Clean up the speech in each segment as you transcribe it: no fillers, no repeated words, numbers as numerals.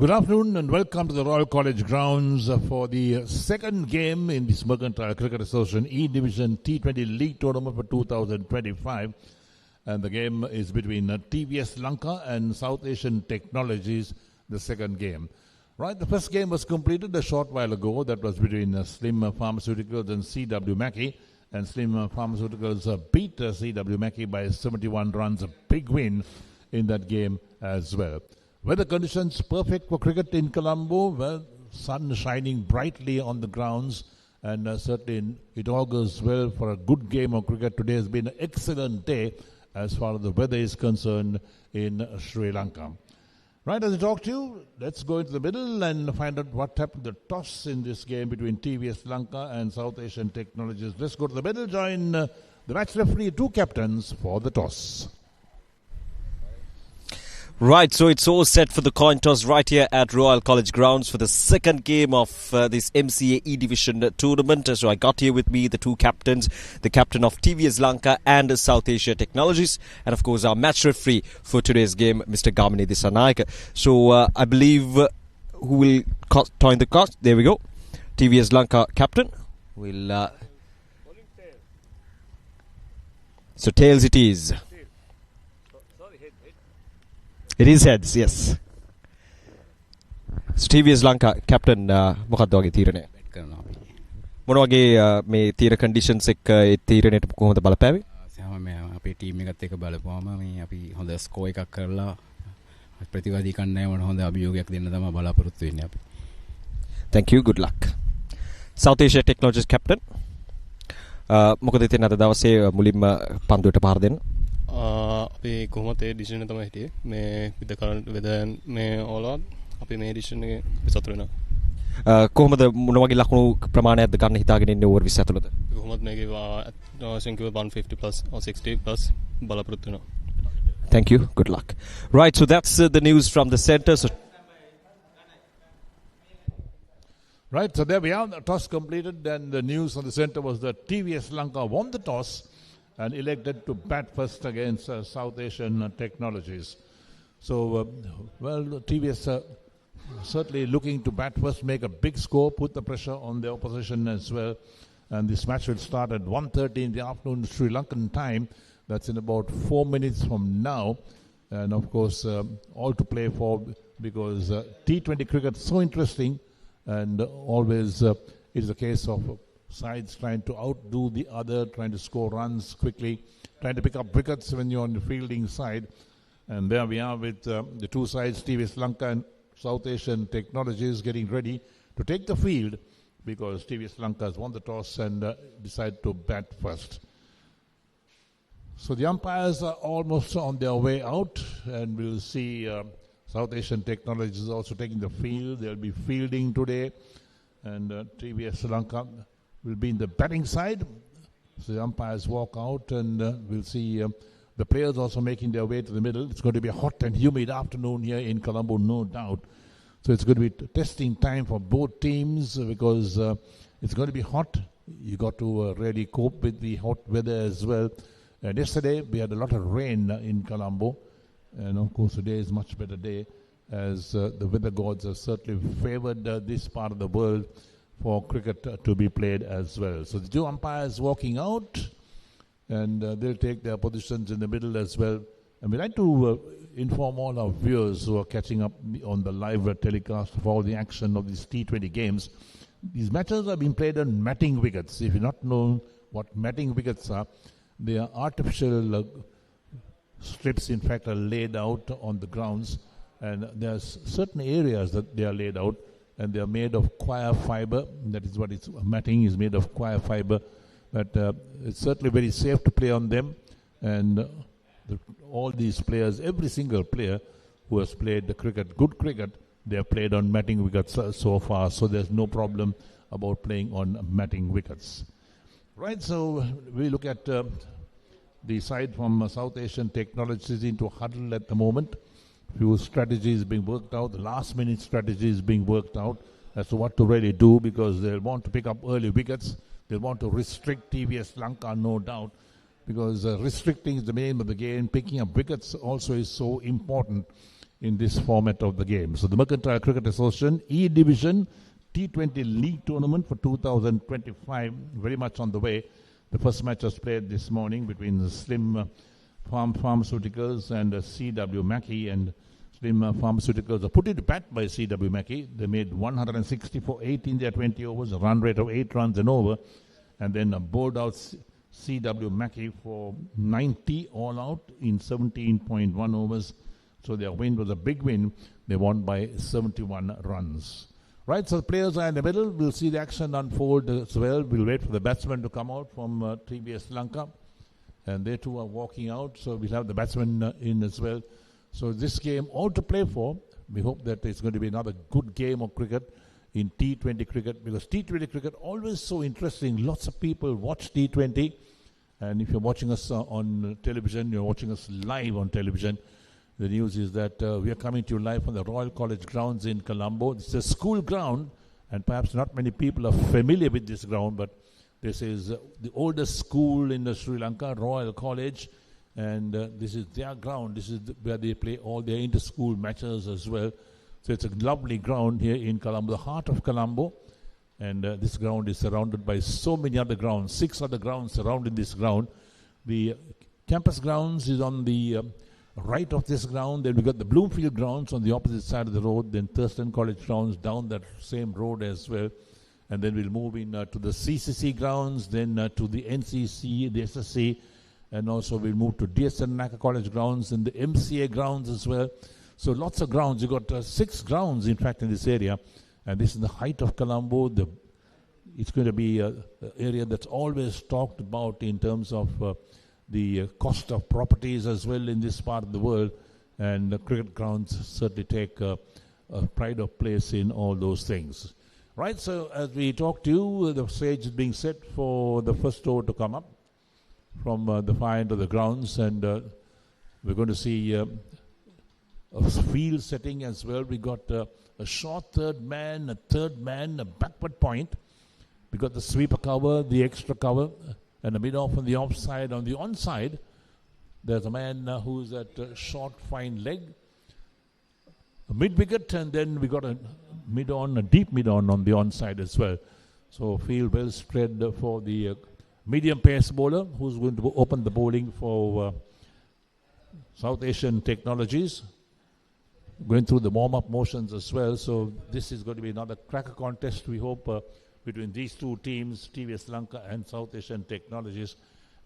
Good afternoon and welcome to the Royal College grounds for the second game in this Mercantile Cricket Association E-Division T20 League Tournament for 2025. And the game is between TVS Lanka and South Asian Technologies, the second game. Right, the first game was completed a short while ago. That was between Slim Pharmaceuticals and C.W. Mackey. And Slim Pharmaceuticals beat C.W. Mackey by 71 runs, a big win in that game as well. Weather conditions perfect for cricket in Colombo. Well, sun shining brightly on the grounds, and certainly it augurs well for a good game of cricket. Today has been an excellent day as far as the weather is concerned in Sri Lanka. Right, as I talk to you, let's go into the middle and find out what happened to the toss in this game between TVS Lanka and South Asian Technologies. Let's go to the middle, join the match referee, two captains for the toss. Right, so it's all set for the coin toss right here at Royal College grounds for the second game of this MCA E-Division tournament. So I got here with me the two captains, the captain of TVS Lanka and South Asia Technologies, and of course our match referee for today's game, Mr. Gamini Disanaika. So I believe who will join the cost? There we go. TVS Lanka captain will... So tails it is. It is heads, yes. So TVS Lanka captain මොකක්ද වගේ තීරණය කරනවා අපි මොන වගේ මේ තීර conditions එක්ක ඒ තීරණයට කොහොමද බලපෑවේ සෑම අපේ ටීම් එකත් එක්ක බලපුවාම මේ අපි හොඳ ස්කෝර් එකක් කරලා ප්‍රතිවාදී කණ්ඩායමට හොඳ අභියෝගයක් දෙන්න තමයි බලාපොරොත්තු වෙන්නේ අපි. Thank you, good luck. South Asia Technologies captain මොකද ඉතින් අද දවසේ මුලින්ම පන්දුවට පාර දෙන්න අපි කොහොමද ඒ ඩිසිෂන් එක තමයි හිටියේ මේ with the current weather මේ all out අපි මේ ඩිසිෂන් එක අපි සතුටු වෙනවා කොහොමද මොන වගේ ලකුණු ප්‍රමාණයක්ද ගන්න හිතාගෙන ඉන්නේ ඕවර් 20 ඇතුළත කොහොමද මේකේ I think 150 plus or 60 plus බලාපොරොත්තු වෙනවා. Thank you, good luck. Right, so that's the news from the center. So Right, so there we are, the toss completed, and the news on the center was that TVS Lanka won the toss and elected to bat first against South Asian Technologies. So, well, TVS certainly looking to bat first, make a big score, put the pressure on the opposition as well. And this match will start at 1:30 in the afternoon Sri Lankan time. That's in about 4 minutes from now. And of course, all to play for, because T20 cricket is so interesting, and always it's a case of sides trying to outdo the other, trying to score runs quickly, trying to pick up wickets when you're on the fielding side. And there we are with the two sides, TVS Lanka and South Asian Technologies, getting ready to take the field, because TVS Lanka has won the toss and decided to bat first. So the umpires are almost on their way out, and we'll see South Asian Technologies also taking the field. They'll be fielding today, and TVS Lanka will be in the batting side. So the umpires walk out, and we'll see the players also making their way to the middle. It's going to be a hot and humid afternoon here in Colombo, no doubt. So it's going to be testing time for both teams, because it's going to be hot. You got to really cope with the hot weather as well. And yesterday we had a lot of rain in Colombo, and of course today is a much better day, as the weather gods have certainly favored this part of the world for cricket to be played as well. So the two umpires walking out, and they'll take their positions in the middle as well. And we'd like to inform all our viewers who are catching up on the live telecast of all the action of these T20 games. These matches are being played on matting wickets. If you not know what matting wickets are, they are artificial strips, in fact, are laid out on the grounds, and there are certain areas that they are laid out, and they are made of coir fiber. That is what matting is made of, coir fiber. But it's certainly very safe to play on them, and all these players, every single player who has played the cricket, good cricket, they have played on matting wickets so far, so there's no problem about playing on matting wickets. Right, so we look at the side from South Asian Technologies into huddle at the moment. Few strategies being worked out, the last minute strategies being worked out as to what to really do, because they'll want to pick up early wickets. They'll want to restrict TVS Lanka, no doubt, because restricting is the name of the game. Picking up wickets also is so important in this format of the game. So the Mercantile Cricket Association E Division T20 League Tournament for 2025 very much on the way. The first match was played this morning between the Slim Pharmaceuticals and CW Mackey, and Slim Pharmaceuticals are put into bat by CW Mackey. They made 160 for 8 in their 20 overs, a run rate of 8 runs and over, and then bowled out CW Mackey for 90 all out in 17.1 overs. So their win was a big win. They won by 71 runs. Right, so the players are in the middle. We'll see the action unfold as well. We'll wait for the batsmen to come out from TVS Lanka. And they too are walking out. So we'll have the batsmen in as well. So this game, all to play for. We hope that it's going to be another good game of cricket in T20 cricket. Because T20 cricket always so interesting. Lots of people watch T20. And if you're watching us on television, you're watching us live on television. The news is that we are coming to you live from the Royal College grounds in Colombo. It's a school ground, and perhaps not many people are familiar with this ground, but this is the oldest school in Sri Lanka, Royal College, and this is their ground. This is where they play all their inter-school matches as well. So it's a lovely ground here in Colombo, the heart of Colombo, and this ground is surrounded by so many other grounds, 6 other grounds surrounding this ground. The campus grounds is on the right of this ground. Then we got the Bloomfield grounds on the opposite side of the road, then Thurston College grounds down that same road as well, and then we'll move in to the CCC grounds, then to the NCC, the SSC, and also we'll move to TVS Lanka College grounds and the MCA grounds as well. So lots of grounds. You got 6 grounds in fact in this area, and this is the height of Colombo. It's going to be an area that's always talked about in terms of the cost of properties as well in this part of the world, and the cricket grounds certainly take a pride of place in all those things. Right, so as we talk to you, the stage is being set for the first over to come up from the far end of the grounds, and we're going to see a field setting as well. We got a short third man, a backward point. We got the sweeper cover, the extra cover, and a mid-off on the offside. On the onside, there's a man who's at short, fine leg. A mid-wicket, and then we got a mid-on, a deep mid-on the onside as well. So field well spread for the medium pace bowler, who's going to open the bowling for South Asian Technologies. Going through the warm-up motions as well. So this is going to be another cracker contest, we hope, between these two teams, TVS Lanka and South Asian Technologies,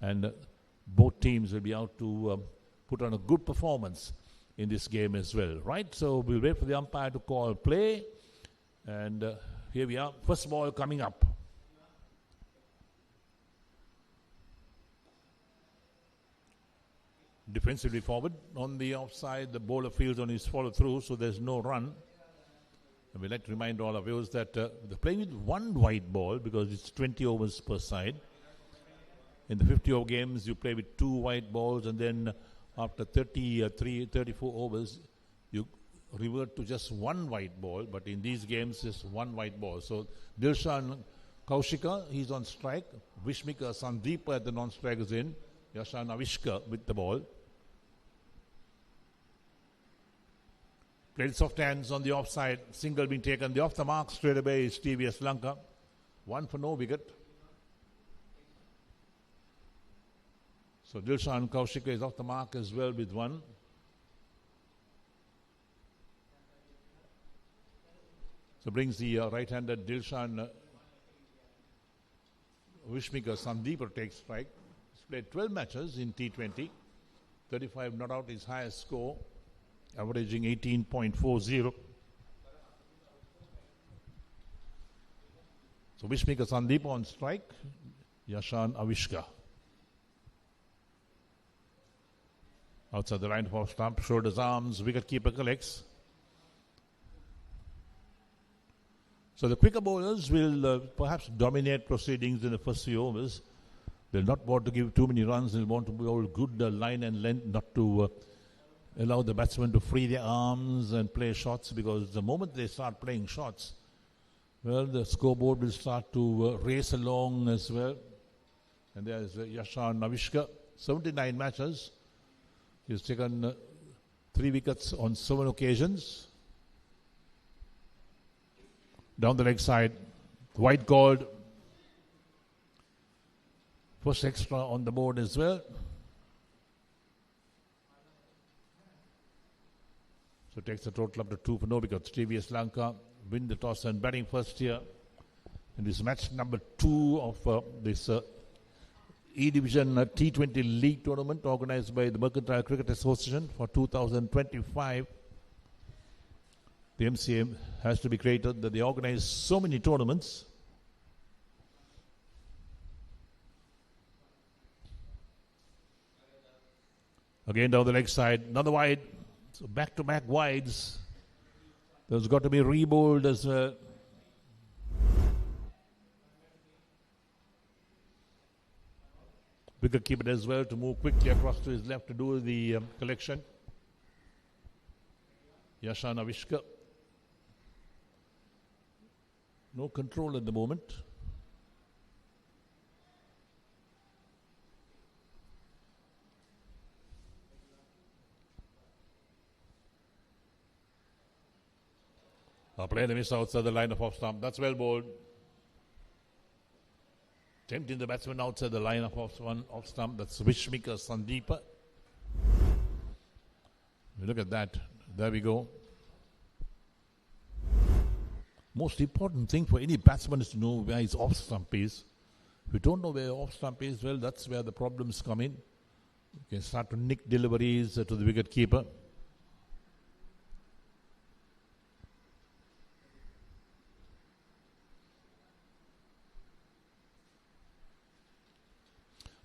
and both teams will be out to put on a good performance in this game as well. Right, so we'll wait for the umpire to call play, and here we are, first ball coming up. Defensively forward on the offside, the bowler fields on his follow through, so there's no run. And we'd like to remind all of you that they're playing with 1 white ball because it's 20 overs per side. In the 50-over games, you play with 2 white balls, and then after 34 overs, you revert to just 1 white ball. But in these games, just 1 white ball. So Dilshan Kaushika, he's on strike. Vishmika Sandeepa at the non-strikers in. Yashan Avishka with the ball. Played soft hands on the offside. Single being taken. The off the mark straight away is TVS Lanka. 1 for no wicket. So Dilshan Kaushika is off the mark as well with 1. So brings the right-handed Dilshan Vishmika Sandeepa takes strike. He's played 12 matches in T20. 35 not out, his highest score, averaging 18.40. So Vishmika Sandeepa on strike. Yashan Avishka. Outside the line for stump, shoulders, arms, wicketkeeper collects. So the quicker bowlers will perhaps dominate proceedings in the first few overs. They'll not want to give too many runs. They'll want to bowl good line and length, not to allow the batsmen to free their arms and play shots, because the moment they start playing shots, well, the scoreboard will start to race along as well. And there's Yashan Avishka, 79 matches. He's taken 3 wickets on 7 occasions. Down the leg side, wide called. First extra on the board as well. So takes the total up to 2 for no wickets. TVS Lanka win the toss and batting first here in this match number 2 of this E-Division T20 League tournament organized by the Mercantile Cricket Association for 2025. The MCA has to be created that they organize so many tournaments. Again down the leg side, another wide. So back-to-back wides. There's got to be re-bowled as well. Wicket keeper as well to move quickly across to his left to do the collection. Asain Avishka. No control at the moment. Playing the miss outside the line of off stump. That's well bowled. Tempting the batsman outside the line of off stump. That's Vishmika Sandeepa. Look at that. There we go. Most important thing for any batsman is to know where his off stump is. If you don't know where off stump is, well, that's where the problems come in. You can start to nick deliveries to the wicket keeper.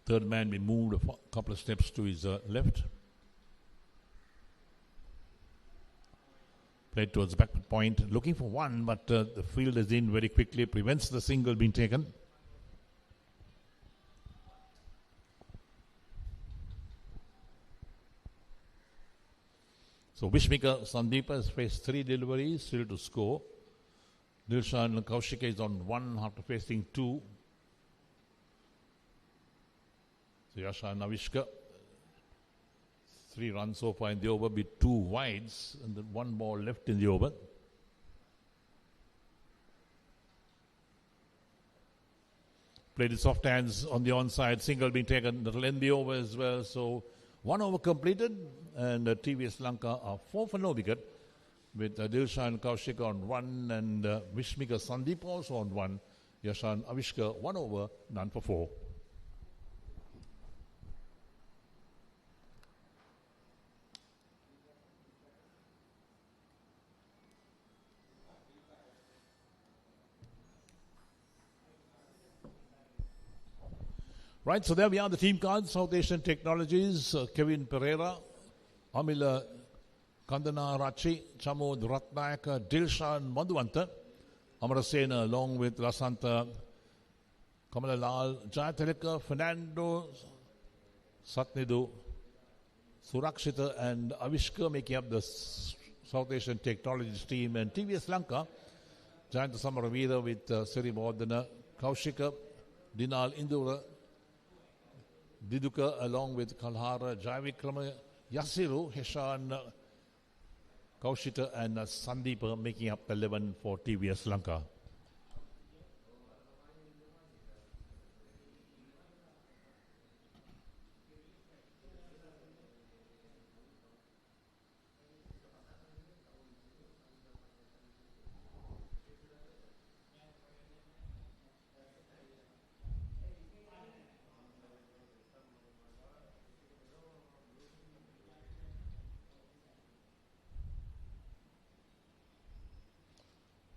Third man, we moved a couple of steps to his left. Played towards the back point, looking for one, but the field is in very quickly, prevents the single being taken. So Vishmika Sandeepa has faced 3 deliveries, still to score. Dilshan Kaushika is on 1 after facing 2. So Asain Avishka, 3 runs so far in the over with 2 wides and then 1 ball left in the over. Played his soft hands on the onside, single being taken, that'll end the over as well. So 1 over completed and TVS Lanka are 4 for no wicket with Dilshan Kaushika on 1 and Vishmika Sandeep also on 1. Asain Avishka 1 over, none for 4. Right, so there we are, the team cards. South Asian Technologies, Kevin Pereira, Amila Kandana Rachi, Chamod Ratnayaka, Dilshan Madhuvanta, Amarasena along with Lasanta, Kamalalal, Jayatilaka, Fernando, Satnidu, Surakshita and Avishka making up the South Asian Technologies team, and TVS Lanka, Jayanta Samaravira with Siri Bodhana, Kaushika, Dinal Indura, Diduka along with Kalhara, Javikrama, Yasiru, Heshan, Kaushita and Sandeepa making up 11 for TVS Lanka.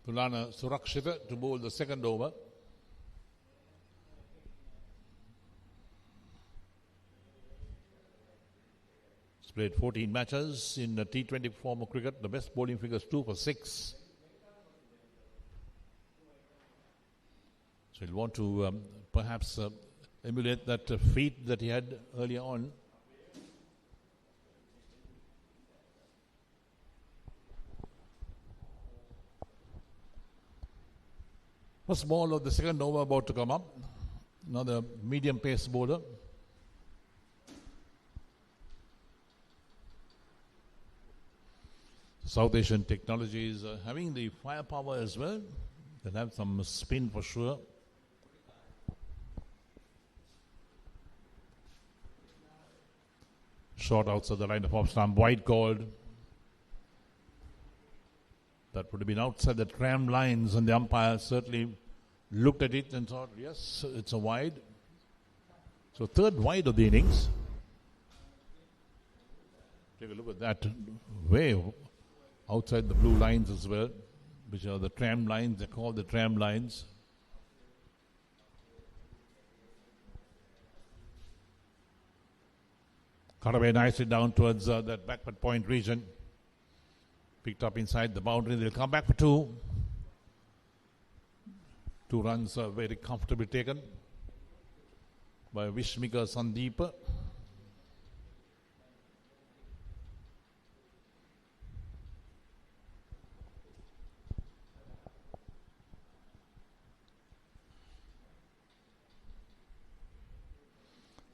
Tulana Surakshita to bowl the second over. He's played 14 matches in the T20 form of cricket. The best bowling figures 2 for 6. So he'll want to perhaps emulate that feat that he had earlier on. First ball of the second over about to come up. Another medium pace bowler. South Asian Technologies having the firepower as well. They'll have some spin for sure. Short outside the line of off stump, wide called. That would have been outside the tram lines, and the umpire certainly looked at it and thought, yes, it's a wide. So third wide of the innings. Take a look at that. Way outside the blue lines as well, which are the tram lines. They're called the tram lines. Cut away nicely down towards that backward point region. Picked up inside the boundary. They'll come back for two. 2 runs very comfortably taken by Vishmika Sandeep.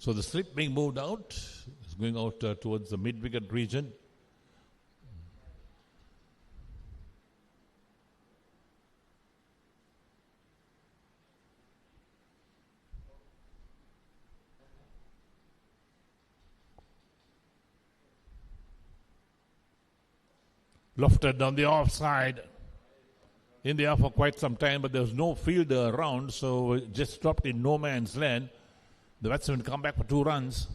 So the slip being moved out, is going out towards the mid-wicket region. Lofted on the offside. In the air for quite some time, but there was no fielder around, so it just stopped in no man's land. The batsman come back for 2 runs.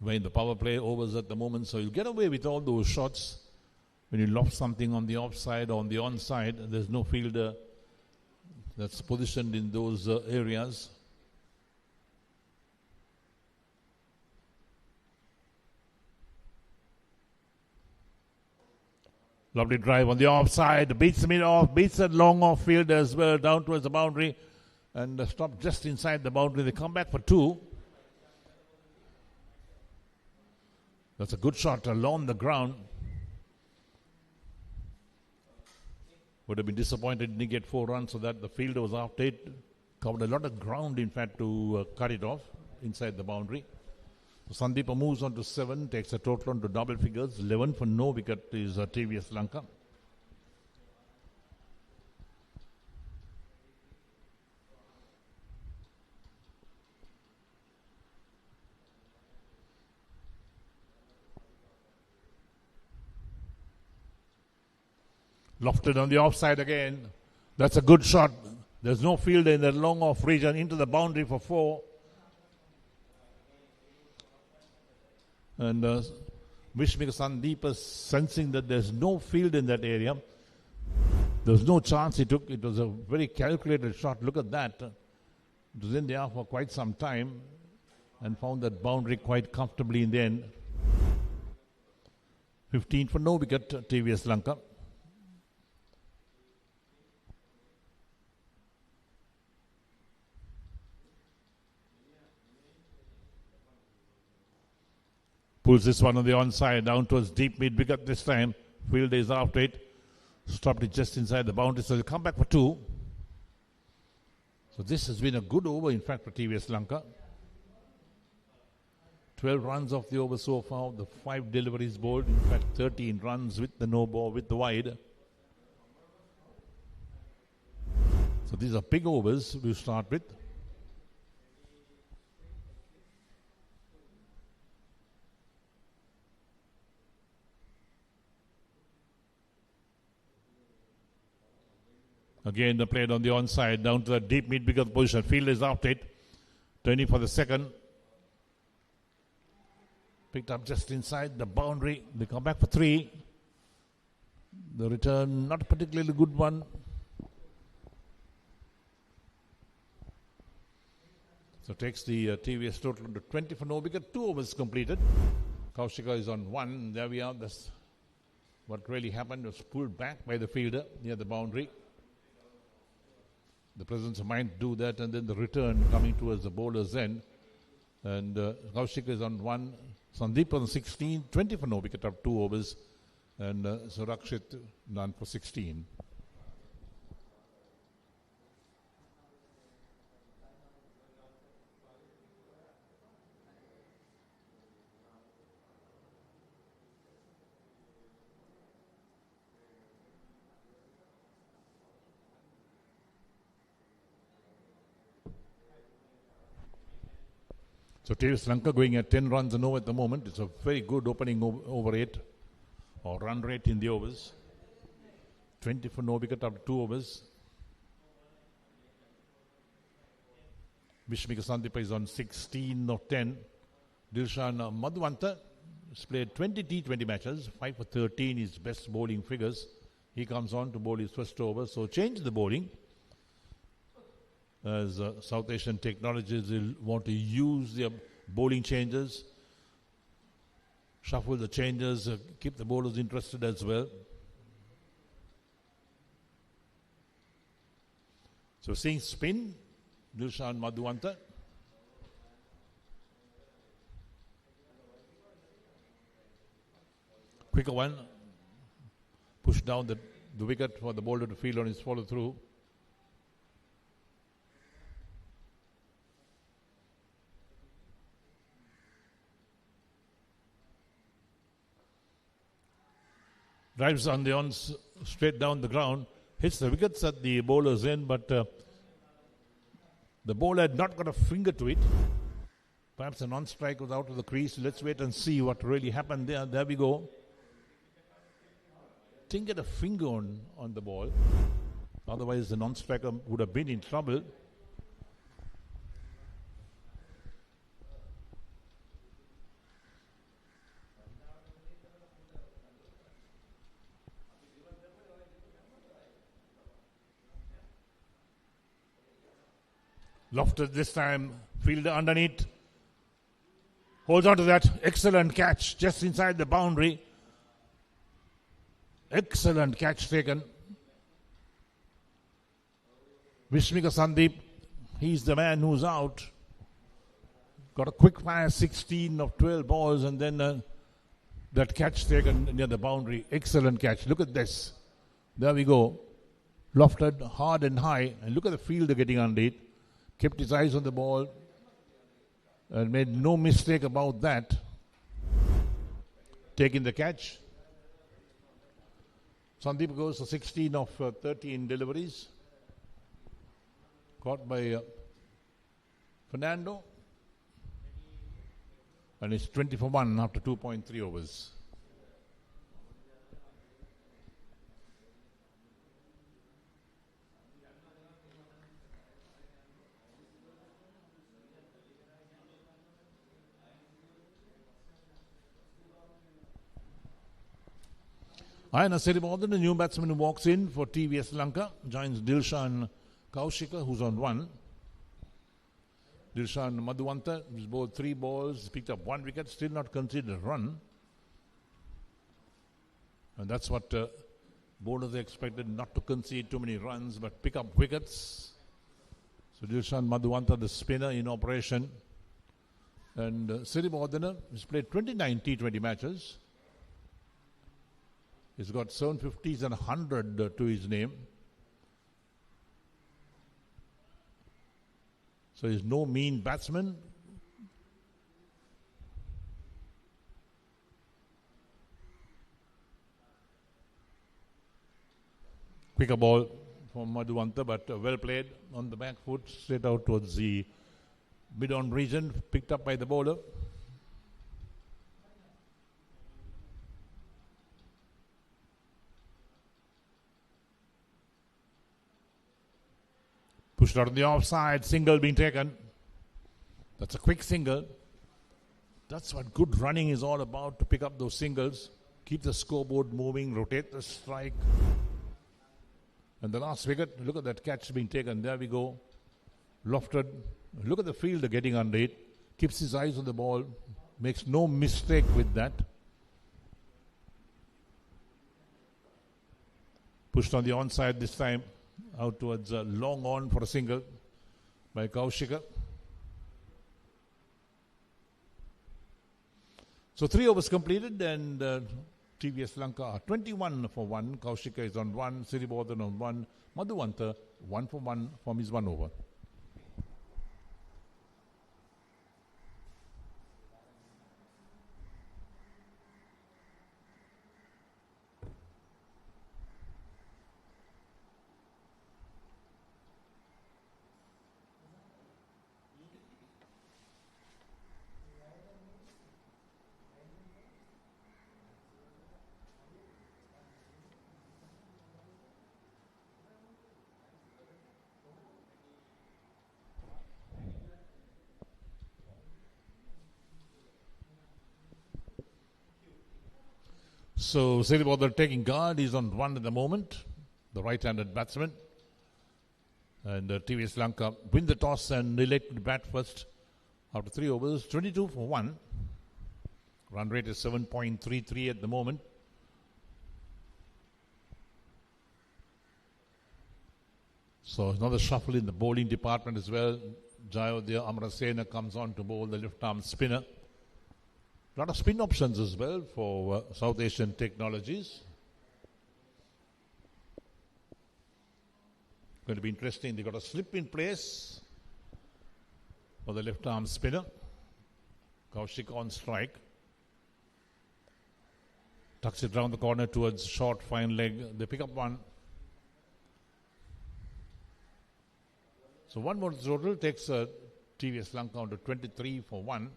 We're in the power play overs at the moment, so you get away with all those shots when you loft something on the offside or on the onside. There's no fielder that's positioned in those areas. Lovely drive on the offside, beats the mid off, beats that long off field as well, down towards the boundary, and stop just inside the boundary. They come back for 2. That's a good shot along the ground. Would have been disappointed didn't get 4 runs, so that the fielder was after it. Covered a lot of ground, in fact, to cut it off inside the boundary. So Sandeep moves on to 7, takes a total on to double figures. 11 for no wicket is TVS Lanka. Lofted on the offside again. That's a good shot. There's no fielder in the long off region, into the boundary for 4. And Vishmika Sandeep is sensing that there's no field in that area. There's no chance he took. It was a very calculated shot. Look at that. It was in the air for quite some time and found that boundary quite comfortably in the end. 15 for no wicket, TVS Lanka. Pulls this one on the onside, down towards deep mid-wicket this time. Fielder is after it. Stopped it just inside the boundary, so they'll come back for 2. So this has been a good over, in fact, for TVS Lanka. 12 runs off the over so far, the 5 deliveries bowled. In fact, 13 runs with the no ball, with the wide. So these are big overs we start with. Again, the played on the onside, down to the deep mid-wicket position. Field is after it. Turning for the second. Picked up just inside the boundary. They come back for 3. The return, not a particularly good one. So takes the TVS total to 20 for no wicket. 2 overs completed. Kaushika is on 1. There we are. That's what really happened. Was pulled back by the fielder near the boundary. The presence of mind to do that, and then the return coming towards the bowler's end. And Kaushik is on 1. Sandeep on 16. 20 for no wicket of 2 overs. And Surakshit none for 16. So TVS Lanka going at 10 runs and over at the moment. It's a very good opening over 8 or run rate in the overs. 20 for no wicket after 2 overs. Vishmika Sandeepa is on 16 of 10. Dilshan Madhuvanta has played 20 T20 matches, 5 for 13 is best bowling figures. He comes on to bowl his first over, so change the bowling. As South Asian Technologies will want to use their bowling changes, shuffle the changes, keep the bowlers interested as well. So seeing spin, Dilshan Madhuvanta. Quicker one, push down the wicket for the bowler to field on his follow through. Drives on the ons straight down the ground, hits the wickets at the bowler's end, but the bowler had not got a finger to it. Perhaps a non-strike was out of the crease. Let's wait and see what really happened there. There we go. Didn't get a finger on the ball. Otherwise, the non-striker would have been in trouble. Lofted this time, fielder underneath. Holds on to that. Excellent catch just inside the boundary. Excellent catch taken. Vishmika Sandeep, he's the man who's out. Got a quick fire 16 of 12 balls and then that catch taken near the boundary. Excellent catch. Look at this. There we go. Lofted hard and high. And look at the fielder getting underneath. Kept his eyes on the ball and made no mistake about that. Taking the catch. Sandeep goes for 16 of 13 deliveries. Caught by Fernando. And it's 20 for 1 after 2.3 overs. Aina Siribodhan, the new batsman who walks in for TVS Lanka, joins Dilshan Kaushika, who's on 1. Dilshan Madhuvanta, who's bowled 3 balls, picked up 1 wicket, still not considered a run. And that's what bowlers are expected, not to concede too many runs, but pick up wickets. So Dilshan Madhuvanta, the spinner in operation. And Siribodhan has played 29 T20 matches. He's got 750s and 100 to his name. So he's no mean batsman. Quicker ball from Madhuvanta, but well played on the back foot, straight out towards the mid-on region, picked up by the bowler. Pushed out on the offside, single being taken. That's a quick single. That's what good running is all about, to pick up those singles. Keep the scoreboard moving, rotate the strike. And the last wicket, look at that catch being taken. There we go. Lofted. Look at the fielder getting under it. Keeps his eyes on the ball. Makes no mistake with that. Pushed on the onside this time. Out towards long on for a single by Kaushika. So 3 overs completed and TVS Lanka are 21 for 1. Kaushika is on 1, Siribodhan on 1, Madhuvanta 1 for 1 from his 1 over. So Siribodar taking guard. He's on 1 at the moment, the right-handed batsman. And TVS Lanka win the toss and elect to bat first after 3 overs, 22 for 1. Run rate is 7.33 at the moment. So another shuffle in the bowling department as well. Jayodhya Amarasena comes on to bowl the left-arm spinner. A lot of spin options as well for South Asian Technologies. Going to be interesting. They got a slip in place for the left-arm spinner. Kaushik on strike. Tucks it round the corner towards short, fine leg. They pick up 1. So 1 more total takes TVS Lanka on to 23 for 1.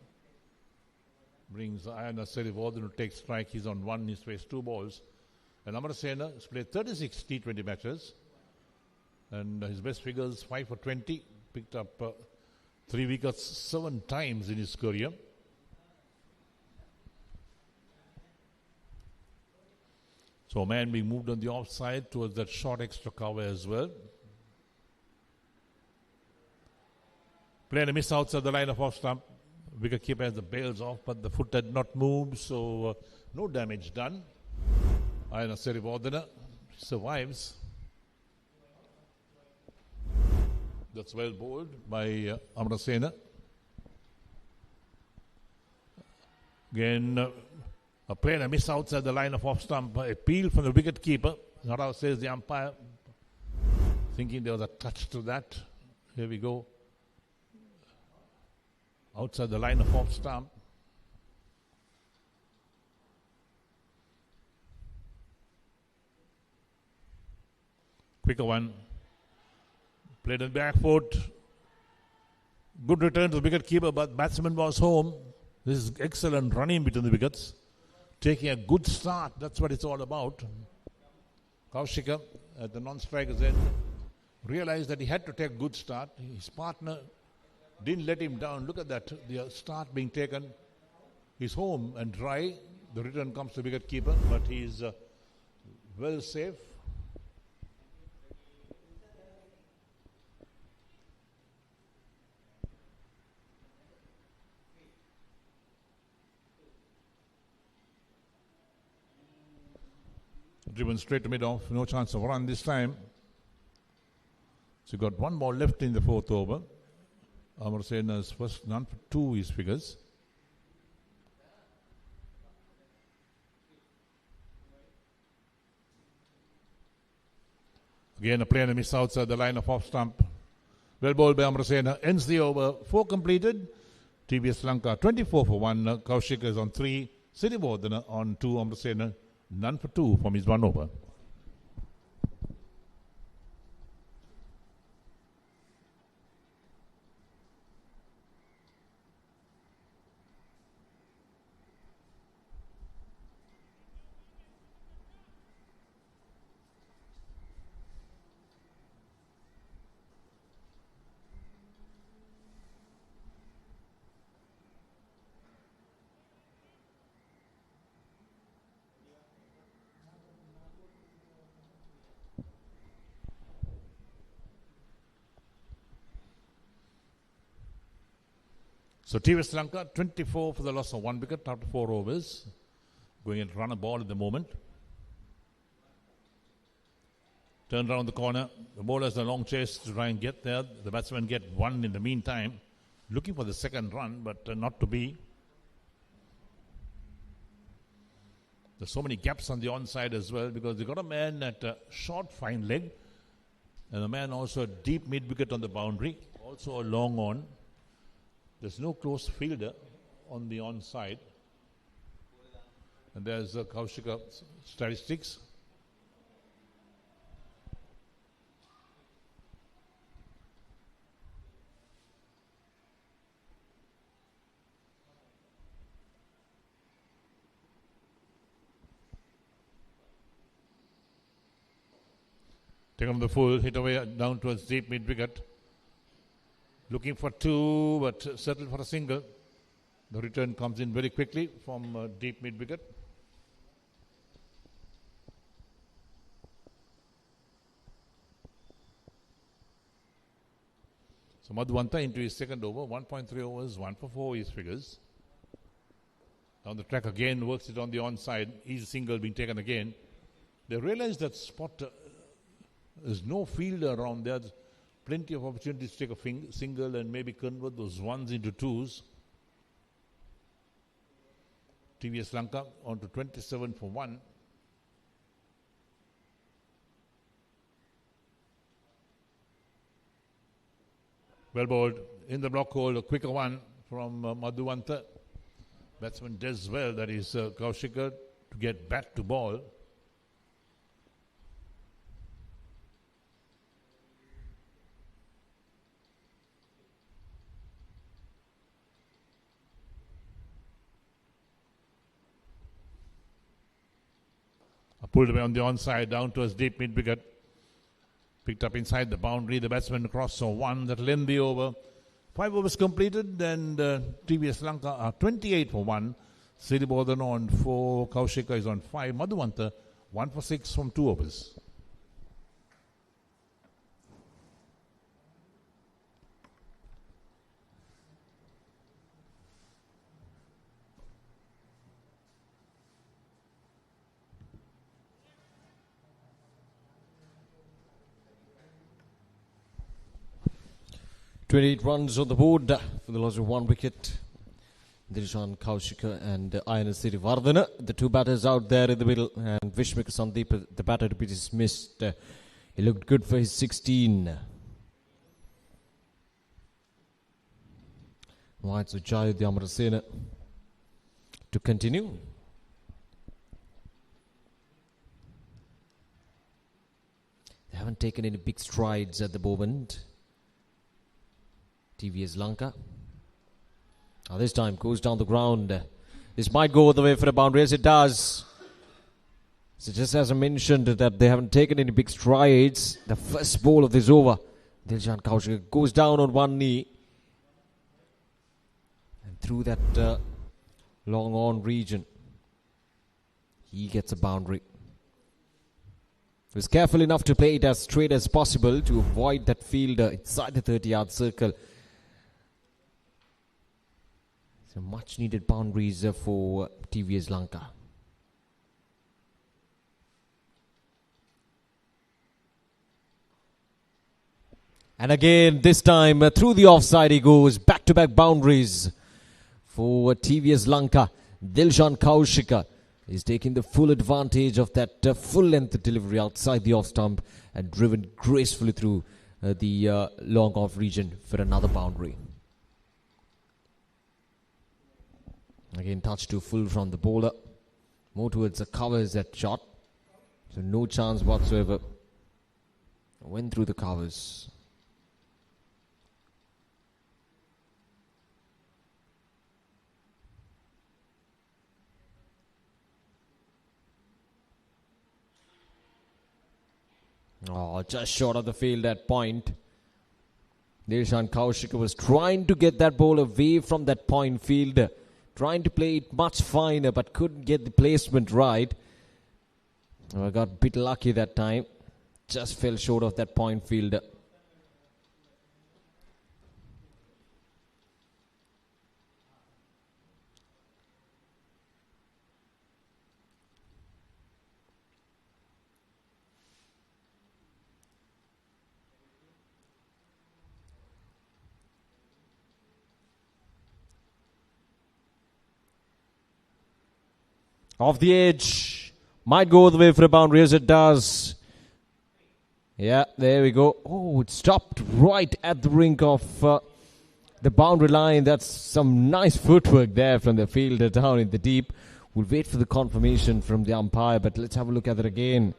Brings Ayana Serivardhan to take strike. He's on 1. He's faced 2 balls. And Amarasena has played 36 T20 matches. And his best figures 5 for 20. Picked up 3 wickets 7 times in his career. So a man being moved on the offside towards that short extra cover as well. Playing a miss outside the line of off stump. Wicket keeper has the bails off, but the foot had not moved, so no damage done. Ayana Serivardhana survives. That's well bowled by Amarasena. Again, a player miss outside the line of off stump. Appeal from the wicket keeper. Narao says the umpire, thinking there was a touch to that. Here we go. Outside the line of off stump. Quicker one. Played on back foot. Good return to the wicket keeper, but batsman was home. This is excellent running between the wickets. Taking a good start. That's what it's all about. Kaushika at the non-striker's end realized that he had to take a good start. His partner didn't let him down. Look at that. The start being taken. He's home and dry. The return comes to wicket keeper, but he's well safe. Driven straight to mid-off. No chance of run this time. So got 1 more left in the 4th over. Amarsena's first none for 2 his figures. Again a player and a miss outside the line of off stump. Well bowled by Amarasena. Ends the over. 4 completed. TVS Lanka 24 for 1. Kaushik is on 3. Sirivardhana on 2. Amarasena none for 2 from his 1 over. So TVS Lanka 24 for the loss of 1 wicket after 4 overs. Going and run a ball at the moment. Turn round the corner. The bowler has a long chase to try and get there. The batsmen get 1 in the meantime. Looking for the second run, but not to be. There's so many gaps on the onside as well because they got a man at a short fine leg and a man also a deep mid wicket on the boundary. Also a long on. There's no close fielder on the onside. And there's Kaushika statistics. Taken on the full, hit away down towards deep mid wicket. Looking for 2, but settled for a single. The return comes in very quickly from deep mid wicket. So Madhuvanta into his second over, 1.3 overs, 1 for 4 his figures. Down the track again, works it on the onside. Easy single being taken again. They realize that spot, there's no fielder around there. There's plenty of opportunities to take a single and maybe convert those ones into twos. TVS Lanka on to 27 for 1. Well bowled in the block hole, a quicker one from Madhuvanta. Batsman does well, that is Kaushika, to get bat to ball. Pulled away on the onside, down towards deep mid-wicket. Picked up inside the boundary. The batsman crossed for 1. That'll end the over. 5 overs completed, and TVS Lanka are 28 for 1. Siribodhan on 4. Kaushika is on 5. Madhuvanta 1 for 6 from 2 overs. "28 runs on the board for the loss of 1 wicket. Dirishan Kaushika and Ayan Sirivardhana, the 2 batters out there in the middle, and Vishmika Sandeep, the batter to be dismissed. He looked good for his 16. Right, so Jayudh Amarasena to continue. They haven't taken any big strides at the moment. TVS Lanka. Now this time goes down the ground. This might go all the way for a boundary, as it does. So just as I mentioned that they haven't taken any big strides, the first ball of this over, Dirishan Kaushika goes down on one knee. And through that long on region, he gets a boundary. He was careful enough to play it as straight as possible to avoid that fielder inside the 30-yard circle. So much needed boundaries for TVS Lanka. And again, this time through the offside he goes. Back-to-back boundaries for TVS Lanka. Dirishan Kaushika is taking the full advantage of that full-length delivery outside the off-stump and driven gracefully through the long-off region for another boundary. Again, touch to full from the bowler. More towards the covers that shot. So no chance whatsoever. Went through the covers. Oh, just short of the field at point. Dirishan Kaushika was trying to get that ball away from that point field. Trying to play it much finer, but couldn't get the placement right. I got a bit lucky that time. Just fell short of that point fielder. Off the edge. Might go all the way for a boundary, as it does. Yeah, there we go. Oh, it stopped right at the rink of the boundary line. That's some nice footwork there from the fielder down in the deep. We'll wait for the confirmation from the umpire, but let's have a look at it again.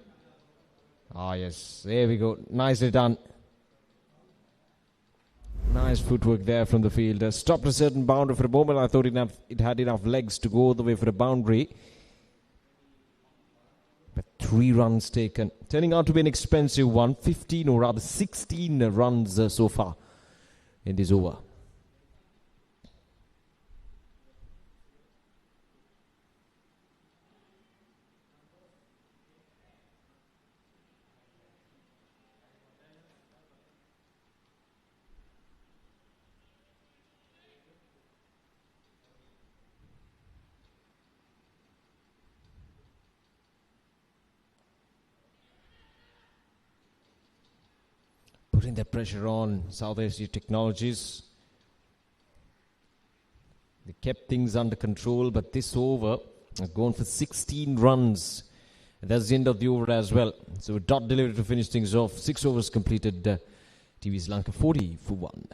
Ah, yes. There we go. Nicely done. Nice footwork there from the fielder. Stopped a certain boundary for a moment. I thought it had enough legs to go all the way for a boundary. But 3 runs taken. Turning out to be an expensive one. 15 or rather 16 runs so far in this over. putting that pressure on South Asia Technologies. They kept things under control, but this over have gone for 16 runs. And that's the end of the over as well. So a dot delivery to finish things off. 6 overs completed. TVS Lanka 40 for 1.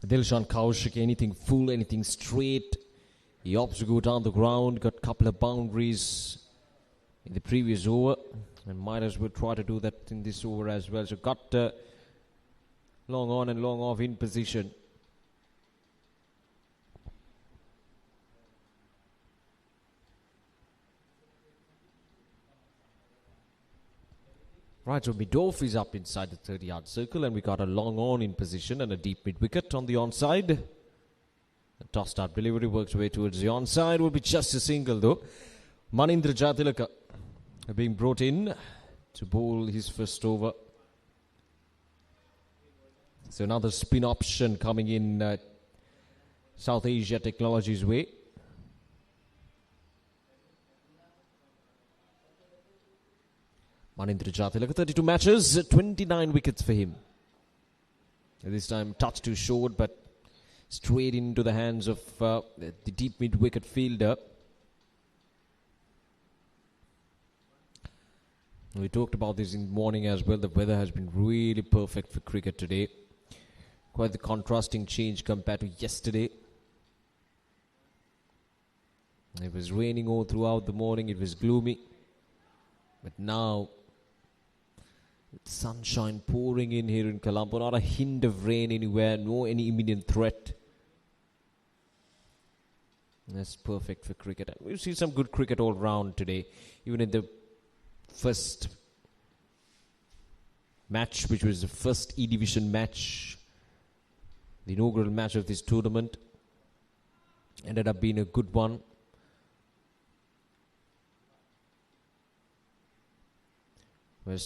Dilshan Kaushik, anything full, anything straight. He opts to go down the ground, got a couple of boundaries in the previous over, and might as well try to do that in this over as well. So got long on and long off in position. Right, so mid-off is up inside the 30-yard circle, and we got a long on in position and a deep mid-wicket on the onside. The toss-start delivery works way towards the onside. Will be just a single though. Manindra Jatilaka being brought in to bowl his first over. So another spin option coming in South Asia Technologies' way. Manindra Jatilaka, 32 matches, 29 wickets for him. This time touch too short, but straight into the hands of the deep mid-wicket fielder. We talked about this in the morning as well. The weather has been really perfect for cricket today. Quite the contrasting change compared to yesterday. It was raining all throughout the morning. It was gloomy. But now, with sunshine pouring in here in Colombo, not a hint of rain anywhere, no any imminent threat. That's perfect for cricket. And we've seen some good cricket all round today. Even in the first match, which was the first E-Division match, the inaugural match of this tournament, ended up being a good one. Where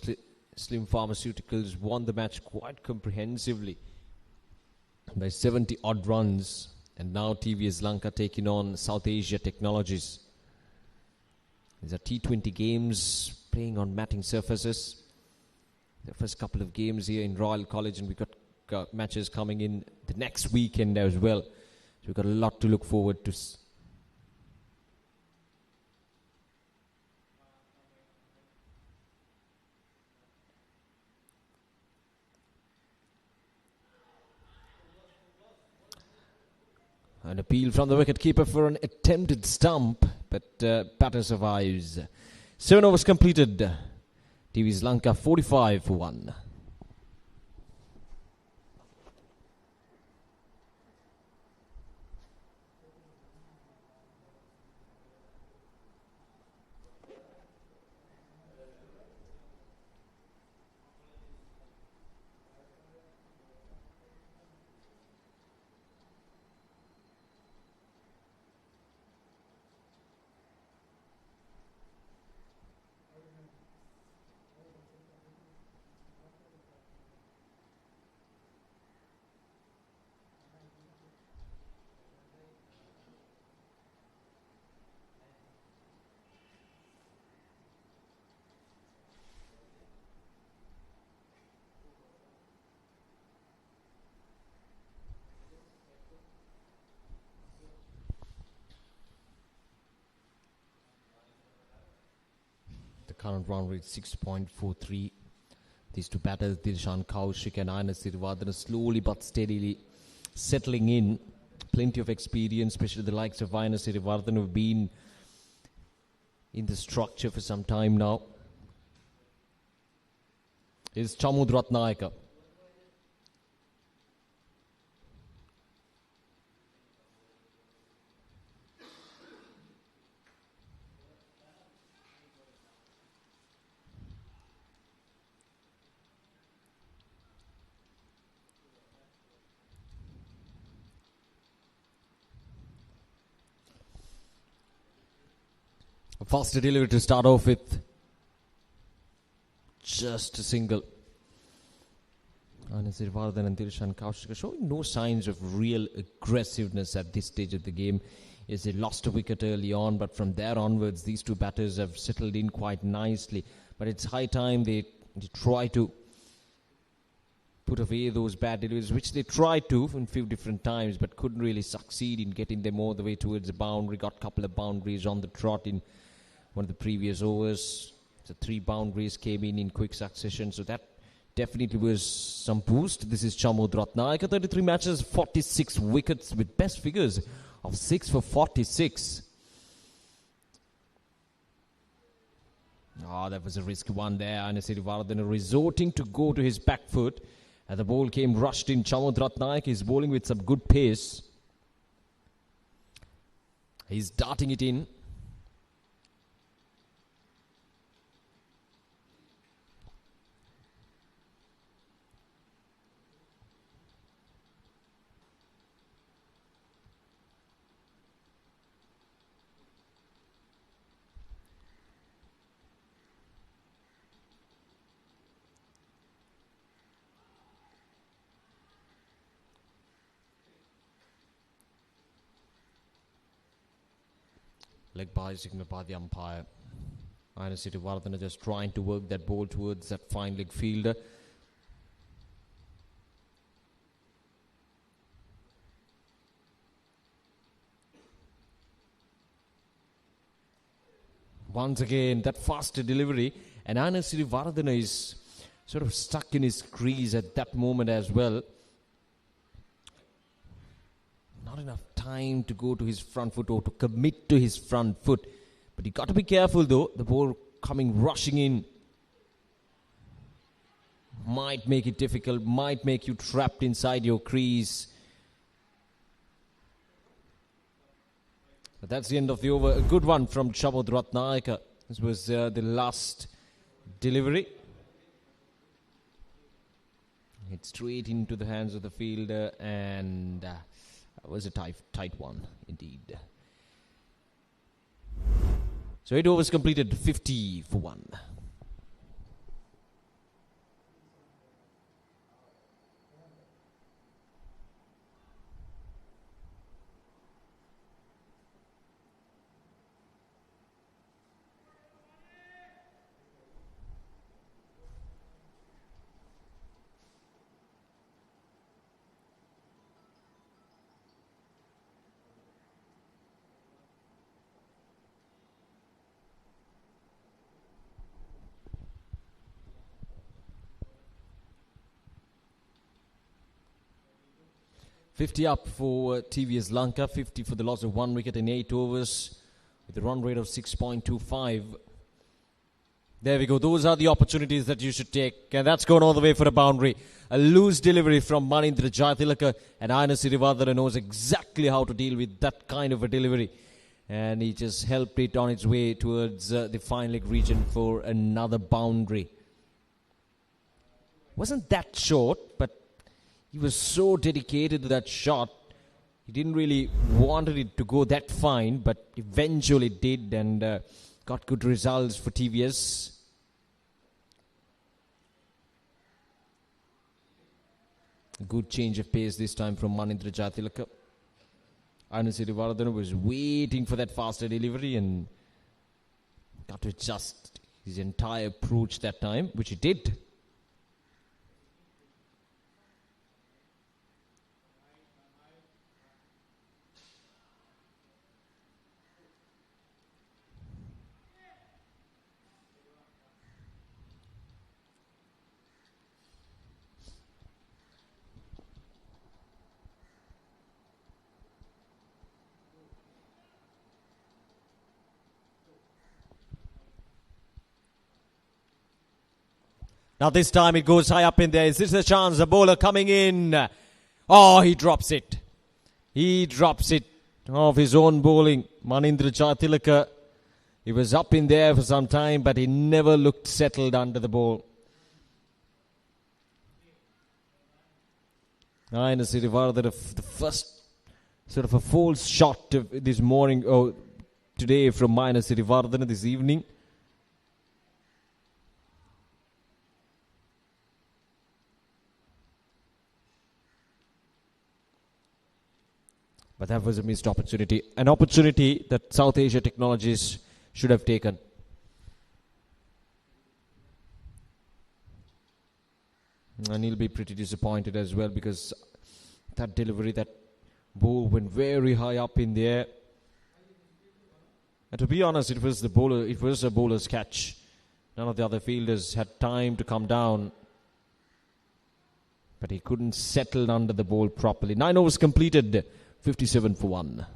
Slim Pharmaceuticals won the match quite comprehensively by 70 odd runs, and now TVS Lanka taking on South Asia Technologies. These are T20 games playing on matting surfaces. The first couple of games here in Royal College, and we've got matches coming in the next weekend as well. So we've got a lot to look forward to. An appeal from the wicketkeeper for an attempted stump, but batter survives. 7 overs completed. TVS Lanka 45 for 1. Current run rate 6.43. These two batters, Dilshan Kaushik and Aina Sirivardhana, slowly but steadily settling in. Plenty of experience, especially the likes of Aina Sirivardhana, who have been in the structure for some time now. Here's Chamud Ratnayaka. A faster delivery to start off with. Just a single. Siravardhan and Dilshan Kaushik showing no signs of real aggressiveness at this stage of the game. Yes, they lost a wicket early on, but from there onwards, these two batters have settled in quite nicely. But it's high time they try to put away those bad deliveries, which they tried to in a few different times, but couldn't really succeed in getting them all the way towards the boundary. Got a couple of boundaries on the trot in one of the previous overs. So 3 boundaries came in quick succession, so that definitely was some boost. This is Chamud Ratnayaka, 33 matches, 46 wickets with best figures of 6 for 46. That was a risky one there. Siravardhan resorting to go to his back foot. And the ball came rushed in. Chamud Ratnayaka is bowling with some good pace. He's darting it in. Leg by signal by the umpire. Siravardhan just trying to work that ball towards that fine leg fielder. Once again, that faster delivery. And Siravardhan is sort of stuck in his crease at that moment as well. Not enough time to go to his front foot or to commit to his front foot. But you got to be careful though. The ball coming rushing in might make it difficult, might make you trapped inside your crease. But that's the end of the over. A good one from Chamud Ratnayaka. This was the last delivery. Hit straight into the hands of the fielder, and it was a tight one indeed. So 8 overs completed, 50 for 1. $50 up for TVS Lanka, 50 for the loss of 1 wicket in 8 overs with a run rate of 6.25. There we go. Those are the opportunities that you should take. And that's gone all the way for a boundary. A loose delivery from Manindra Jaytilaka, and Siravardhan knows exactly how to deal with that kind of a delivery. And he just helped it on its way towards the fine leg region for another boundary. Wasn't that short, but he was so dedicated to that shot. He didn't really want it to go that fine, but eventually did, and got good results for TVS. A good change of pace this time from Manindra Jaytilaka. Siravardhan was waiting for that faster delivery and got to adjust his entire approach that time, which he did. Now this time it goes high up in there. Is this a chance? The bowler coming in. Oh, he drops it. He drops it off his own bowling. Manindra Jaytilaka. He was up in there for some time, but he never looked settled under the ball. Siravardhan, the first sort of a false shot of this morning. Oh, today from Sirivardhana this evening. But that was a missed opportunity. An opportunity that South Asia Technologies should have taken. And he'll be pretty disappointed as well, because that delivery, that ball went very high up in the air. And to be honest, it was a bowler's catch. None of the other fielders had time to come down. But he couldn't settle under the ball properly. 9 overs completed. 57 for 1.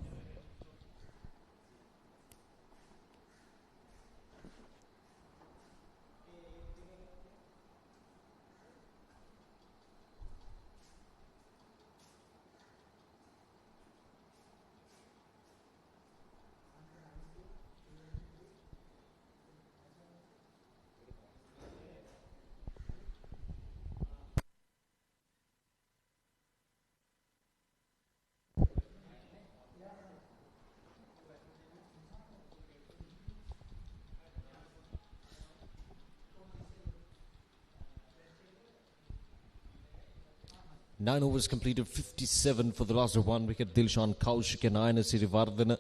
Nine overs completed, 57 for the loss of 1 wicket. Dilshan Kaushik and Aina Sirivardhana.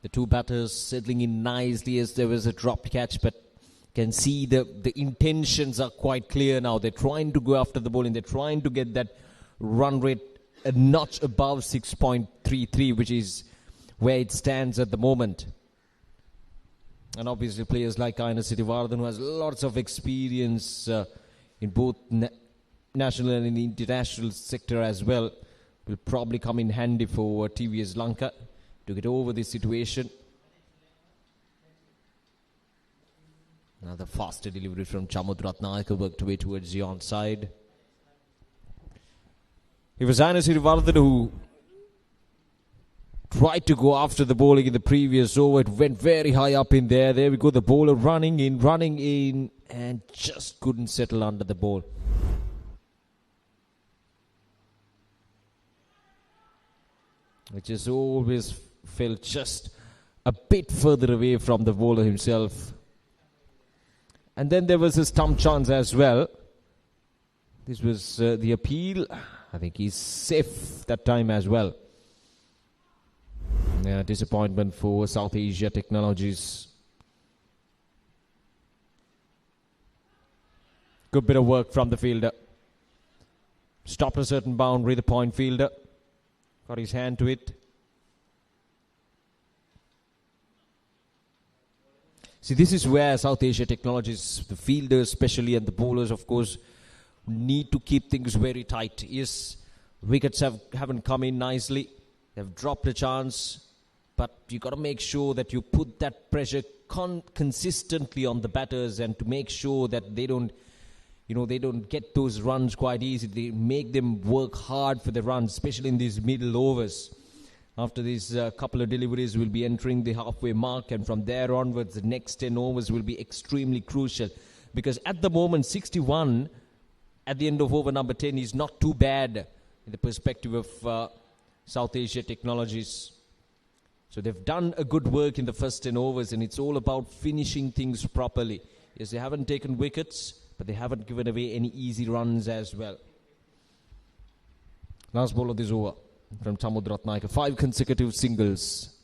The two batters settling in nicely as there was a dropped catch, but can see the intentions are quite clear now. They're trying to go after the ball and they're trying to get that run rate a notch above 6.33, which is where it stands at the moment. And obviously players like Aina Sirivardhana, who has lots of experience in both national and in the international sector as well, will probably come in handy for TVS Lanka to get over this situation. Another faster delivery from Chamud Ratnayaka, worked away towards the onside. It was Aina Sirivardhana who tried to go after the bowling in the previous over. It went very high up in there. There we go, the bowler running in, and just couldn't settle under the ball. Which has always felt just a bit further away from the bowler himself. And then there was a stump chance as well. This was the appeal. I think he's safe that time as well. Disappointment for South Asia Technologies. Good bit of work from the fielder. Stopped a certain boundary, the point fielder. Got his hand to it. See, this is where South Asia Technologies, the fielders especially and the bowlers, of course, need to keep things very tight. Yes, wickets haven't come in nicely. They've dropped a chance. But you got to make sure that you put that pressure consistently on the batters, and to make sure that they don't get those runs quite easy. They make them work hard for the runs, especially in these middle overs. After these couple of deliveries, we'll be entering the halfway mark, and from there onwards, the next 10 overs will be extremely crucial. Because at the moment, 61 at the end of over number 10 is not too bad in the perspective of South Asia Technologies. So they've done a good work in the first 10 overs, and it's all about finishing things properly. Yes, they haven't taken wickets, but they haven't given away any easy runs as well. Last ball of this over from Chamud Ratnayaka. 5 consecutive singles.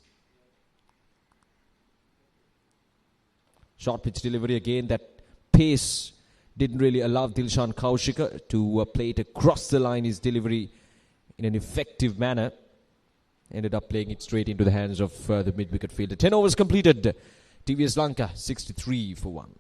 Short pitch delivery again. That pace didn't really allow Dilshan Kaushik to play it across the line, his delivery, in an effective manner. Ended up playing it straight into the hands of the mid-wicket fielder. 10 overs completed. TVS Lanka 63 for 1.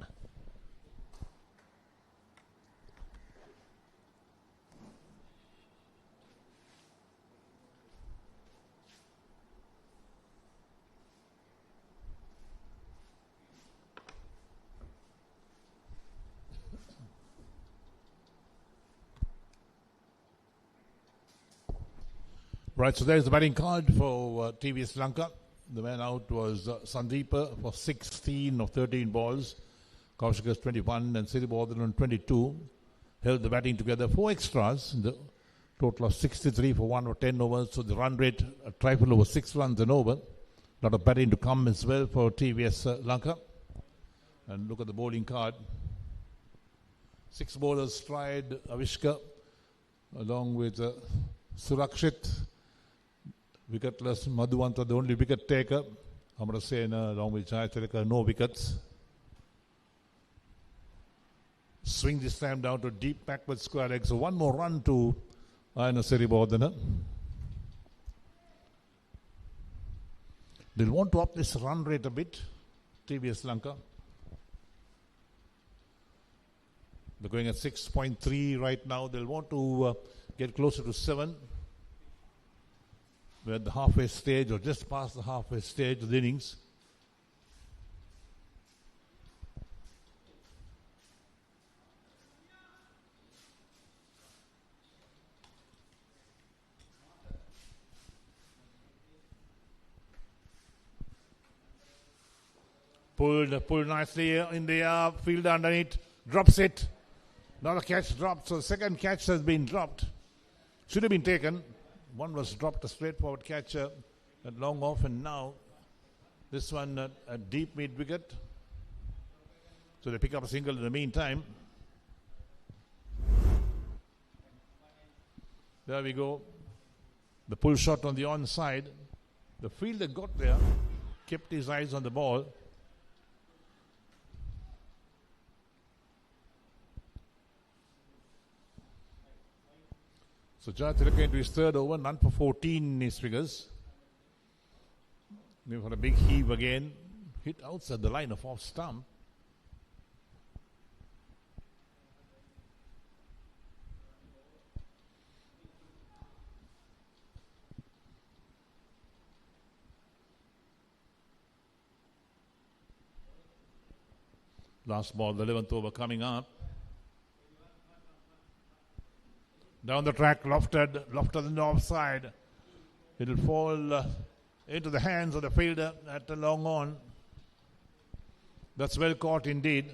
Right, so there's the batting card for TVS Lanka. The man out was Sandeepa for 16 of 13 balls. Kaushika's 21 and Sirivardhana on 22. Held the batting together. 4 extras. The total of 63 for 1 or 10 overs. So the run rate, a trifle over 6 runs an over. lot of batting to come as well for TVS Lanka. And look at the bowling card. 6 bowlers: Stride, Avishka, along with Surakshit, wicketless Madhuvanta, the only wicket taker. Asain along with Jayatilaka, no wickets. Swing this time down to deep backward square leg. So one more run to Asain. They'll want to up this run rate a bit, TVS Lanka. They're going at 6.3 right now. They'll want to get closer to 7. We're at the halfway stage or just past the halfway stage of the innings. Pulled nicely in the air, field underneath, drops it. Now the catch dropped, so the second catch has been dropped. Should have been taken. One was dropped, a straightforward catch at long off, and now this one a deep mid wicket. So they pick up a single in the meantime. There we go. The pull shot on the onside. The fielder got there, kept his eyes on the ball. So Jayatilaka into his third over, none for 14 in his figures. Maybe for a big heave again. Hit outside the line of off stump. Last ball, the 11th over coming up. Down the track, lofted in the offside. It'll fall into the hands of the fielder at the long on. That's well caught indeed.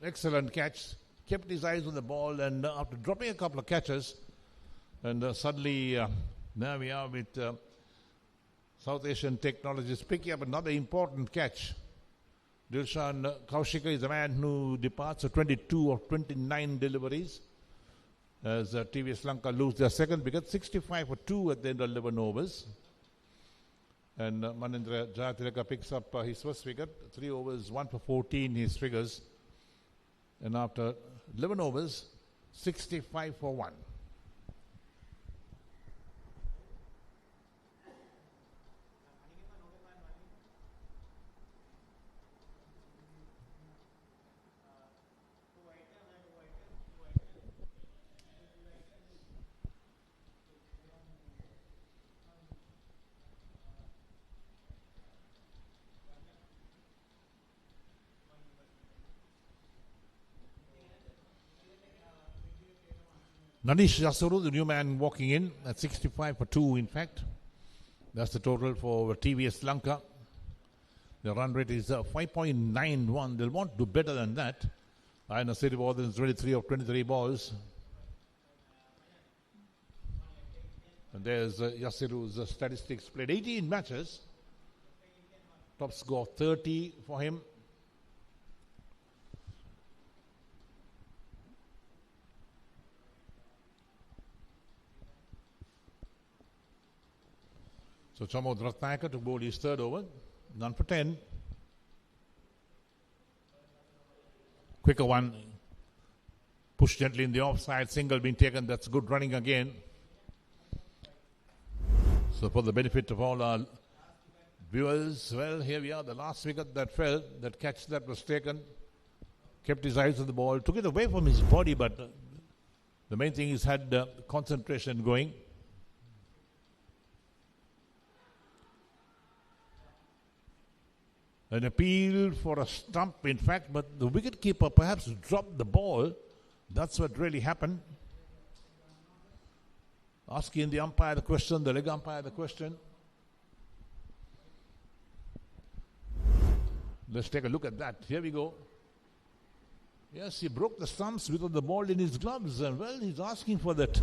Excellent catch. Kept his eyes on the ball, and after dropping a couple of catches, and suddenly there we are with South Asian Technologies picking up another important catch. Dilshan Kaushika is the man who departs for 22 of 29 deliveries. As TVS Lanka lose their second wicket, 65 for 2 at the end of 11 overs. And Manindra Jayatilaka picks up his first wicket, 3 overs, 1 for 14 his figures. And after 11 overs, 65 for 1. Nanish Jasuru, the new man walking in at 65 for 2 in fact. That's the total for TVS Lanka. The run rate is 5.91. They'll want to do better than that. And Sirivardhan is 23 of 23 balls. And there's Yasiru's statistics. Played 18 matches. Top score 30 for him. So Chamod Ratnayaka to bowl his third over, none for 10. Quicker one, push gently in the offside, single being taken, that's good running again. So for the benefit of all our viewers, well, here we are, the last wicket that fell, that catch that was taken, kept his eyes on the ball, took it away from his body, but the main thing is had concentration going. An appeal for a stump, in fact, but the wicketkeeper perhaps dropped the ball. That's what really happened. Asking the umpire the question, the leg umpire the question. Let's take a look at that. Here we go. Yes, he broke the stumps with the ball in his gloves. And well, he's asking for that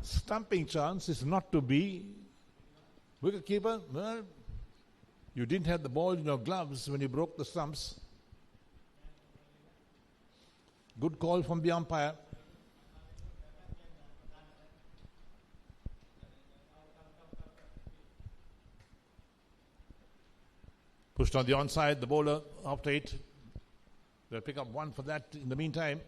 stumping chance. It's not to be. Wicketkeeper, well, You didn't have the ball in your gloves when you broke the stumps. Good call from the umpire. Pushed on the onside, the bowler after 8. They'll pick up 1 for that in the meantime.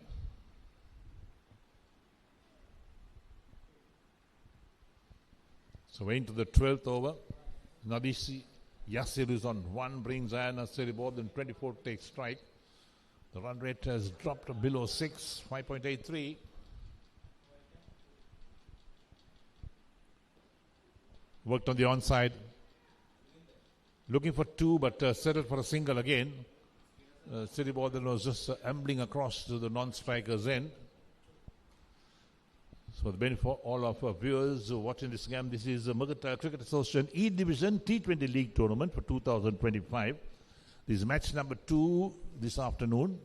So into the 12th over. Nabisi Yasir is on 1, brings Ayana Seribod, then 24 takes strike. The run rate has dropped below 6, 5.83. Worked on the onside. Looking for 2, but settled for a single again. Seribod was just ambling across to the non-striker's end. So the benefit for all of our viewers watching this game, this is the Mercantile Cricket Association E-Division T20 League Tournament for 2025. This is match number 2 this afternoon.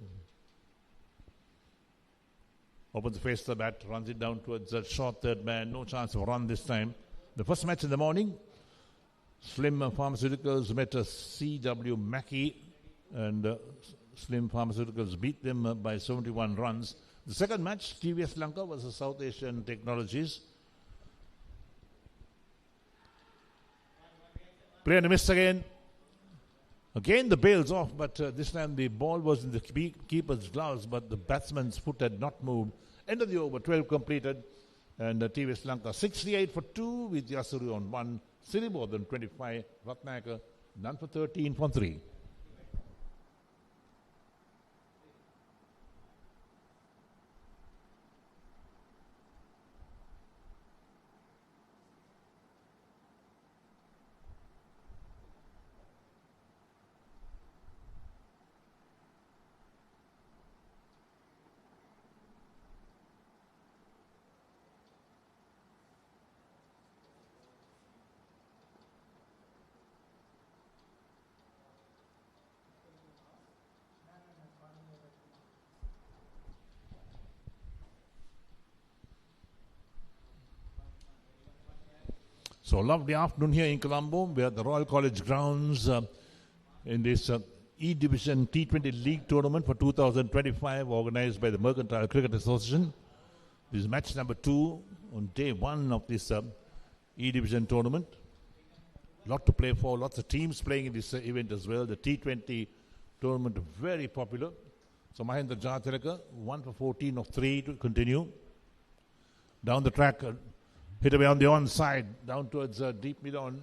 Opens the face of the bat, runs it down towards the short third man. No chance of a run this time. The first match in the morning, Slim Pharmaceuticals met a C.W. Mackey, and Slim Pharmaceuticals beat them by 71 runs. The second match, TVS Lanka versus South Asian Technologies. Play and a miss again. Again the bail's off, but this time the ball was in the keeper's gloves, but the batsman's foot had not moved. End of the over, 12 completed. And TVS Lanka 68 for 2 with Yasuri on 1. Siribod on 25. Ratnaka none for 13 for 3. So lovely afternoon here in Colombo. We are at the Royal College grounds in this E-Division T20 League Tournament for 2025 organized by the Mercantile Cricket Association. This is match number 2 on day 1 of this E-Division tournament. Lot to play for, lots of teams playing in this event as well. The T20 tournament very popular. So Mahendra Jatilaka 1 for 14 of 3 to continue. Down the track, hit away on the onside, down towards deep mid on,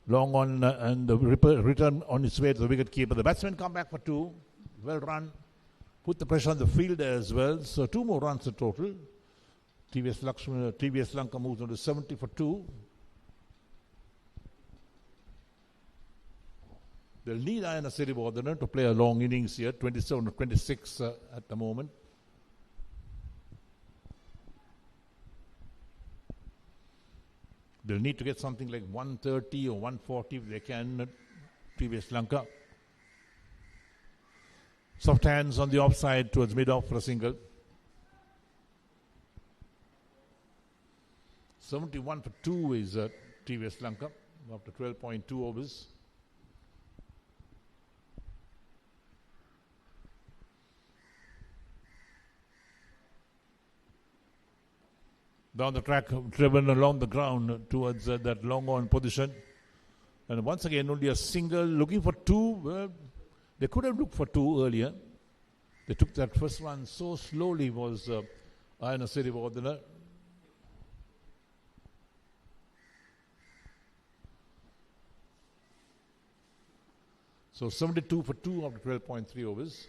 long on, and the return on its way to the wicket keeper. The batsmen come back for 2, well run, put the pressure on the fielder as well. So 2 more runs in total. TVS Lanka moves on to 70 for 2. They'll need Ayana Siribodana to play a long innings here, 27 or 26 at the moment. They'll need to get something like 130 or 140 if they can, TVS Lanka. Soft hands on the offside towards mid-off for a single. 71 for 2 is TVS Lanka after 12.2 overs. Down the track, driven along the ground towards that long on position. And once again, only a single, looking for 2. Well, they could have looked for 2 earlier. They took that first one so slowly, was Ayana Siribodana. So 72 for 2 after 12.3 overs.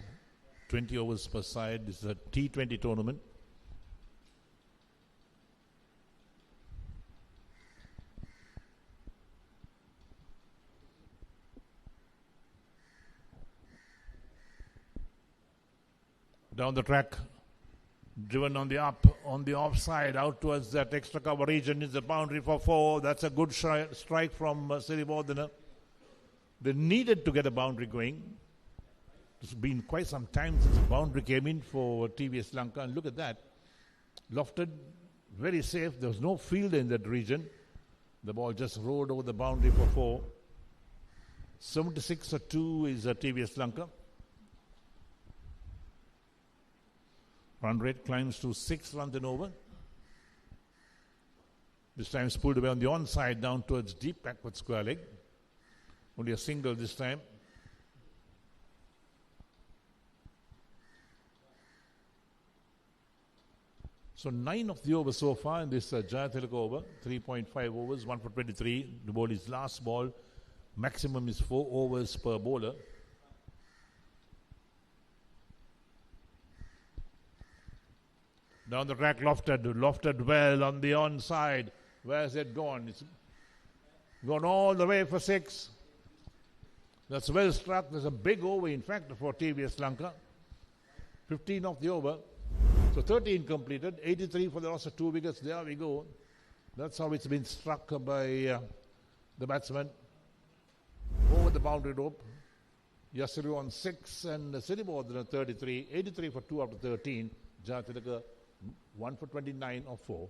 20 overs per side. This is a T20 tournament. Down the track, driven on the up, on the offside, out towards that extra cover region is the boundary for 4. That's a good strike from Siribodana. They needed to get a boundary going. It's been quite some time since the boundary came in for TVS Lanka, and look at that. Lofted, very safe. There was no fielder in that region. The ball just rolled over the boundary for 4. 76 for 2 is TVS Lanka. Run rate climbs to 6 runs and over. This time it's pulled away on the onside down towards deep backward square leg. Only a single this time. So 9 of the overs so far in this Sportylk over. 3.5 overs, 1 for 23. The ball is last ball. Maximum is 4 overs per bowler. Down the track, lofted well on the onside. Where's it gone? It's gone all the way for 6. That's well struck. There's a big over, in fact, for TVS Lanka. 15 off the over. So 13 completed. 83 for the loss of 2 wickets. There we go. That's how it's been struck by the batsman. Over the boundary rope. Yasiru on 6 and Siribodhan on 33. 83 for 2 after 13. Sportylk 1 for 29 of 4.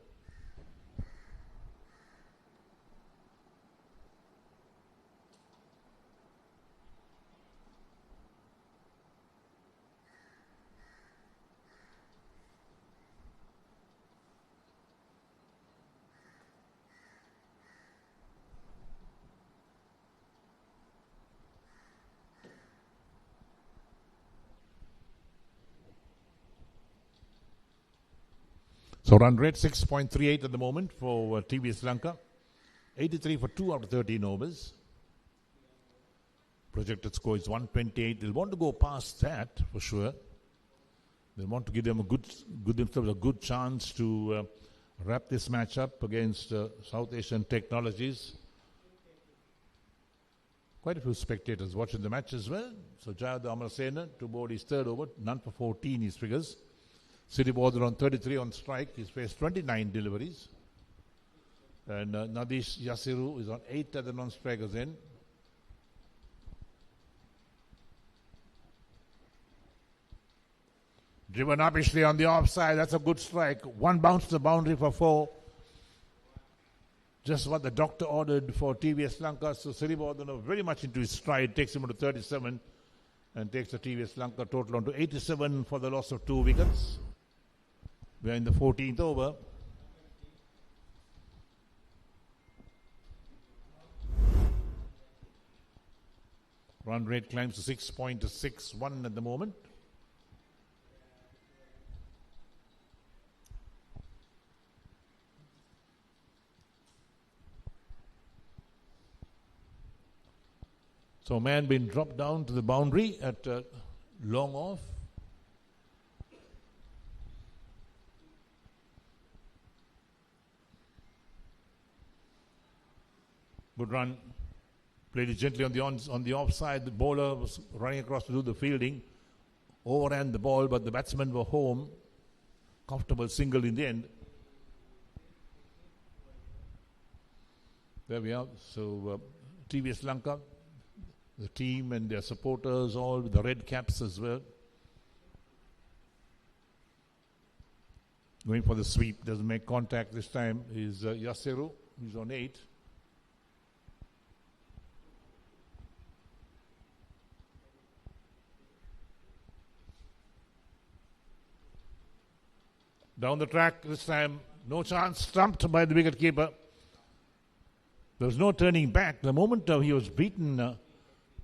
So run rate 6.38 at the moment for TVS Lanka. 83 for 2 out of 13 overs. Projected score is 128. They'll want to go past that for sure. They want to give them a good chance to wrap this match up against South Asian Technologies. Quite a few spectators watching the match as well. So Jayad Amarasena to bowl his third over, none for 14 his figures. Siribodhan on 33 on strike. He's faced 29 deliveries. And Nadish Yasiru is on 8 at the non-strikers end. Driven uppishly on the offside. That's a good strike. One bounce to the boundary for 4. Just what the doctor ordered for TVS Lanka. So Siribodhan very much into his stride. Takes him to 37 and takes the TVS Lanka total on to 87 for the loss of 2 wickets. We are in the 14th over. Run rate climbs to 6.61 at the moment. So man been dropped down to the boundary at long off. Good run. Played it gently on the offside. The bowler was running across to do the fielding. Overran the ball, but the batsmen were home. Comfortable single in the end. There we are. So TVS Lanka, the team and their supporters, all with the red caps as well. Going for the sweep. Doesn't make contact this time is Yasiru. He's on 8. Down the track this time, no chance, stumped by the wicketkeeper. There was no turning back. The moment he was beaten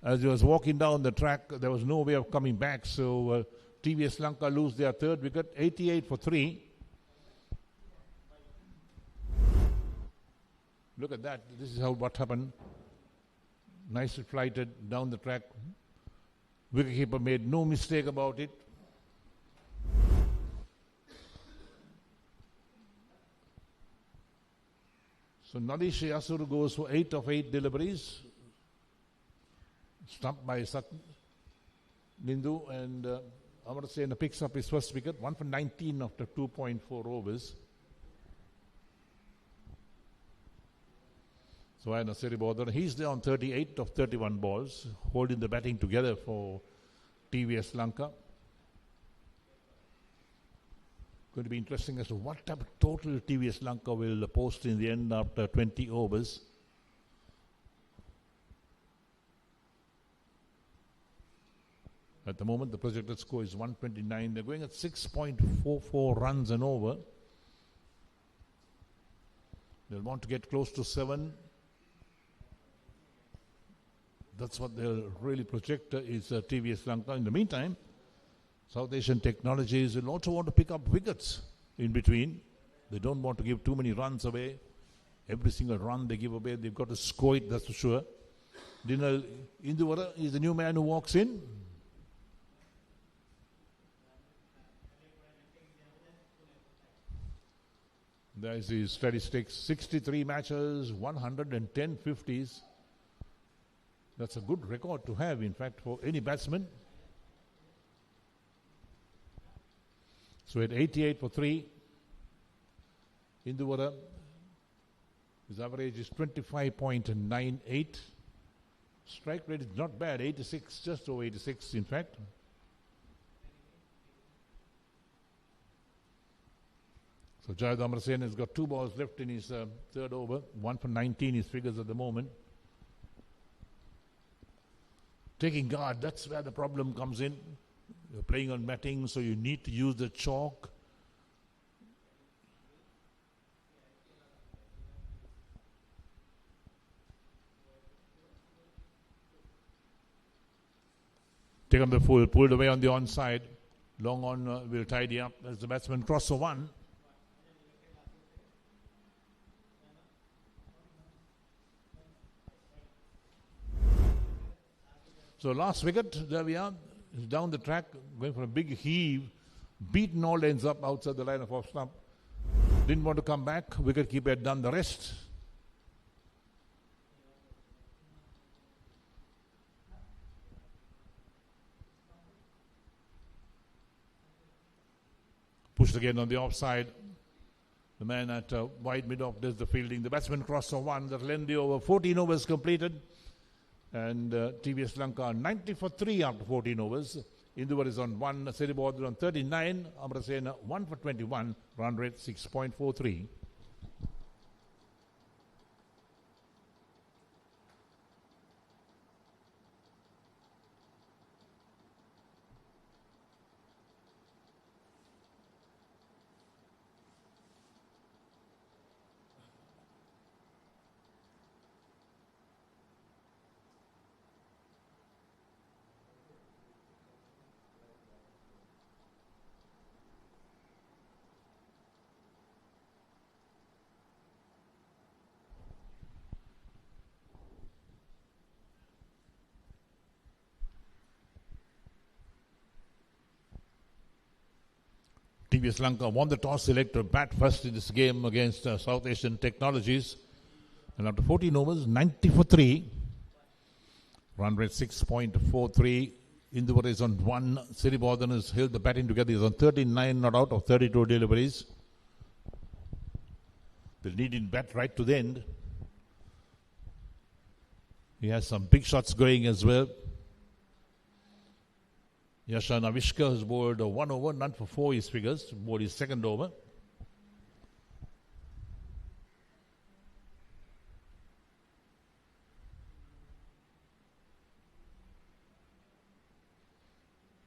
as he was walking down the track, there was no way of coming back. So TVS Lanka lose their third wicket, 88 for 3. Look at that. This is what happened. Nicely flighted down the track. Wicketkeeper made no mistake about it. So Nadish Yasur goes for 8 of 8 deliveries. Stumped by Nindu, and Amarasena picks up his first wicket. 1 for 19 after 2.4 overs. So Ayana Siribodhan, he's there on 38 of 31 balls, holding the batting together for TVS Lanka. Going to be interesting as to what type of total TVS Lanka will post in the end after 20 overs. At the moment, the projected score is 129. They're going at 6.44 runs and over. They'll want to get close to 7. That's what they'll really project is TVS Lanka. In the meantime, South Asian Technologies will also want to pick up wickets in between. They don't want to give too many runs away. Every single run they give away, they've got to score it, that's for sure. Dinal Induvara is the new man who walks in. There's his statistics, 63 matches, 110 50s. That's a good record to have, in fact, for any batsman. So at 88 for 3, Induvara, his average is 25.98. Strike rate is not bad, 86, just over 86 in fact. So Jayad Amarsen has got 2 balls left in his third over, 1 for 19 his figures at the moment. Taking guard, that's where the problem comes in. You're playing on matting, so you need to use the chalk. Take on the full, pulled away on the onside. Long on will tidy up as the batsman cross for 1. So last wicket, there we are. He's down the track, going for a big heave. Beaten all ends up outside the line of off stump. Didn't want to come back. Wicketkeeper had done the rest. Pushed again on the offside. The man at wide mid-off does the fielding. The batsman crossed for 1. That'll end the over. 14 overs completed. And TVS Lanka 90 for 3 after 14 overs. Induvara is on 1. Seribodru on 39. Amarasena 1 for 21. Run rate 6.43. TVS Lanka won the toss, select to bat first in this game against South Asian Technologies. And after 14 overs, 90 for 3. Run rate 6.43. Induvara is on 1. Siribodhan has held the batting together. He's on 39 not out of 32 deliveries. They'll need him bat right to the end. He has some big shots going as well. Yashan Avishka has bowled 1 over, none for 4 his figures, bowled his second over.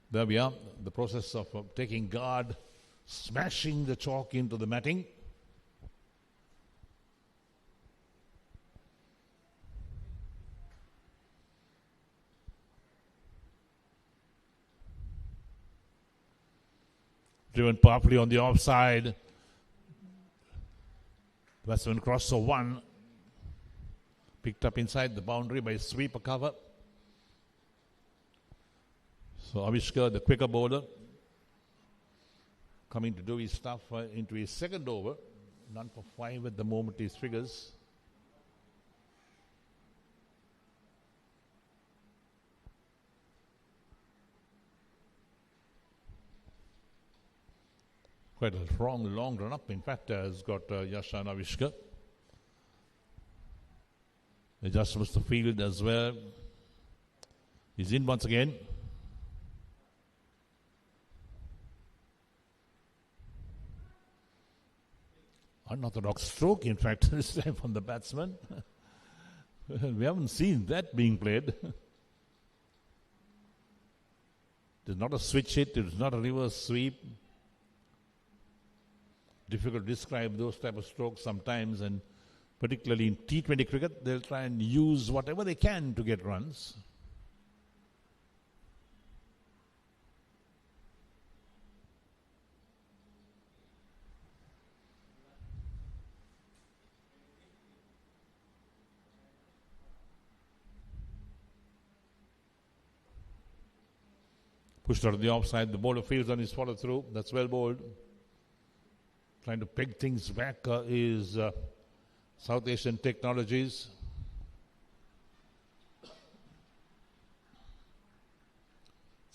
There we are, the process of taking guard, smashing the chalk into the matting. Driven powerfully on the offside. Batsman crossed for 1. Picked up inside the boundary by sweeper cover. So Avishka, the quicker bowler, coming to do his stuff into his second over. None for 5 at the moment, his figures. Quite a strong long run up, in fact, has got Yashan Avishka. Adjustments to field as well. He's in once again. Unorthodox stroke, in fact, this time from the batsman. We haven't seen that being played. It is not a switch hit. It is not a reverse sweep. Difficult to describe those type of strokes sometimes, and particularly in T20 cricket, they'll try and use whatever they can to get runs. Pushed out of the offside. The bowler fields on his follow through. That's well bowled. Trying to peg things back is South Asian Technologies.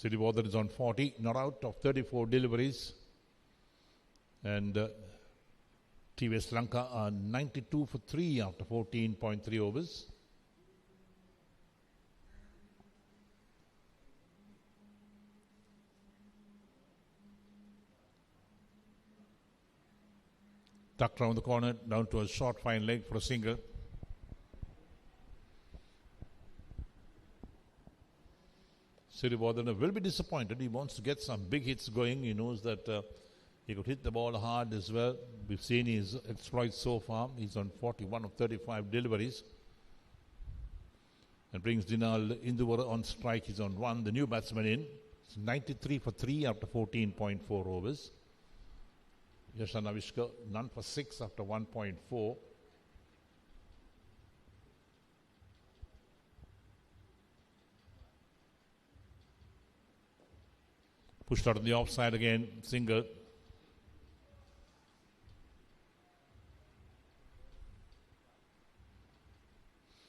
Siddhi is on 40, not out of 34 deliveries. And TVS Lanka are 92 for 3 after 14.3 overs. Tucked around the corner, down to a short fine leg for a single. Siddhi will be disappointed. He wants to get some big hits going. He knows that he could hit the ball hard as well. We've seen his exploits so far. He's on 41 of 35 deliveries. And brings Dinal Induvara on strike. He's on 1. The new batsman in. It's 93 for 3 after 14.4 overs. Yashan Avishka, none for 6 after 1.4. Pushed out on the offside again, single.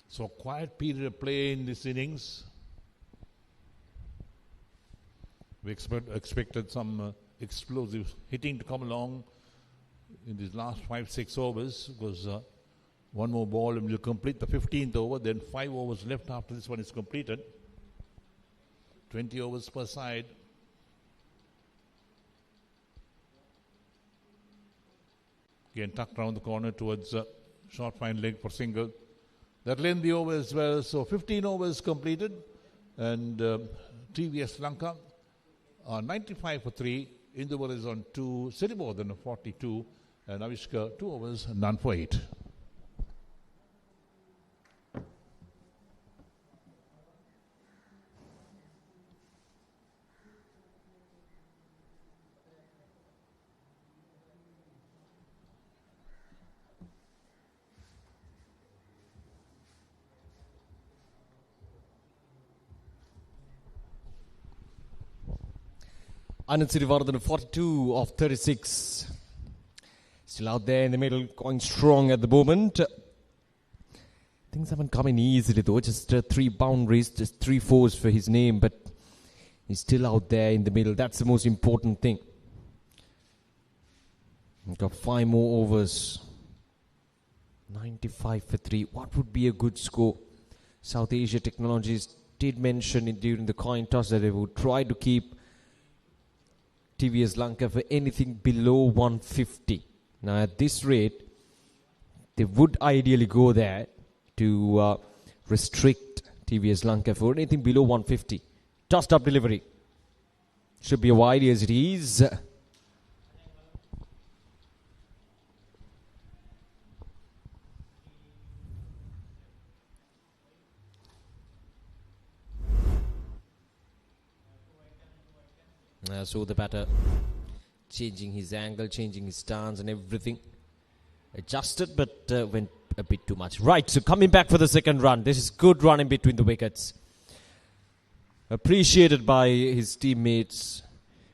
So a quiet period of play in this innings. We expected some explosive hitting to come along in these last 5-6 overs, because one more ball and we'll complete the 15th over. Then 5 overs left after this one is completed. 20 overs per side. Again tucked around the corner towards short fine leg for single. That'll end the over as well. So 15 overs completed, and TVS Lanka are 95 for 3. Induvara is on 2, Siddhi on 42, and Avishka 2 overs, none for 8. Anand Sirivardhan, 42 of 36. Still out there in the middle, going strong at the moment. Things haven't come in easily though, just 3 boundaries, just 3 fours for his name, but he's still out there in the middle. That's the most important thing. We've got 5 more overs. 95 for 3. What would be a good score? South Asia Technologies did mention it during the coin toss that they would try to keep TVS Lanka for anything below 150. Now at this rate, they would ideally go there to restrict TVS Lanka for anything below 150. Tossed up delivery. Should be a wide as it is. So the batter changing his angle, changing his stance and everything. Adjusted, but went a bit too much. Right, so coming back for the second run. This is good running between the wickets. Appreciated by his teammates.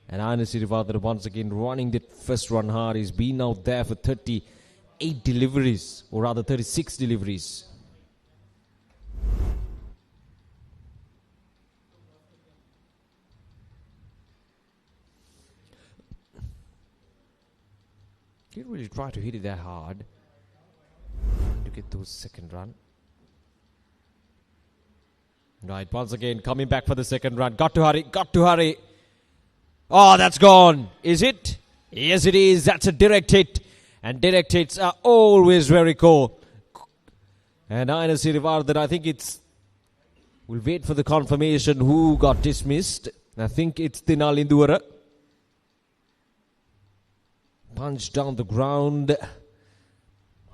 And Anand Sirivardhan once again running the first run hard. He's been out there for 38 deliveries, or rather 36 deliveries. Didn't really try to hit it that hard to get those second run. Right, once again coming back for the second run. Got to hurry, got to hurry. Oh, that's gone. Is it? Yes, it is. That's a direct hit. And direct hits are always very cool. And Anand Sirivardhan, I think it's... We'll wait for the confirmation who got dismissed. I think it's Dinalin Duara. Punch down the ground.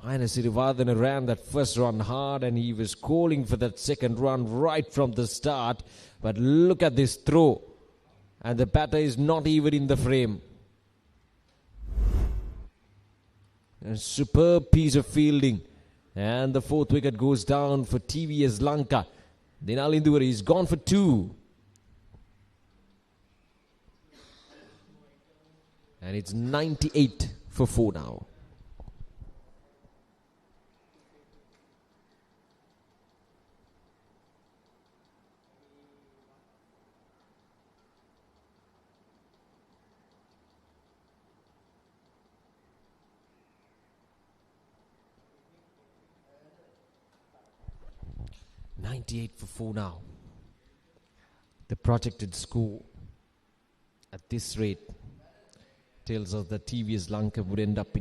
Aina Sirivardhana ran that first run hard and he was calling for that second run right from the start. But look at this throw. And the batter is not even in the frame. A superb piece of fielding. And the fourth wicket goes down for TVS Lanka. Dinalin Duara is gone for 2. And it's 98 for 4 now. For 4 now. The projected score at this rate tells us that TVS Lanka would end up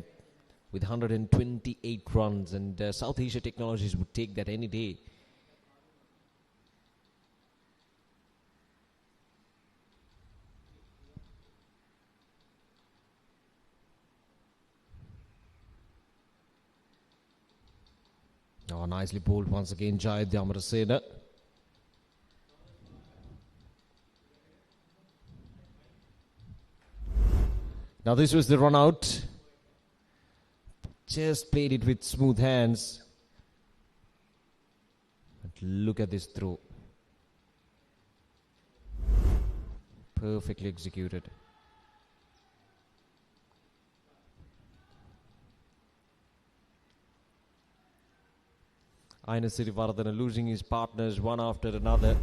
with 128 runs, and South Asia Technologies would take that any day. Oh, nicely bowled once again, Jayad Yamarasena. Now this was the run out. Just played it with smooth hands. But look at this throw. Perfectly executed. Aina Sirivardhana losing his partners one after another.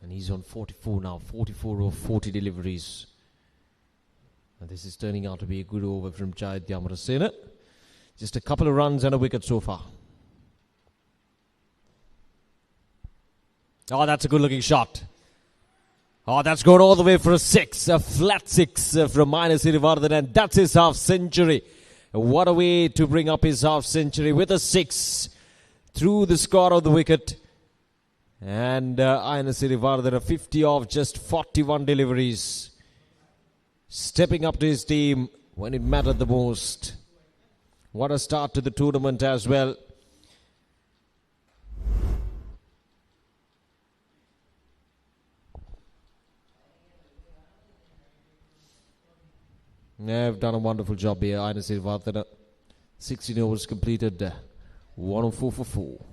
And he's on 44 now, 44 of 40 deliveries. And this is turning out to be a good over from Jayad Yamarasena. Just a couple of runs and a wicket so far. Oh, that's a good looking shot. Oh, that's gone all the way for a 6. A flat 6 from Aina Sirivardhana. And that's his half century. What a way to bring up his half century with a 6 through the score of the wicket. And Aina Sirivardhana 50 off just 41 deliveries. Stepping up to his team when it mattered the most. What a start to the tournament as well. They've done a wonderful job here, Aina Sirivardhana. 16 overs completed, 104 for 4.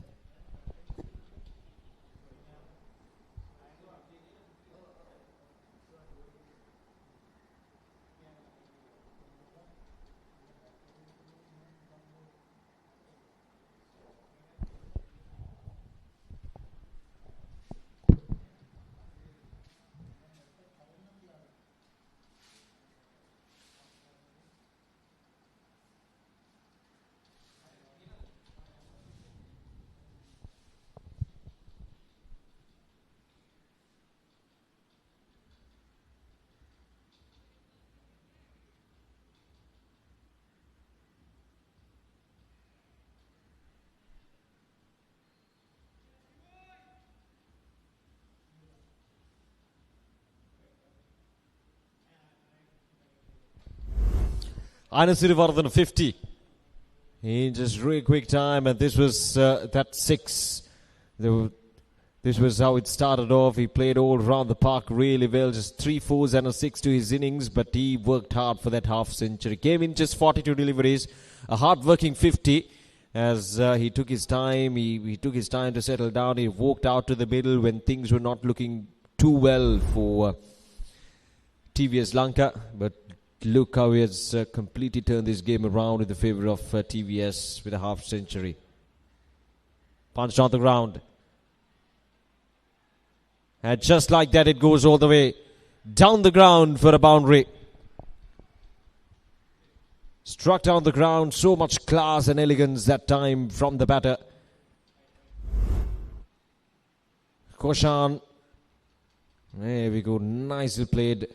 Aina Sirivardhana 50 in just really quick time, and this was that 6. This was how it started off. He played all around the park really well, just 3 4s and a 6 to his innings, but he worked hard for that half century. Came in just 42 deliveries, a hard-working 50 as he took his time. He took his time to settle down. He walked out to the middle when things were not looking too well for TVS Lanka, but look how he has completely turned this game around in the favour of TVS with a half century. Punched on the ground. And just like that, it goes all the way down the ground for a boundary. Struck down the ground. So much class and elegance that time from the batter. Koshan. There we go. Nicely played.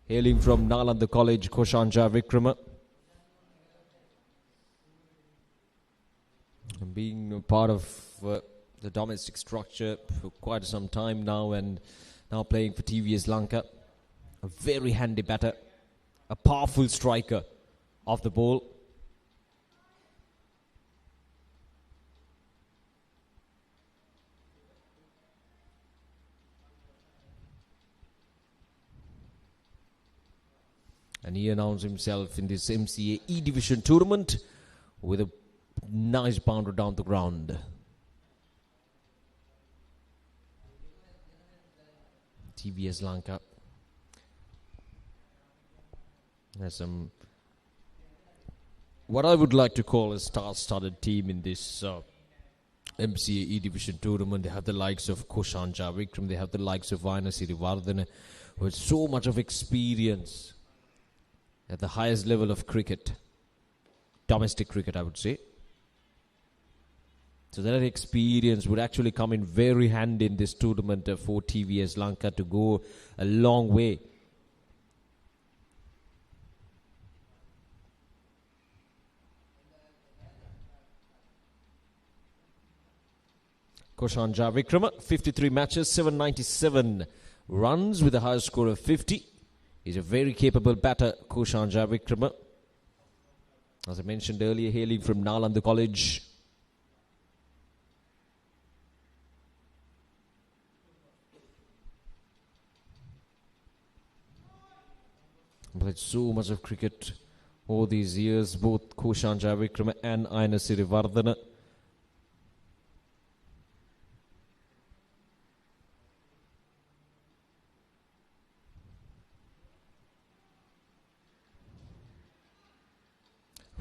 Hailing from Nalanda College, Koshanja Vikrama. Being a part of the domestic structure for quite some time now, and now playing for TVS Lanka. A very handy batter. A powerful striker of the ball. And he announced himself in this MCA E Division tournament with a nice bounder down the ground. TVS Lanka has some, what I would like to call a star-studded team in this MCA E Division tournament. They have the likes of Koshanja Vikram, they have the likes of Vaina Sirivardhana, who has so much of experience at the highest level of cricket, domestic cricket, I would say. So that experience would actually come in very handy in this tournament for TVS Lanka to go a long way. Koshanja Vikrama, 53 matches, 797 runs with a high score of 50. He's a very capable batter, Koshanja Vikrama. As I mentioned earlier, hailing from Nalanda College. Played so much of cricket all these years, both Koshanja Vikrama and Aina Sirivardhana.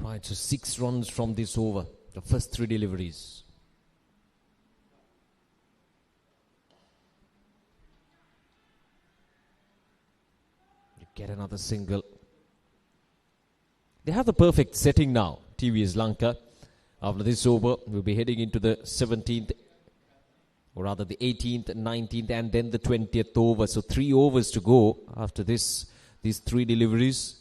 Right, so 6 runs from this over, the first 3 deliveries. You get another single. They have the perfect setting now, TVS Lanka. After this over, we'll be heading into the 17th, or rather the 18th, 19th, and then the 20th over. So 3 overs to go after these 3 deliveries.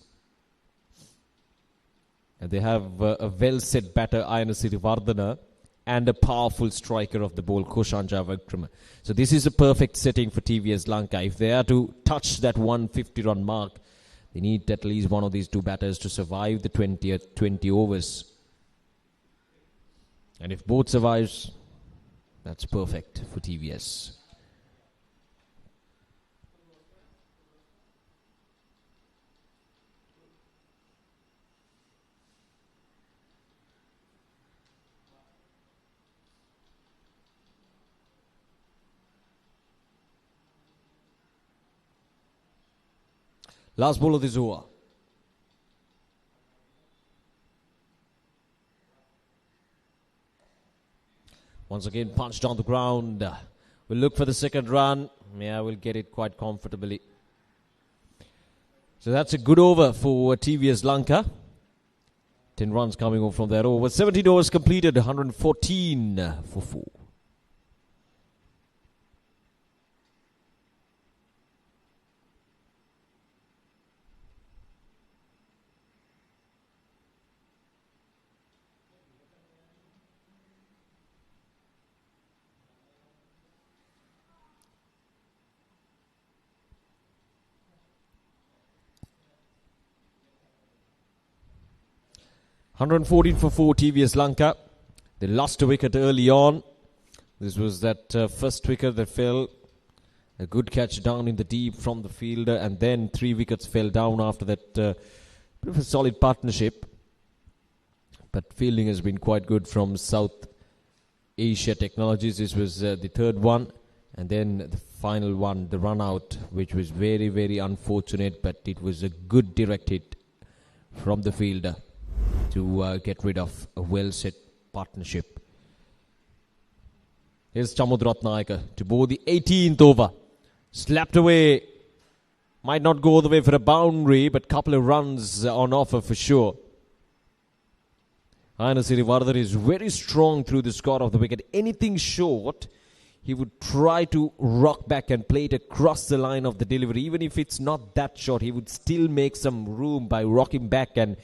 And they have a well-set batter, Aina Sirivardhana, and a powerful striker of the ball, Koshanja Vikrama. So this is a perfect setting for TVS Lanka. If they are to touch that 150-run mark, they need at least one of these 2 batters to survive the 20 overs. And if both survives, that's perfect for TVS. Last ball of this over. Once again, punched on the ground. We'll look for the second run. Yeah, we'll get it quite comfortably. So that's a good over for TVS Lanka. 10 runs coming off from that over. 17 overs completed, 114 for 4. For 4 TVS Lanka. They lost a wicket early on. This was that first wicket that fell. A good catch down in the deep from the fielder, and then 3 wickets fell down after that. Bit of a solid partnership. But fielding has been quite good from South Asia Technologies. This was the third one. And then the final one, the run out, which was very, very unfortunate. But it was a good direct hit from the fielder to get rid of a well-set partnership. Here's Chamudratnayaka to bowl the 18th over. Slapped away. Might not go all the way for a boundary, but couple of runs on offer for sure. Aina Sirivardhan is very strong through the score of the wicket. Anything short, he would try to rock back and play it across the line of the delivery. Even if it's not that short, he would still make some room by rocking back and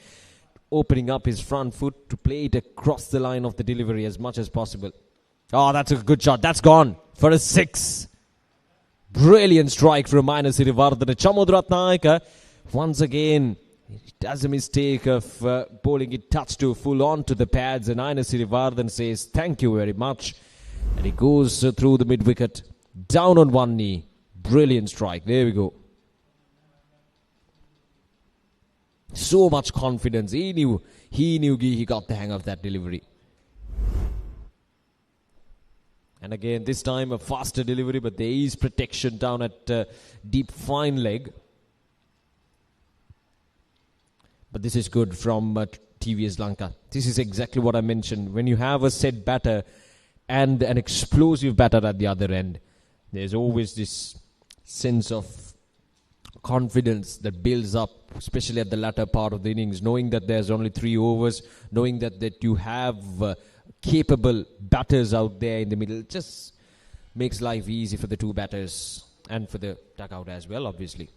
opening up his front foot to play it across the line of the delivery as much as possible. Oh, that's a good shot. That's gone for a 6. Brilliant strike from Aina Sirivardhan. Chamudratnayaka, once again, he does a mistake of bowling it touch to full on to the pads, and Aina Sirivardhan says, thank you very much. And he goes through the mid-wicket, down on one knee. Brilliant strike. There we go. So much confidence. He knew he got the hang of that delivery. And again, this time a faster delivery, but there is protection down at deep fine leg. But this is good from TVS Lanka. This is exactly what I mentioned. When you have a set batter and an explosive batter at the other end, there's always this sense of confidence that builds up, especially at the latter part of the innings, knowing that there's only 3 overs, knowing that you have capable batters out there in the middle. It just makes life easy for the 2 batters and for the dugout as well, obviously.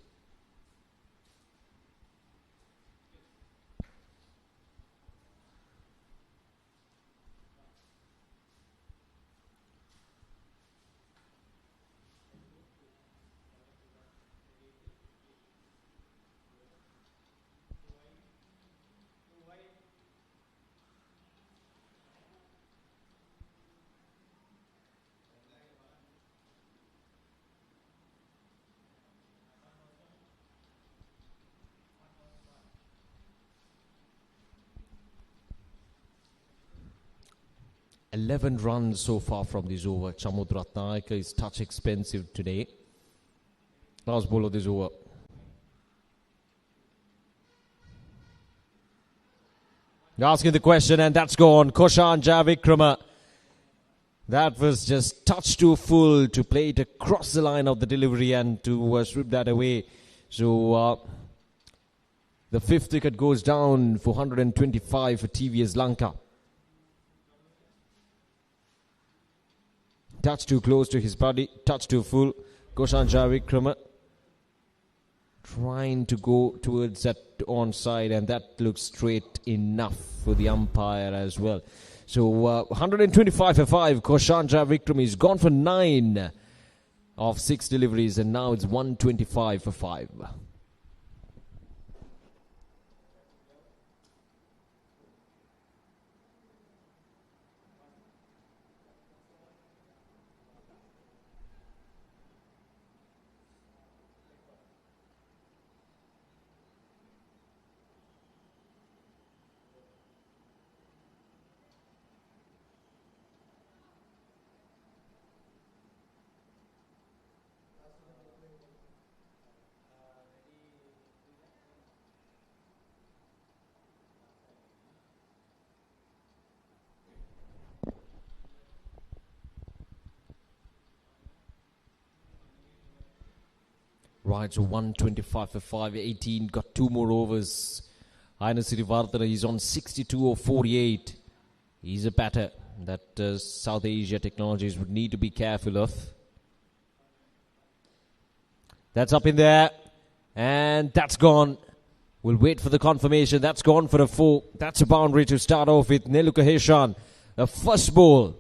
$11 runs so far from this over. Chamudratnayaka is touch expensive today. Last ball of this over. Asking the question, and that's gone. Koshan Javikrama. That was just touch too full to play it across the line of the delivery and to sweep that away. So the 5th wicket goes down for 125 for TVS Lanka. Touch too close to his body, touch too full. Koshan Javikrama trying to go towards that onside, and that looks straight enough for the umpire as well. So 125 for 5. Koshan Javikrama is gone for 9 of 6 deliveries, and now it's 125 for 5. Right, so 125 for 5, 18, got 2 more overs. Aina Sirivardhan is on 62 or 48. He's a batter that South Asia Technologies would need to be careful of. That's up in there, and that's gone. We'll wait for the confirmation. That's gone for a 4. That's a boundary to start off with. Neluka Heshan, the first ball.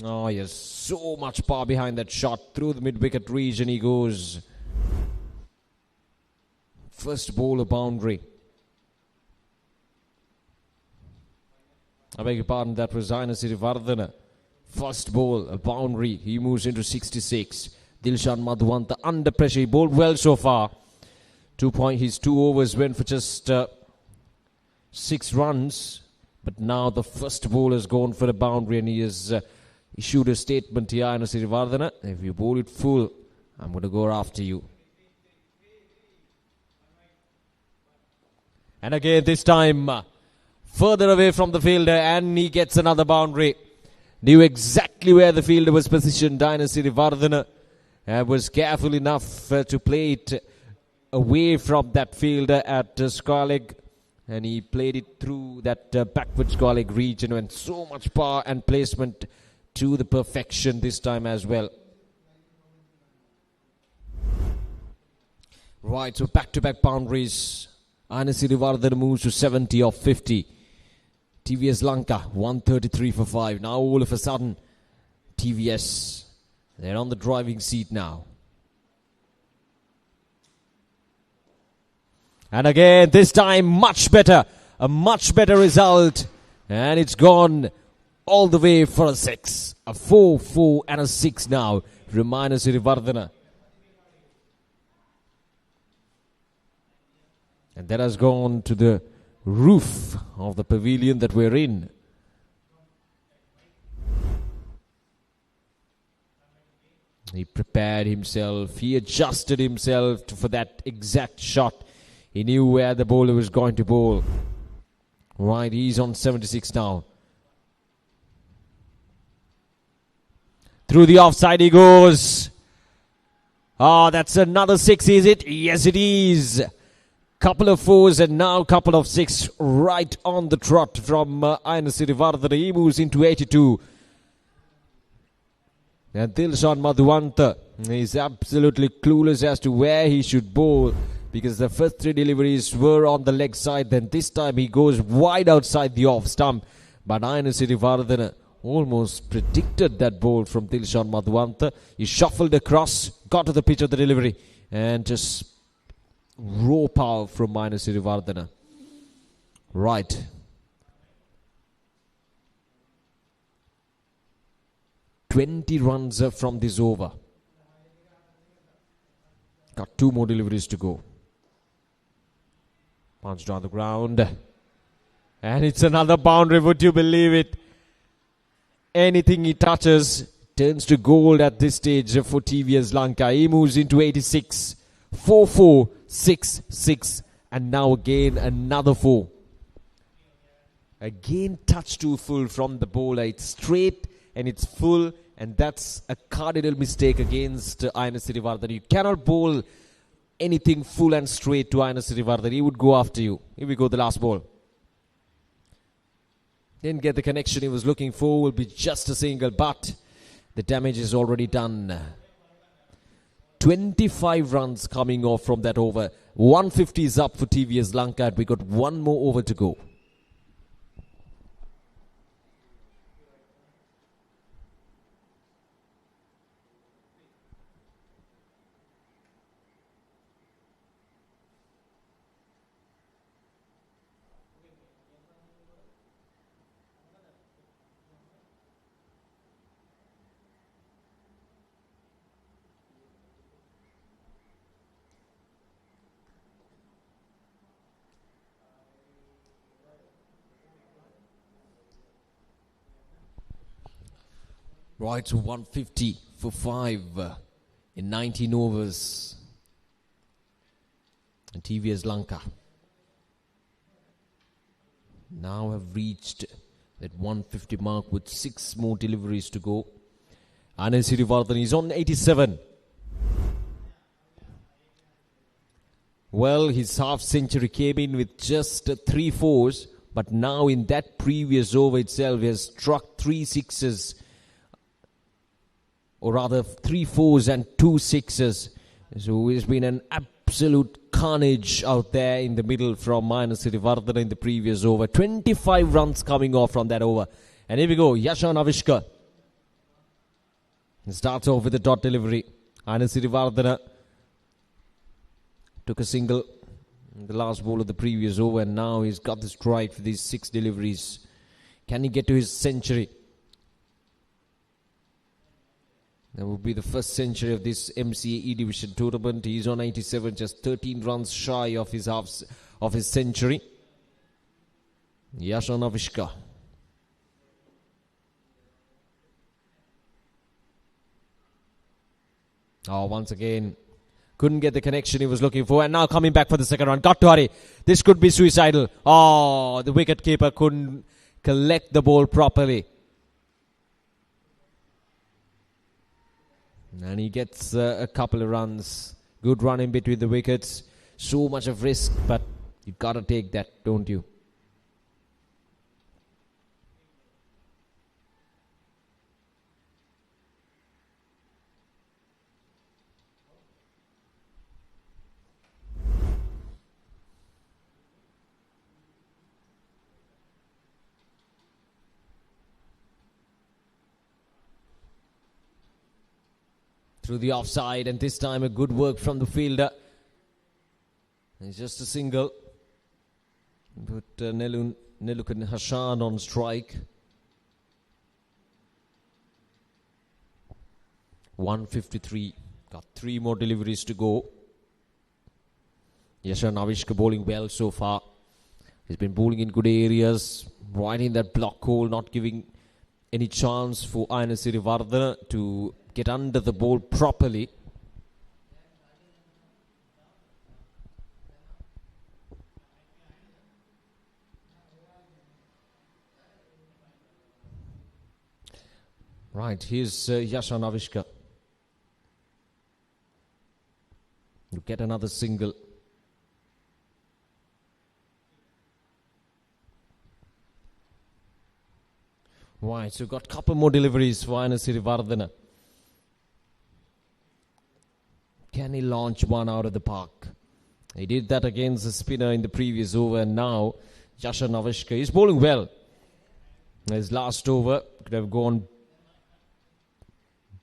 Oh, yes, so much power behind that shot. Through the mid-wicket region he goes. First ball, a boundary. I beg your pardon, that was Aina Sirivardhan. First ball, a boundary. He moves into 66. Dilshan Madhwanta under pressure. He bowled well so far. His 2 overs went for just 6 runs. But now the first ball has gone for a boundary, and he has issued a statement here, Aina Sirivardhan. If you bowl it full, I'm going to go after you. And again, this time, further away from the fielder, and he gets another boundary. Knew exactly where the fielder was positioned, Aina Sirivardhan. was careful enough to play it away from that fielder at Sportylk, and he played it through that backward Sportylk region, and so much power and placement to the perfection this time as well. Right, so back-to-back boundaries. Asain Sirivardhana moves to 70 of 50. TVS Lanka 133 for 5. Now all of a sudden, TVS, they're on the driving seat now. And again, this time much better. A much better result. And it's gone all the way for a 6. A 4, 4 and a 6 now. Asain Sirivardhana. And that has gone to the roof of the pavilion that we're in. He prepared himself. He adjusted himself for that exact shot. He knew where the bowler was going to bowl. Right, he's on 76 now. Through the offside he goes. Ah, that's another 6, is it? Yes, it is. Couple of 4s and now couple of 6 right on the trot from Asain Sirivardhana. He moves into 82. And Dilshan Madhuwanta is absolutely clueless as to where he should bowl, because the first 3 deliveries were on the leg side. Then this time he goes wide outside the off stump. But Asain Sirivardhana almost predicted that ball from Dilshan Madhuwanta. He shuffled across, got to the pitch of the delivery, and just raw power from Asain Sirivardhana. Right. "20 runs from this over. Got 2 more deliveries to go. Punched on the ground. And it's another boundary, would you believe it? Anything he touches turns to gold at this stage for TVS Lanka. He moves into 86. 4, 4, 6, 6, and now again another 4. Again touch too full from the bowler. It's straight and it's full, and that's a cardinal mistake against Asain Sirivardhana. You cannot bowl anything full and straight to Asain Sirivardhana. He would go after you. Here we go, the last ball. Didn't get the connection he was looking for. Will be just a single, but the damage is already done. 25 runs coming off from that over. 150 is up for TVS Lanka, and we got 1 more over to go. Right, so 150 for 5 in 19 overs. And TVS Lanka now have reached that 150 mark with 6 more deliveries to go. Asain Sirivardhana is on 87. Well, his half century came in with just 3 4s, but now in that previous over itself, he has struck 3 6s. Or rather 3 4s and 2 6s. So it's been an absolute carnage out there in the middle from Asain Sirivardhana in the previous over. 25 runs coming off from that over. And here we go, Yashan Avishkar. Starts off with a dot delivery. Asain Sirivardhana took a single in the last ball of the previous over, and now he's got the strike for these 6 deliveries. Can he get to his century? That will be the first century of this MCA E Division tournament. He's on 87, just 13 runs shy of his century. Yashan Avishkar. Oh, once again, couldn't get the connection he was looking for. And now coming back for the second run. Got to hurry. This could be suicidal. Oh, the wicketkeeper couldn't collect the ball properly. And he gets a couple of runs. Good run in between the wickets. So much of risk, but you gotta take that, don't you? Through the offside, and this time a good work from the fielder. It's just a single. But Nelukan Hashan on strike. 153. Got 3 more deliveries to go. Yasha Navishka bowling well so far. He's been bowling in good areas, right in that block hole, not giving any chance for Aina Sirivardhana to get under the ball properly. Right, here's Yasha Navishka. You get another single. Right, so got a couple more deliveries for Aina Sirivardhana. Can he launch one out of the park? He did that against the spinner in the previous over, and now Yasha Navishka is bowling well. His last over could have gone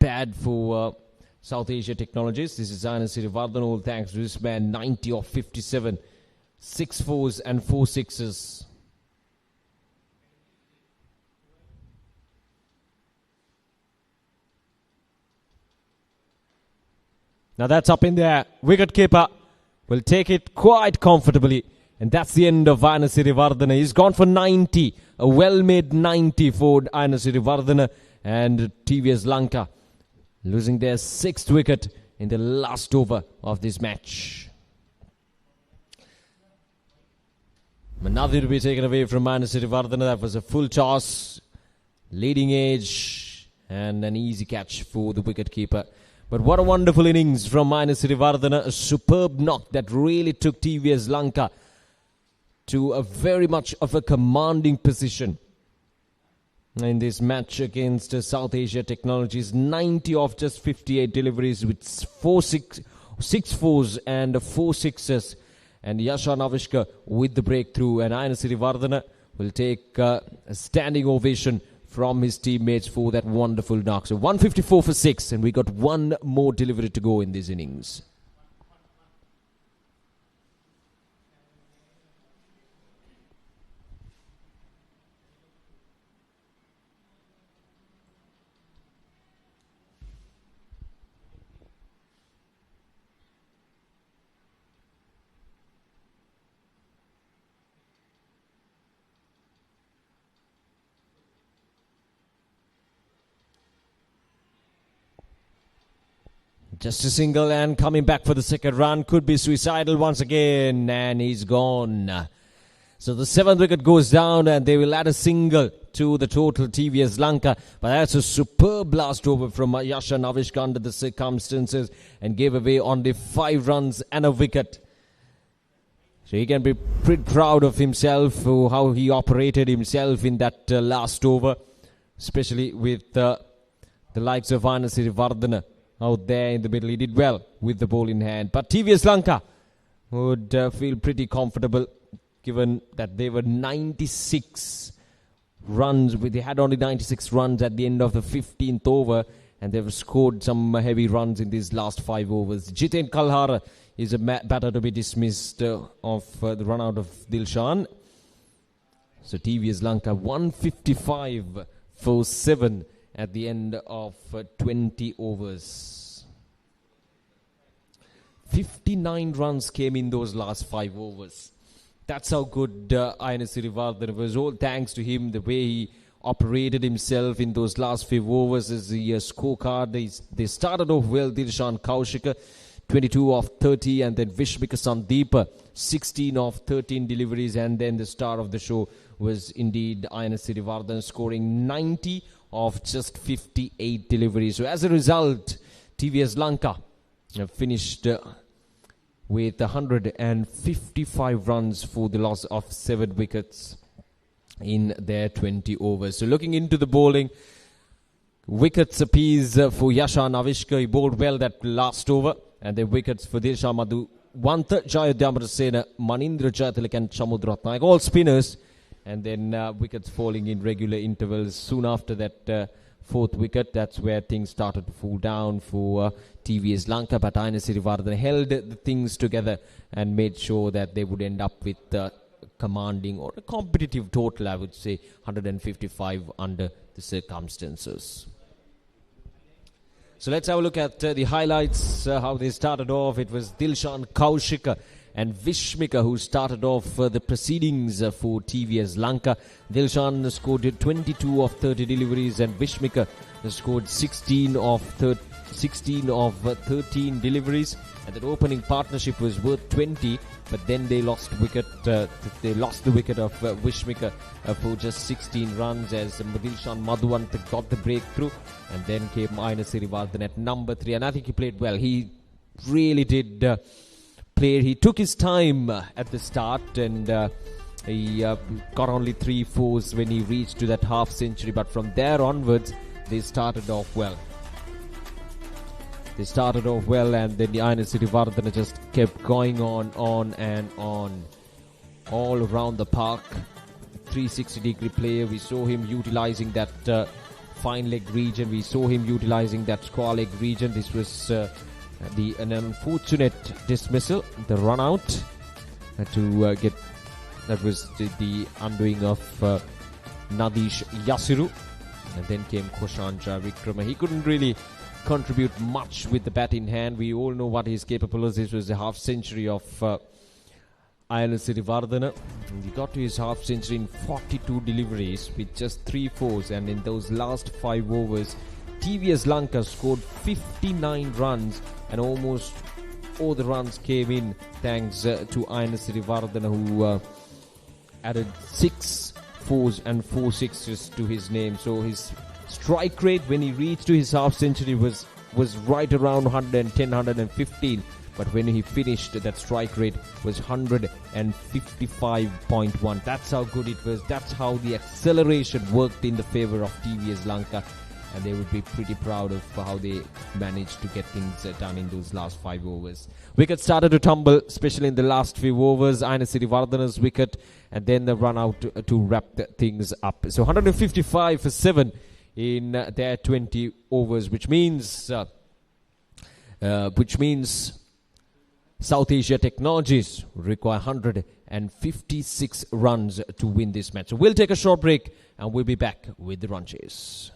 bad for South Asia Technologies. This is Aina Sirivardhana, all thanks to this man, 90 off 57. 6 fours and 4 sixes. Now that's up in there. Wicketkeeper will take it quite comfortably. And that's the end of Aina Sirivardhana. He's gone for 90. A well-made 90 for Aina Sirivardhana and TVS Lanka, losing their 6th wicket in the last over of this match. But nothing to be taken away from Aina Sirivardhana. That was a full toss, leading edge, and an easy catch for the wicketkeeper. But what a wonderful innings from Aina Sirivardhana. A superb knock that really took TVS Lanka to a very much of a commanding position in this match against South Asia Technologies. 90 off just 58 deliveries with 6 fours and 4 sixes. And Yasha Navishka with the breakthrough. And Aina Sirivardhana will take a standing ovation from his teammates for that wonderful knock. So 154 for 6, and we got 1 more delivery to go in this innings. Just a single, and coming back for the second run. Could be suicidal once again, and he's gone. So the 7th wicket goes down, and they will add a single to the total TVS Lanka. But that's a superb blast over from Yasha Navishka under the circumstances, and gave away only 5 runs and a wicket. So he can be pretty proud of himself for how he operated himself in that last over, especially with the likes of Aina Sirivardhana out there in the middle. He did well with the ball in hand. But TVS Lanka would feel pretty comfortable given that they were 96 runs. They had only 96 runs at the end of the 15th over, and they've scored some heavy runs in these last 5 overs. Jiten Kalhara is a batter to be dismissed of the run out of Dilshan. So TVS Lanka 155 for 7 at the end of 20 overs. 59 runs came in those last 5 overs. That's how good Aina Sirivardhana was. All thanks to him, the way he operated himself in those last 5 overs as the scorecard. They started off well. Dilshan Kaushika, 22 off 30, and then Vishmika Sandeepa, 16 off 13 deliveries, and then the star of the show was indeed Aina Sirivardhana, scoring 90 of just 58 deliveries. So as a result, TVS Lanka finished with 155 runs for the loss of 7 wickets in their 20 overs. So looking into the bowling, wickets apiece for Yasha Navishka. He bowled well that last over. And then wickets for Dilshan Madhu, Wanta, Jayadhyamrasena, Manindra Jayatilak and Samudratnaik, all spinners. And then wickets falling in regular intervals. Soon after that fourth wicket, that's where things started to fall down for TVS Lanka. But Aina Sirivardhana held the things together and made sure that they would end up with commanding or a competitive total, I would say, 155 under the circumstances. So let's have a look at the highlights, how they started off. It was Dilshan Kaushika and Vishmika who started off the proceedings for TVS Lanka. Dilshan scored 22 of 30 deliveries and Vishmika scored 16 of 13 deliveries. And that opening partnership was worth 20, but then they lost wicket. They lost the wicket of Vishmika for just 16 runs as Dilshan Madhuwanta got the breakthrough. And then came Aina Sirivardhan at number 3. And I think he played well. He really did play. He took his time at the start and he got only 3 fours when he reached to that half century. But from there onwards, they started off well. They started off well and then the Aina Sirivardhana just kept going on and on. All around the park. 360-degree player. We saw him utilizing that fine leg region. We saw him utilizing that square leg region. This was an unfortunate dismissal. The run out to get... That was the undoing of Nadish Yasiru. And then came Koshanja Vikrama. He couldn't really contribute much with the bat in hand. We all know what he's capable of. This was a half century of Aina Sirivardhana. He got to his half century in 42 deliveries with just 3 fours, and in those last 5 overs TVS Lanka scored 59 runs and almost all the runs came in thanks to Aina Sirivardhana, who added 6 fours and 4 sixes to his name. So his strike rate when he reached to his half century was right around 110, 115. But when he finished, that strike rate was 155.1. That's how good it was. That's how the acceleration worked in the favor of TVS Lanka. And they would be pretty proud of how they managed to get things done in those last 5 overs. Wickets started to tumble, especially in the last few overs. Aina Sirivardhana's wicket and then the run out to wrap things up. So 155 for 7 in their 20 overs, which means South Asia Technologies require 156 runs to win this match. So we'll take a short break and we'll be back with the run chase.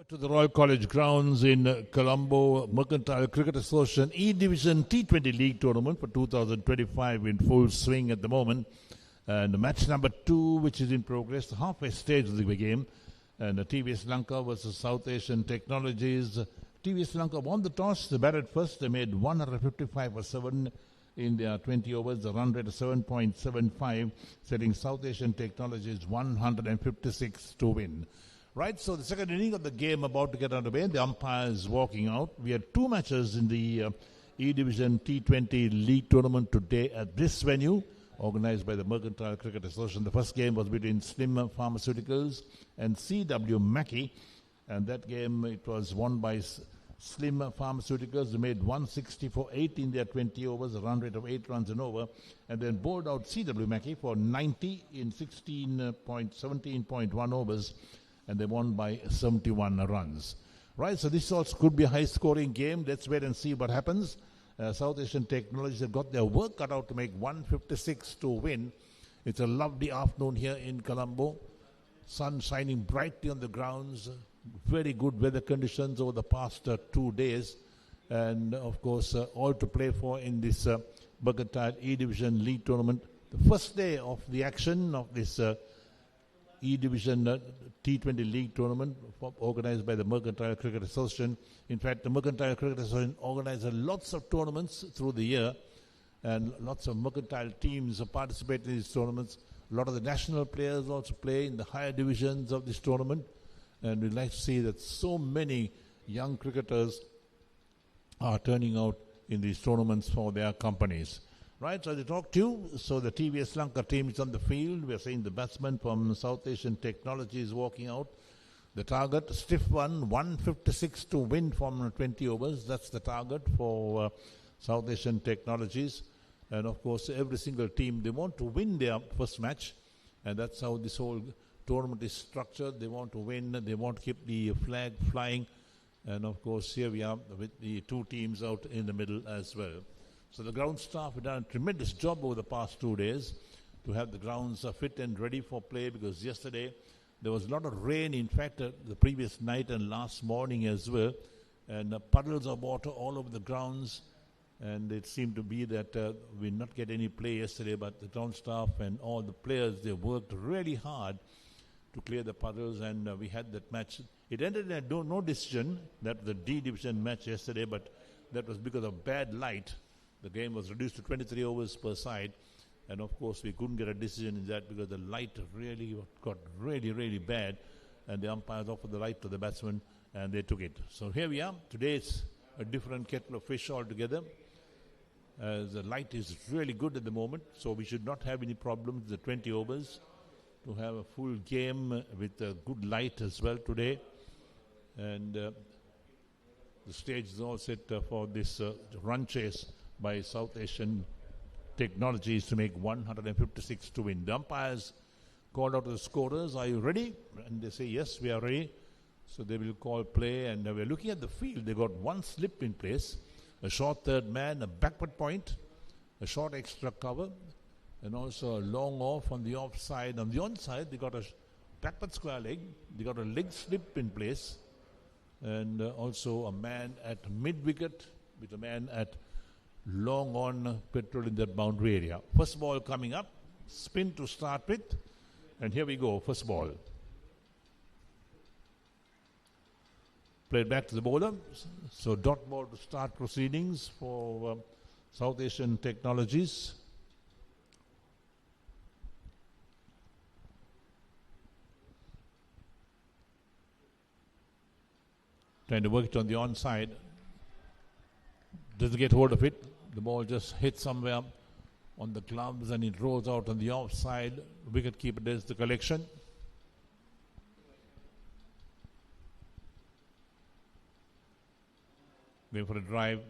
To the Royal College grounds in Colombo, Mercantile Cricket Association E-Division T20 League Tournament for 2025 in full swing at the moment. And match number 2, which is in progress, the halfway stage of the game. And TVS Lanka versus South Asian Technologies. TVS Lanka won the toss. They batted first. They made 155 for 7 in their 20 overs. The run rate of 7.75, setting South Asian Technologies 156 to win. Right, so the second inning of the game about to get underway. The umpire is walking out. We had 2 matches in the E-Division T20 League Tournament today at this venue, organized by the Mercantile Cricket Association. The first game was between Slim Pharmaceuticals and C.W. Mackey. And that game, it was won by Slim Pharmaceuticals. They made 160 for 8 in their 20 overs, a run rate of 8 runs and over. And then bowled out C.W. Mackey for 90 in 17.1 overs. And they won by 71 runs. Right, so this also could be a high-scoring game. Let's wait and see what happens. South Asian Technologies have got their work cut out to make 156 to win. It's a lovely afternoon here in Colombo. Sun shining brightly on the grounds. Very good weather conditions over the past 2 days. And, of course, all to play for in this Mercantile E-Division League Tournament. The first day of the action of this E-Division T20 League Tournament organized by the Mercantile Cricket Association. In fact, the Mercantile Cricket Association organizes lots of tournaments through the year, and lots of mercantile teams participate in these tournaments. A lot of the national players also play in the higher divisions of this tournament, and we'd like to see that so many young cricketers are turning out in these tournaments for their companies. Right, so to talk to you, so the TVS Lanka team is on the field. We are seeing the batsman from South Asian Technologies walking out. The target, stiff one, 156 to win from 20 overs. That's the target for South Asian Technologies. And of course, every single team, they want to win their first match. And that's how this whole tournament is structured. They want to win, they want to keep the flag flying. And of course, here we are with the 2 teams out in the middle as well. So the ground staff have done a tremendous job over the past 2 days to have the grounds fit and ready for play, because yesterday there was a lot of rain, in fact, the previous night and last morning as well, and puddles of water all over the grounds, and it seemed to be that we did not get any play yesterday, but the ground staff and all the players, they worked really hard to clear the puddles, and we had that match. It ended in no decision. That was the D division match yesterday, but that was because of bad light. The game was reduced to 23 overs per side, and of course we couldn't get a decision in that because the light really got really bad, and the umpires offered the light to the batsmen and they took it. So here we are. Today it's a different kettle of fish altogether, as the light is really good at the moment, so we should not have any problems with the 20 overs to have a full game with a good light as well today. And the stage is all set for this run chase by South Asian Technologies to make 156 to win. The umpires called out to the scorers, "Are you ready?" And they say, "Yes, we are ready." So they will call play, and we're looking at the field. They got 1 slip in place, a short third man, a backward point, a short extra cover, and also a long off on the offside. On the onside, they got a backward square leg. They got a leg slip in place, and also a man at mid-wicket with a man at long on, patrolling that boundary area. First ball coming up, spin to start with, and here we go, first ball. Played back to the bowler. So dot ball to start proceedings for South Asian Technologies. Trying to work it on the onside. Doesn't get hold of it. The ball just hits somewhere on the gloves and it rolls out on the offside. Wicket keeper does the collection. Going for a drive.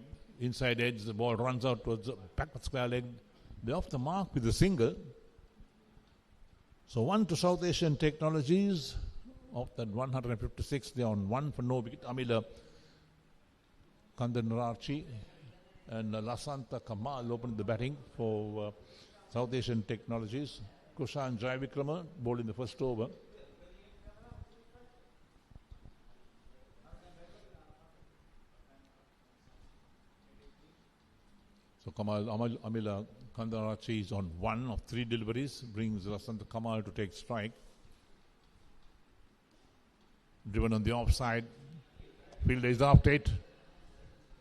Inside edge, the ball runs out towards the backward square leg. They're off the mark with a single. So 1 to South Asian Technologies. Of that 156, they're on 1 for no wicket. Amila Kandanarachi and Lasanta Kamal opened the batting for South Asian Technologies. Kushan Jaivikrama bowled in the first over. So Amila Kandanarachi is on 1 of 3 deliveries, brings Lasanta Kamal to take strike. Driven on the offside. Fielder is after it.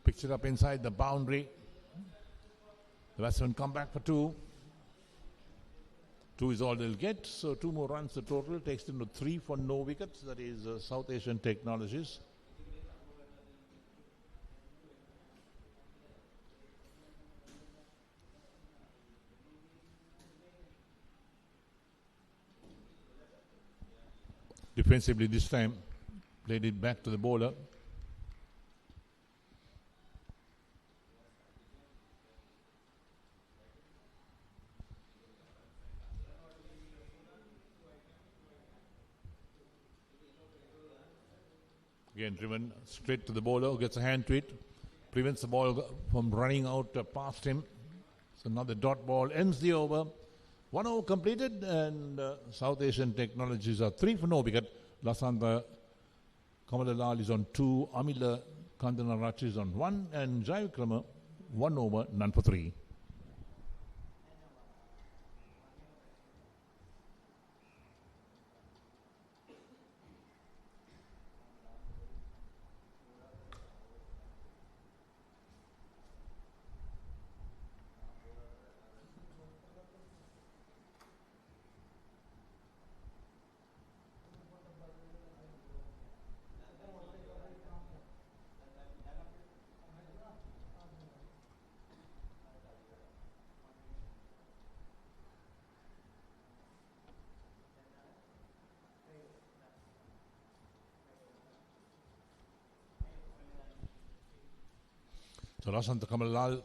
Picks it up inside the boundary. The batsmen come back for 2. 2 is all they'll get. So 2 more runs the total. Takes them to 3 for no wickets. That is South Asian Technologies. Defensively this time. Played it back to the bowler. Again driven straight to the bowler, gets a hand to it, prevents the ball from running out past him. So now the dot ball ends the over. 1 over completed and South Asian Technologies are 3 for no wicket. Lasanta Kamalalal is on 2, Amila Kandanarachi is on 1 and Jaivikrama 1 over, none for 3. So Lasanta Kamalal,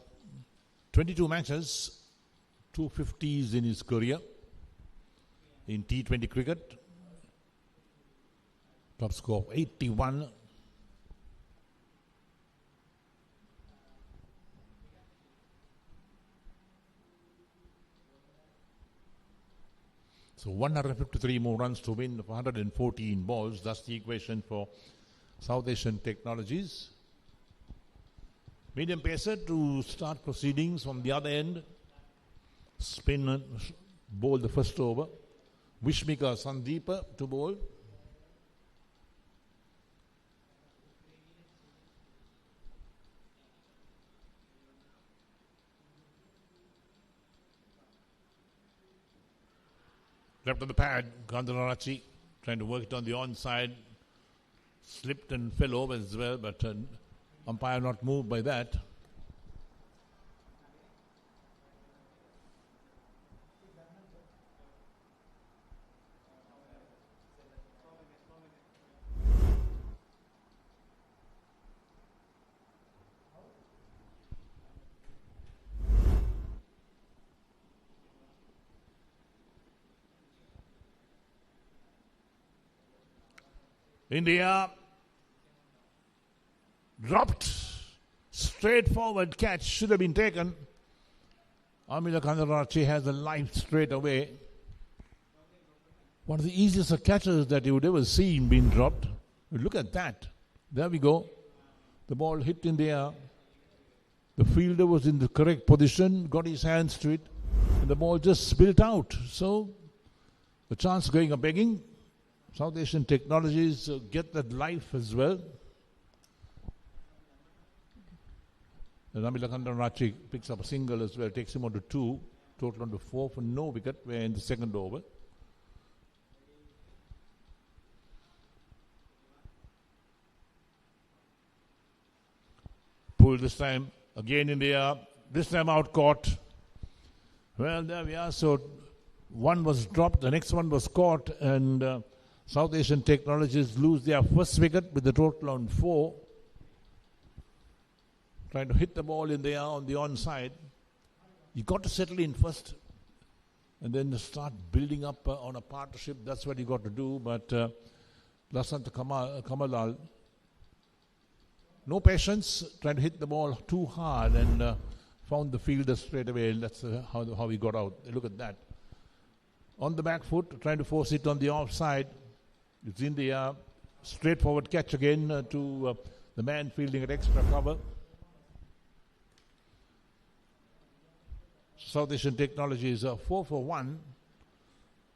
22 matches, 250s in his career in T20 cricket. Top score of 81. So 153 more runs to win for 114 balls. That's the equation for South Asian Technologies. Medium pacer to start proceedings from the other end. Spin and bowl the first over. Vishmika Sandeepa to bowl. Left on the pad, Kandanarachi trying to work it on the onside. Slipped and fell over as well, but umpire not moved by that. India dropped. Straightforward catch should have been taken. Amila Kandanarachi has a life straight away. One of the easiest catches that you would ever seen being dropped. Look at that. There we go. The ball hit in the air. The fielder was in the correct position, got his hands to it, and the ball just spilled out. So the chance going a begging. South Asian Technologies get that life as well. Namilakandan Rachi picks up a single as well, takes him on to 2, total on to 4 for no wicket. We're in the second over. Pull this time, again in the air, this time out caught. Well, there we are. So one was dropped, the next one was caught, and South Asian Technologies lose their first wicket with the total on 4. Trying to hit the ball in the air on the onside. You got to settle in first and then start building up on a partnership. That's what you got to do. But Lasant Kamalal, no patience, trying to hit the ball too hard and found the fielder straight away. And that's how he got out. Look at that. On the back foot, trying to force it on the offside. It's in the air. Straightforward catch again to the man fielding at extra cover. South Asian Technologies 4 for 1.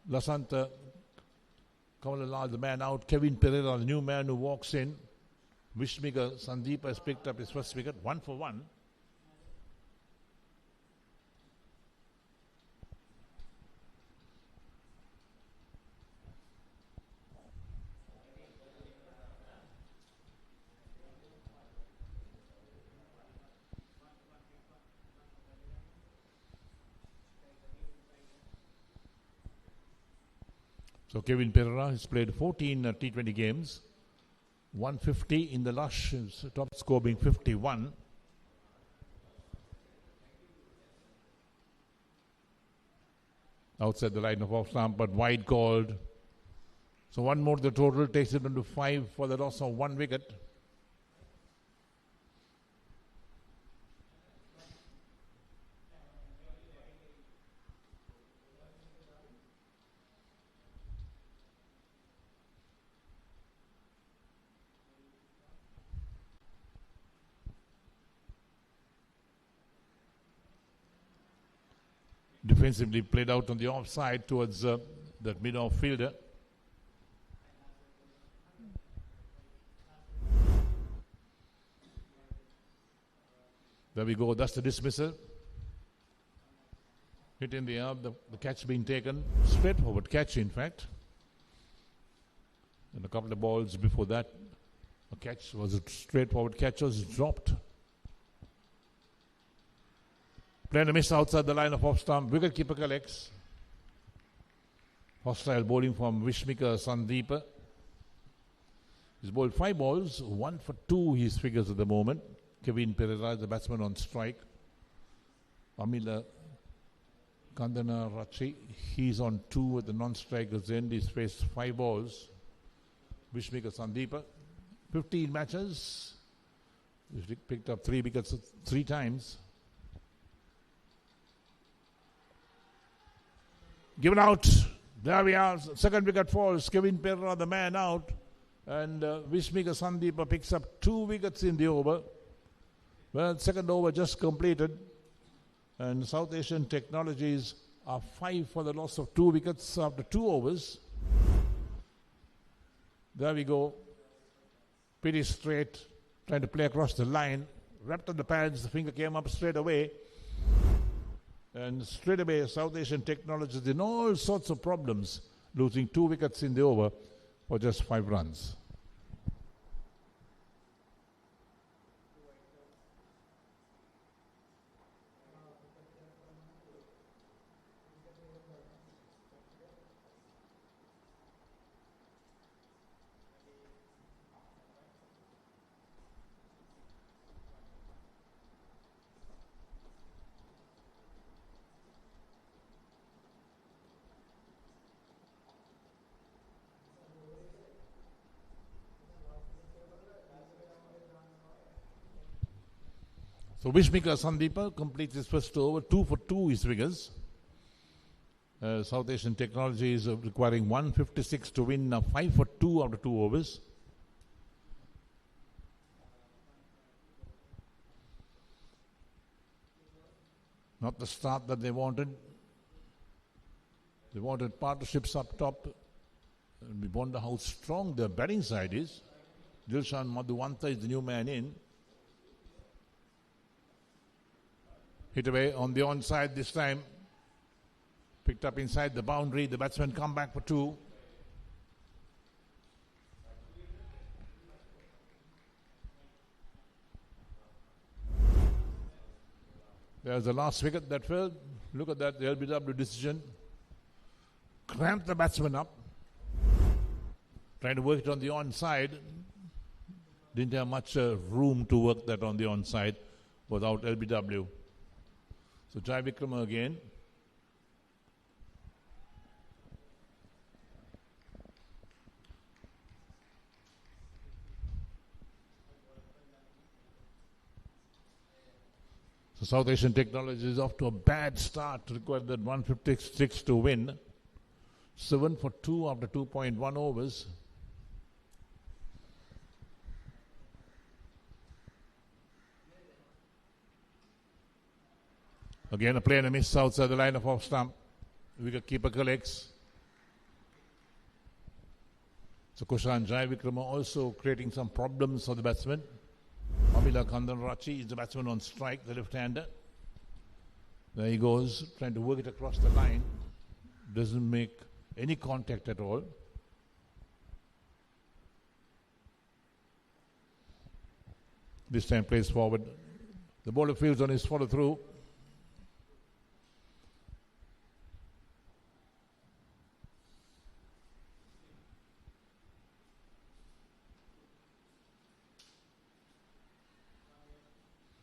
Lasanta Kamalal, the man out. Kevin Pereira, the new man who walks in. Vishmika Sandeep has picked up his first wicket, 1 for 1. So Kevin Pereira has played 14 T20 games, 150 in the Lush, his top score being 51. Outside the line of off stump, but wide called. So one more the total takes it into 5 for the loss of 1 wicket. Defensively played out on the offside towards that mid-off fielder. There we go, that's the dismissal. Hit in the air, the catch being taken. Straightforward catch, in fact. And a couple of balls before that, a catch was a straightforward catch, was dropped. Playing a miss outside the line of off stump. Wicketkeeper collects. Hostile bowling from Vishmika Sandeep. He's bowled 5 balls, 1 for 2 his figures at the moment. Kevin Pereira is the batsman on strike. Amila Kandana Rachi, he's on 2 at the non-strikers end. He's faced 5 balls. Vishmika Sandeep, 15 matches. He's picked up 3 wickets 3 times. Given out. There we are. Second wicket falls. Kevin Pereira, the man out. And Vishmika Sandeep picks up 2 wickets in the over. Well, second over just completed. And South Asian Technologies are 5 for the loss of 2 wickets after 2 overs. There we go. Pretty straight. Trying to play across the line. Wrapped on the pads. The finger came up straight away. And straight away, South Asian Technologies in all sorts of problems, losing 2 wickets in the over for just 5 runs. So Vishmika Sandeep completes his first over, 2 for 2 his figures. South Asian Technology is requiring 156 to win 5 for 2 after 2 overs. Not the start that they wanted. They wanted partnerships up top. And we wonder how strong their batting side is. Dilshan Madhuwanta is the new man in. Hit away on the onside this time. Picked up inside the boundary. The batsman come back for 2. There's the last wicket that fell. Look at that, the LBW decision. Cramped the batsman up. Trying to work it on the onside. Didn't have much room to work that on the onside without LBW. So Jai Vikrama again. So South Asian Technology is off to a bad start to require that 156 to win. 7 for 2 after 2.1 overs. Again a play and a miss outside the line of off stump. Wicket keeper collects. So Kushan Jai Vikrama also creating some problems for the batsman. Amila Kandanrachi is the batsman on strike, the left-hander. There he goes, trying to work it across the line. Doesn't make any contact at all. This time plays forward. The bowler fields on his follow-through.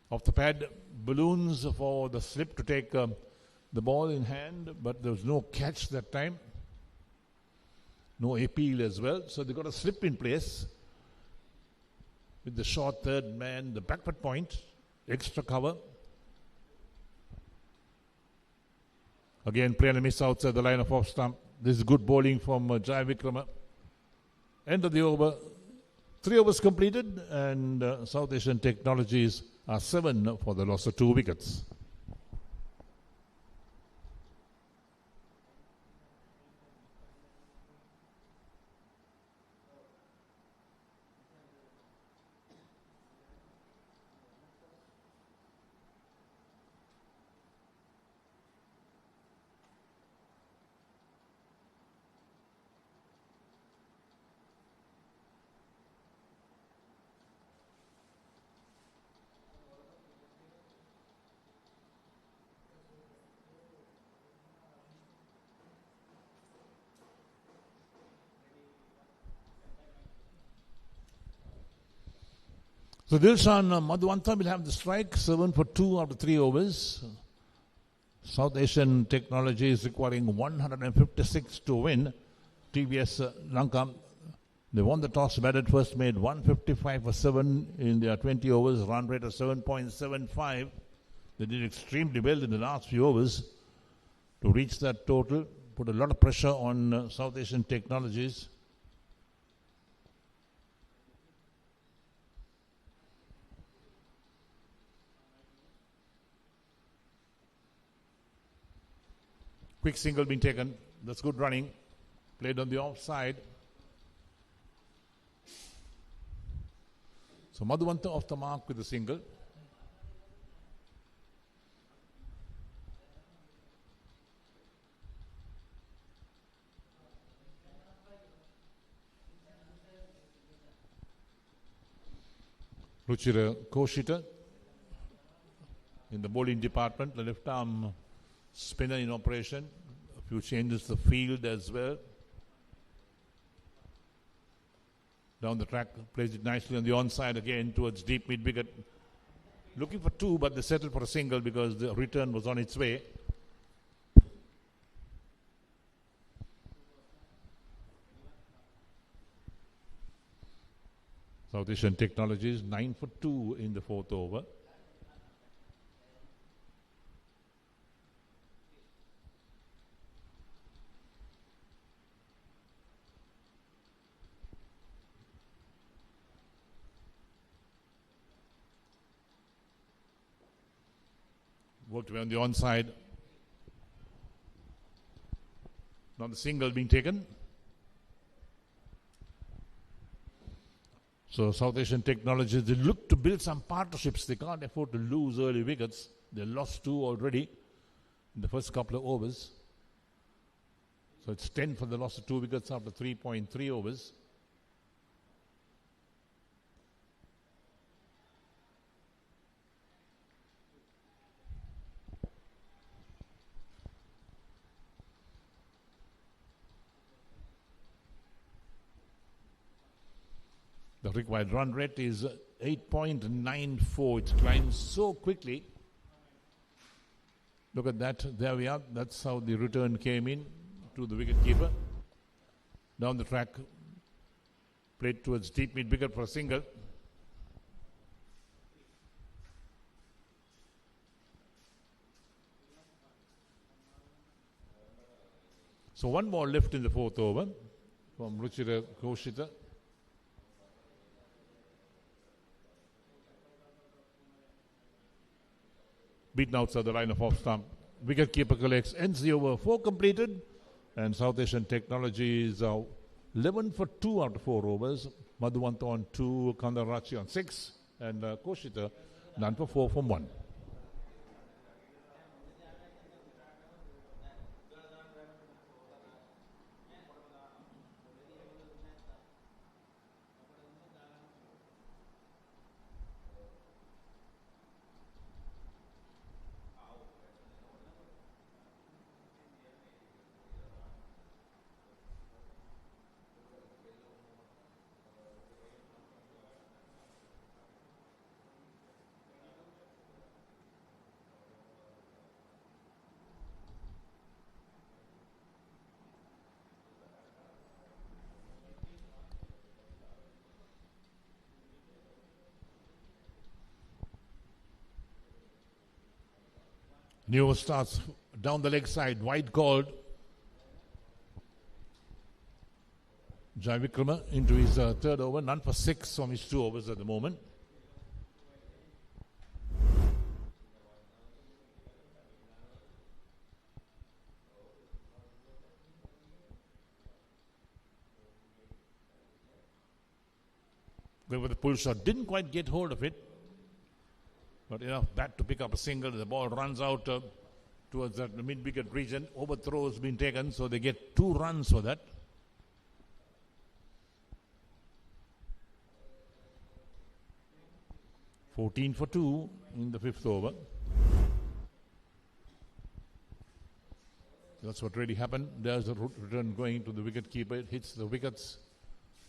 Off the pad, balloons for the slip to take the ball in hand, but there was no catch that time. No appeal as well. So they got a slip in place with the short third man, the backward point, extra cover. Again, play and a miss outside the line of off stump. This is good bowling from Jai Vikrama. End of the over. 3 overs completed, and South Asian Technologies are 7 for the loss of 2 wickets. So Dilshan Madhwanta will have the strike, 7 for 2 after 3 overs. South Asian Technology is requiring 156 to win. TVS Lanka, they won the toss, batted first, made 155 for 7 in their 20 overs, run rate of 7.75. They did extremely well in the last few overs to reach that total, put a lot of pressure on South Asian Technologies. Quick single being taken. That's good running. Played on the offside. So Madhuvanta off the mark with the single. Ruchira Koshita in the bowling department, the left arm spinner in operation. A few changes to the field as well. Down the track, plays it nicely on the onside again towards deep mid wicket. Looking for 2, but they settled for a single because the return was on its way. South Asian Technologies 9 for 2 in the 4th over. Worked away on the onside. Now the single being taken. So South Asian Technologies, they look to build some partnerships. They can't afford to lose early wickets. They lost 2 already in the first couple of overs. So it's 10 for the loss of 2 wickets after 3.3 overs. The required run rate is 8.94. It climbs so quickly. Look at that. There we are. That's how the return came in to the wicketkeeper. Down the track. Played towards deep mid wicket for a single. So 1 ball left in the 4th over from Ruchira Koshita. Beaten outside the line of off stump. Wicketkeeper collects, ends the over, 4 completed. And South Asian Technologies 11 for 2 out of 4 overs. Madhuvanta on 2, Kandarachi on 6. And Koshita none for 4 from 1. New starts down the leg side, wide called. Jai Vikrama into his 3rd over, none for 6 from his 2 overs at the moment. Going with the pull shot, didn't quite get hold of it. But enough bat to pick up a single. The ball runs out towards the mid-wicket region. Overthrow has been taken, so they get 2 runs for that. "14 for 2 in the 5th over. That's what really happened. There's a return going to the wicketkeeper. It hits the wickets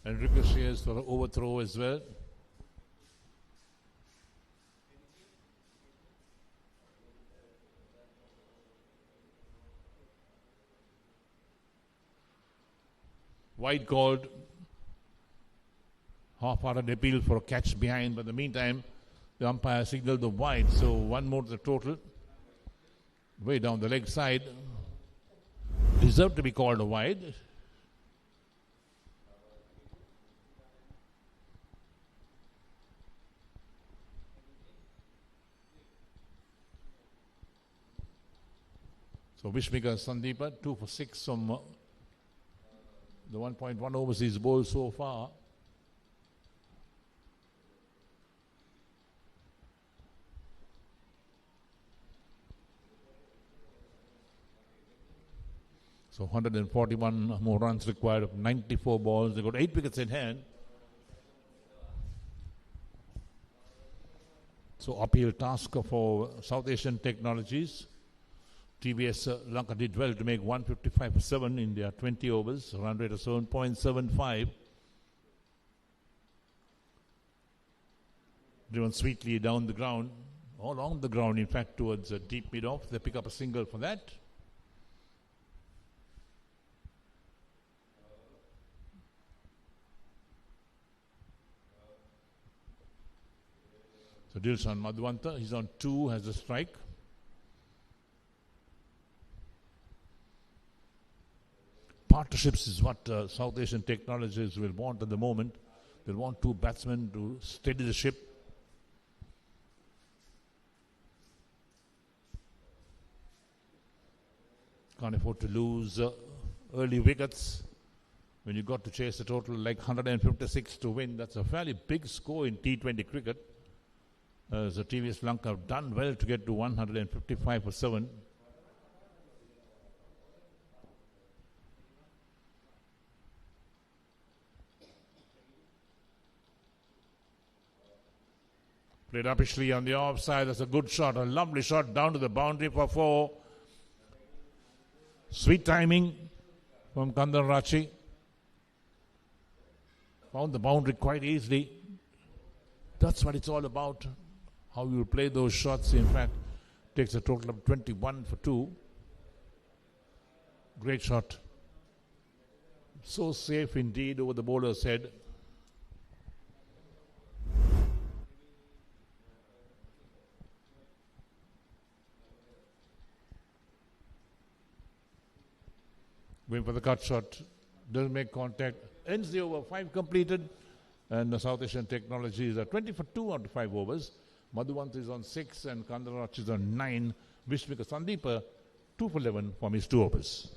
and ricochets for an overthrow as well. Wide called. Half-hearted appeal for a catch behind, but in the meantime, the umpire signaled the wide, so 1 more to the total. Way down the leg side. Deserved to be called a wide. So Vishmika Sandeepa, 2 for 6 from the 1.1 overseas bowl so far. So 141 more runs required of 94 balls. They got 8 wickets in hand. So uphill task for South Asian Technologies. TVS Lanka did well to make 155 for 7 in their 20 overs. Run rate of 7.75. Driven sweetly down the ground, all on the ground, in fact, towards deep mid-off. They pick up a single for that. So Dilshan Madhuvanta, he's on 2, has a strike. Partnerships is what South Asian Technologies will want at the moment. They'll want 2 batsmen to steady the ship. Can't afford to lose early wickets. when you got to chase a total like 156 to win, that's a fairly big score in T20 cricket. The TVS Lanka have done well to get to 155 for 7. Played uppishly on the offside. That's a good shot, a lovely shot down to the boundary for 4. Sweet timing from Kandararachi. Found the boundary quite easily. That's what it's all about. How you play those shots. In fact, takes a total of 21 for 2. Great shot. So safe indeed over the bowler's head. Going for the cut shot. Doesn't make contact. Ends the over. 5 completed. And the South Asian Technologies are 20 for 2 out of 5 overs. Madhuvant is on 6 and Kandararachi is on 9. Vishmika Sandeepa 2 for 11 from his 2 overs.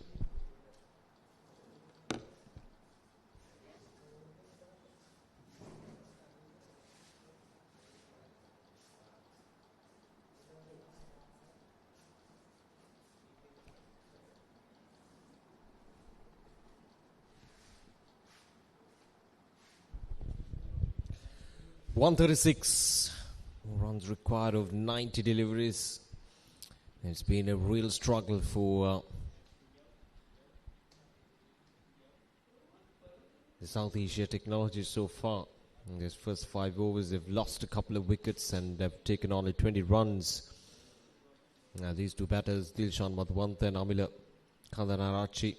.136 runs required of 90 deliveries. It's been a real struggle for the South Asia Technologies so far. In these first 5 overs, they've lost a couple of wickets and they've taken only 20 runs. Now these 2 batters, Dilshan Madhuvant and Amila Kandararachi,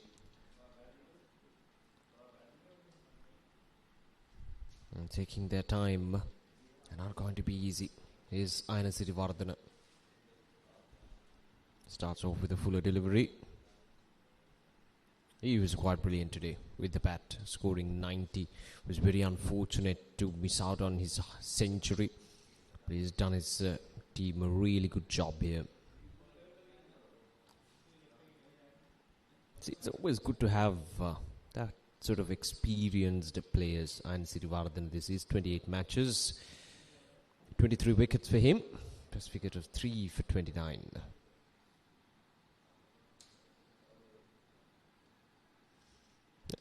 and taking their time and not going to be easy. Is Aina Sirivardhana. Starts off with a fuller delivery. He was quite brilliant today with the bat, scoring 90. Was very unfortunate to miss out on his century, but he's done his team a really good job here. See, it's always good to have that sort of experienced players. And Sirivardhan, this is 28 matches, 23 wickets for him, best wicket of 3 for 29.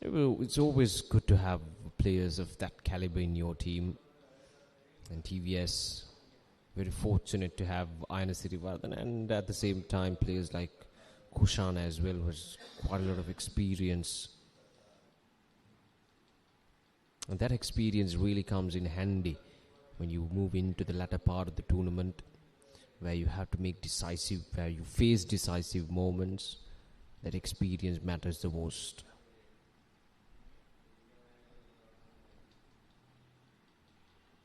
It's always good to have players of that caliber in your team. And TVS, very fortunate to have Aina Sirivardhan, and at the same time players like Kushan as well, who has quite a lot of experience. And that experience really comes in handy when you move into the latter part of the tournament, where you have to make decisive, where you face decisive moments. That experience matters the most.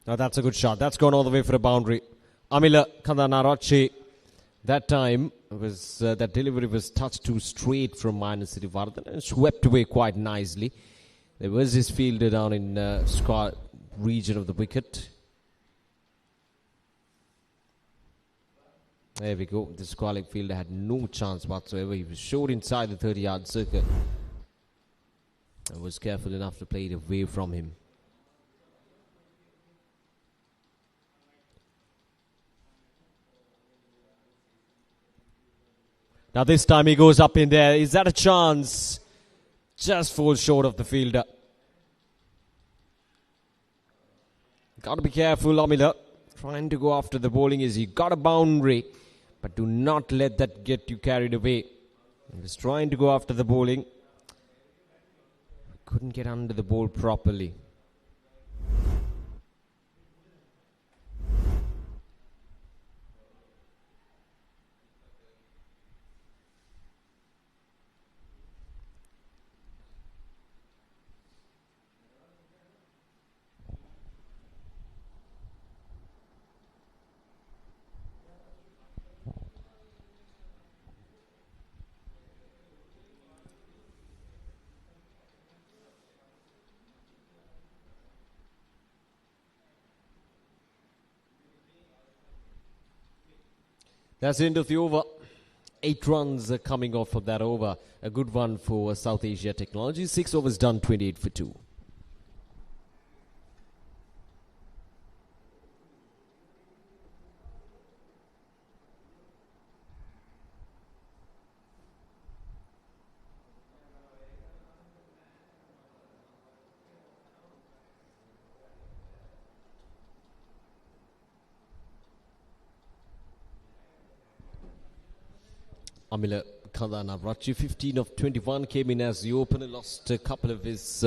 Now that's a good shot. That's gone all the way for a boundary. Amila Kandararachi, that time was that delivery was touched too straight from Aina Sirivardhan and swept away quite nicely. There was his fielder down in square region of the wicket. There we go. The Sportylk fielder had no chance whatsoever. He was short inside the 30-yard circle and was careful enough to play it away from him. Now this time he goes up in there. Is that a chance? Just falls short of the fielder. Got to be careful, Amila. Trying to go after the bowling is he got a boundary, but do not let that get you carried away. He was trying to go after the bowling. Couldn't get under the ball properly. That's the end of the over. 8 runs coming off of that over. A good one for South Asia Technologies. 6 overs done, 28 for 2. Amila Kandana Rachi, 15 of 21, came in as the opener, lost a couple of his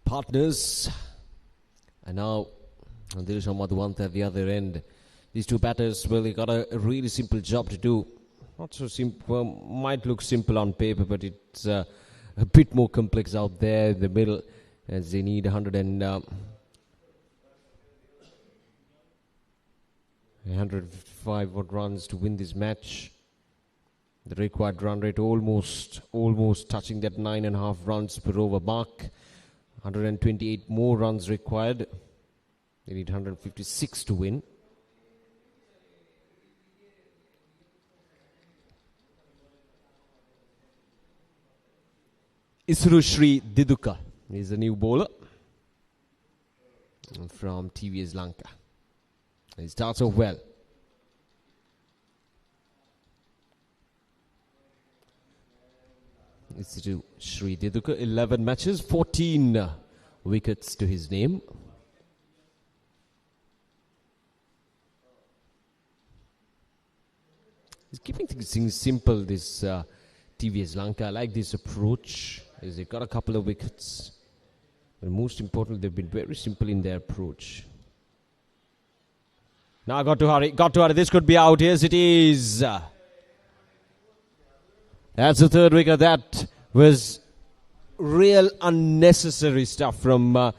partners. And now Dirisha Madhuvant at the other end. These two batters, well, they got a really simple job to do. Not so simple, might look simple on paper, but it's a bit more complex out there in the middle, as they need 155 runs to win this match. The required run rate almost touching that 9.5 runs per over mark. 128 more runs required. They need 156 to win. Isrushri Diduka is a new bowler from TVS Lanka. He starts off well. It's to Sri Diduka, 11 matches, 14 wickets to his name. He's keeping things simple, this TVS Lanka. I like this approach. They've got a couple of wickets. But most importantly, they've been very simple in their approach. Now got to hurry. This could be out. Yes, it is. That's the third wicket. That was real unnecessary stuff from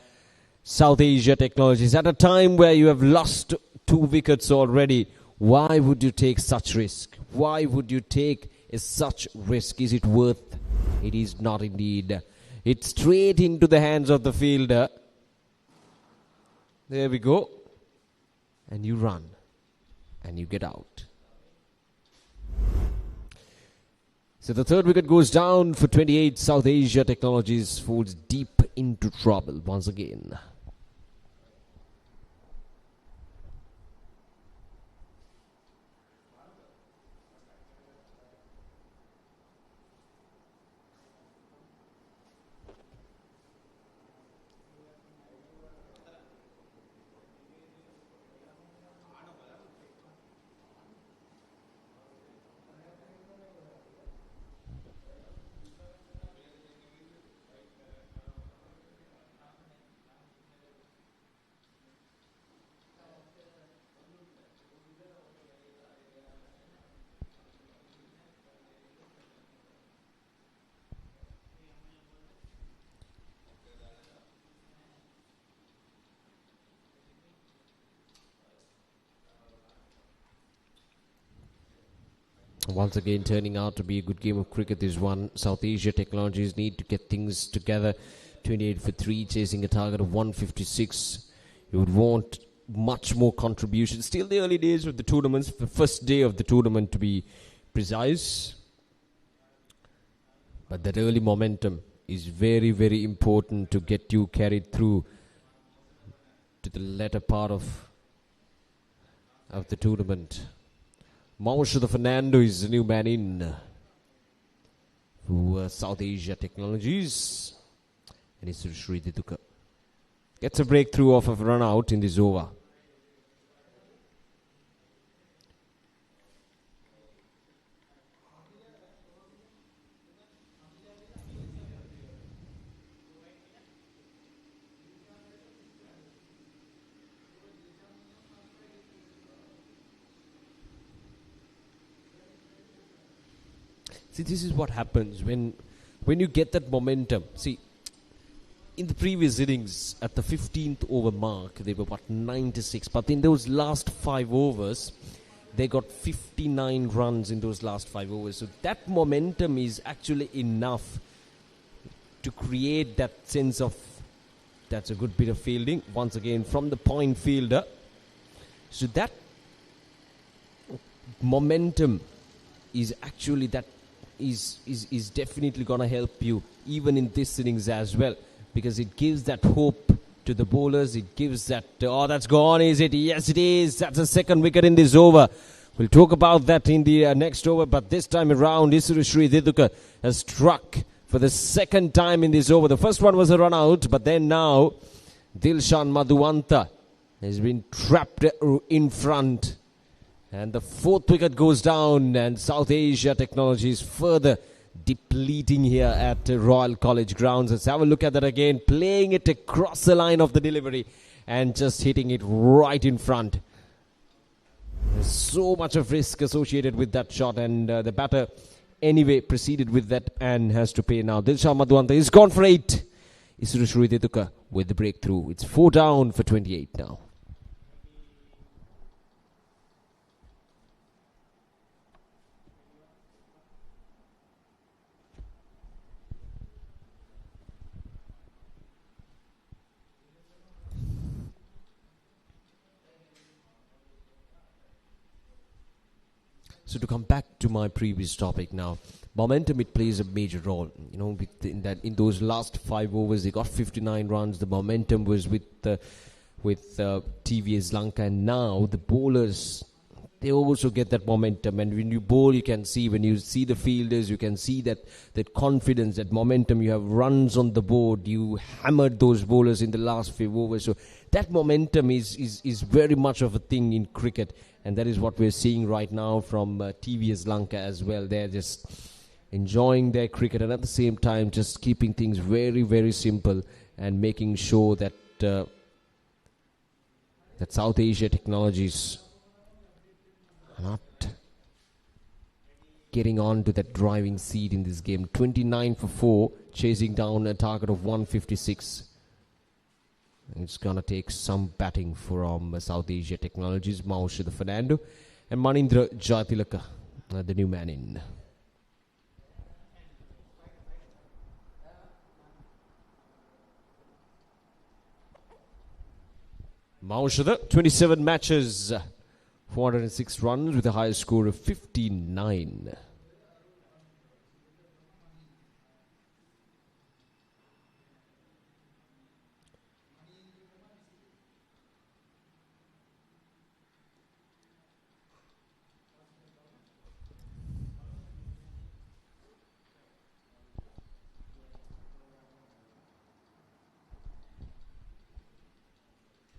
South Asia Technologies. At a time where you have lost 2 wickets already, why would you take such risk? Why would you take such risk? Is it worth? It is not indeed. It's straight into the hands of the fielder. There we go. And you run. And you get out. So the third wicket goes down for 28. South Asia Technologies falls deep into trouble once again. Once again, turning out to be a good game of cricket, this one. South Asia Technologies need to get things together. 28 for 3, chasing a target of 156. You would want much more contribution. Still the early days of the tournaments, the first day of the tournament to be precise. But that early momentum is very, very important to get you carried through to the latter part of the tournament. Maushada Fernando is the new man in for South Asia Technologies. And it's Sri Diduka. Gets a breakthrough off of a run out in this over. See, this is what happens when you get that momentum. See, in the previous innings, at the 15th over mark, they were 96. But in those last 5 overs, they got 59 runs in those last 5 overs. So that momentum is actually enough to create that sense of, that's a good bit of fielding. Once again, from the point fielder. So that momentum is actually that is definitely going to help you even in this innings as well, because it gives that hope to the bowlers. It gives that, that's gone, is it? Yes, it is. That's the second wicket in this over. We'll talk about that in the next over, but this time around, Isuru Diduka has struck for the second time in this over. The first one was a run out, but then now Dilshan Madhuwanta has been trapped in front. And the fourth wicket goes down, and South Asia Technologies further depleting here at Royal College Grounds. Let's have a look at that again. Playing it across the line of the delivery and just hitting it right in front. There's so much of risk associated with that shot, and the batter anyway proceeded with that and has to pay now. Dilshan Madhuwanta is gone for 8. Isuru Diduka with the breakthrough. It's 4 down for 28 now. So to come back to my previous topic now, momentum, it plays a major role. You know, in those last 5 overs, they got 59 runs. The momentum was with TVS Lanka, and now the bowlers, they also get that momentum. And when you bowl, you can see, when you see the fielders, you can see that confidence, that momentum. You have runs on the board. You hammered those bowlers in the last 5 overs. So that momentum is very much of a thing in cricket. And that is what we're seeing right now from TVS Lanka as well. They're just enjoying their cricket and at the same time just keeping things very, very simple and making sure that that South Asia Technologies are not getting on to that driving seat in this game. 29 for 4, chasing down a target of 156. It's going to take some batting from South Asia Technologies. Maushada Fernando and Manindra Jatilaka, the new man in. Maushada, 27 matches, 406 runs with a highest score of 59.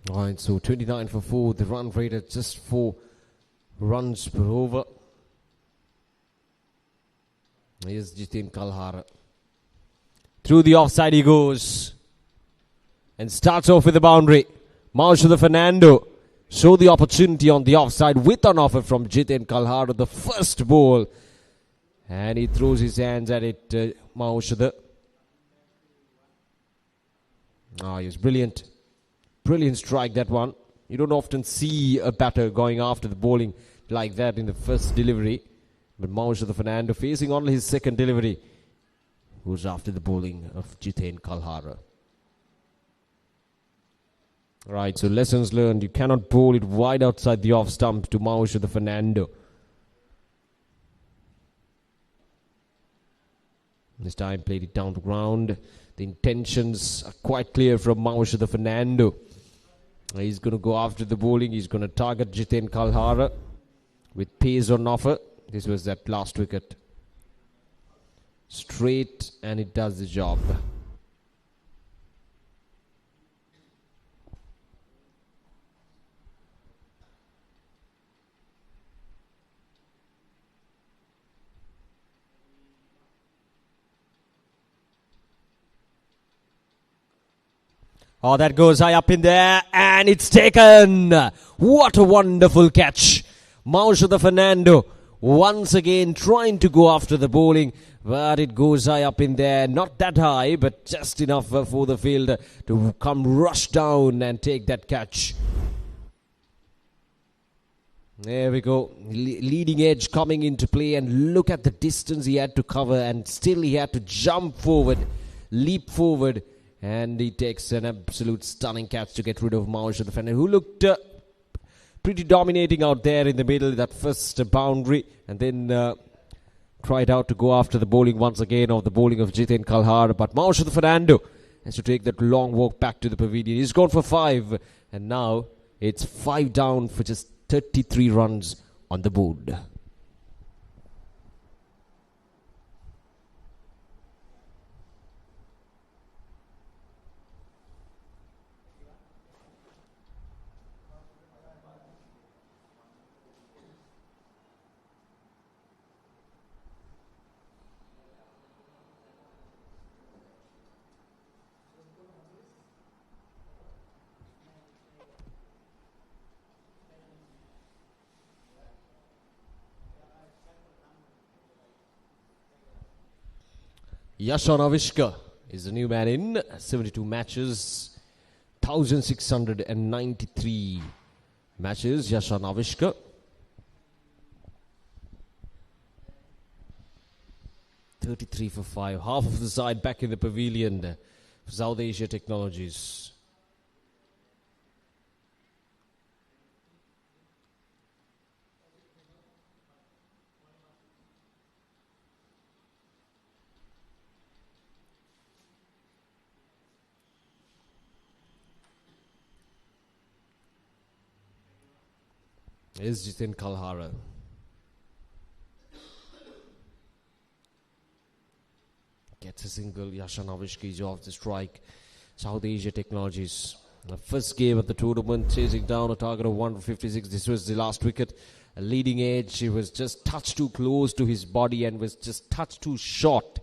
Alright, so 29 for 4, the run rate at just 4 runs per over. Here's Jitin Kalhara. Through the offside he goes. And starts off with the boundary. Maushada Fernando saw the opportunity on the offside with an offer from Jitin Kalhara, the first ball. And he throws his hands at it, Maushada. He was brilliant. Brilliant strike, that one. You don't often see a batter going after the bowling like that in the first delivery. But Maushada Fernando, facing on his second delivery, goes after the bowling of Jitin Kalhara. Right, so lessons learned. You cannot bowl it wide outside the off stump to Maushada Fernando. This time played it down to ground. The intentions are quite clear from Maushada Fernando. He's going to go after the bowling. He's going to target Jitin Kalhara with pace on offer. This was that last wicket. Straight, and it does the job. That goes high up in there, and it's taken. What a wonderful catch. Maushada Fernando once again trying to go after the bowling, but it goes high up in there. Not that high, but just enough for the fielder to come rush down and take that catch. There we go. Leading edge coming into play, and look at the distance he had to cover, and still he had to jump forward, leap forward. And he takes an absolute stunning catch to get rid of Maushada Fernando, who looked pretty dominating out there in the middle, that first boundary. And then tried out to go after the bowling once again, of the bowling of Jiten Kalhar, but Maushad Fernando has to take that long walk back to the pavilion. He's gone for 5, and now it's 5 down for just 33 runs on the board. Yashan Avishka is the new man in. 72 matches, 1,693 matches. Yashan Avishka. $33 for 5. Half of the side back in the pavilion for South Asia Technologies. Is Jiten Kalhara. Gets a single. Yashan Avishka is off the strike. South Asia Technologies. The first game of the tournament, chasing down a target of 156. This was the last wicket. A leading edge. He was just touched too close to his body and was just touched too short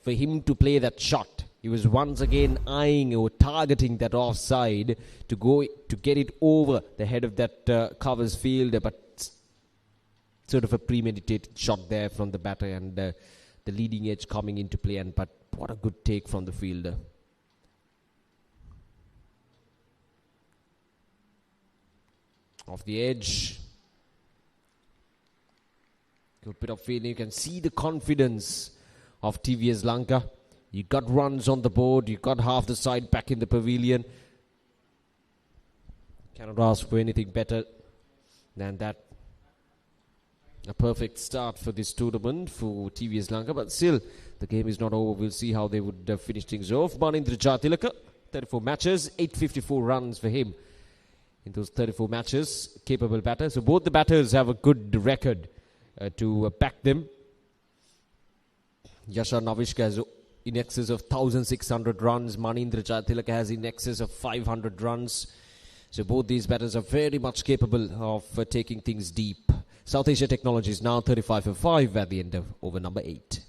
for him to play that shot. He was once again eyeing or targeting that offside to get it over the head of that covers fielder, but sort of a premeditated shot there from the batter, and the leading edge coming into play. But what a good take from the fielder. Off the edge. Good bit of fielding. You can see the confidence of TVS Lanka. You got runs on the board. You got half the side back in the pavilion. Cannot ask for anything better than that. A perfect start for this tournament for TVS Lanka. But still, the game is not over. We'll see how they would finish things off. Manindra Jatilaka, 34 matches, 854 runs for him in those 34 matches. Capable batter. So both the batters have a good record to back them. Yashan Avishka has in excess of 1,600 runs. Manindra Jatilaka has in excess of 500 runs. So both these batters are very much capable of taking things deep. South Asia Technologies now 35 for 5 at the end of over number 8.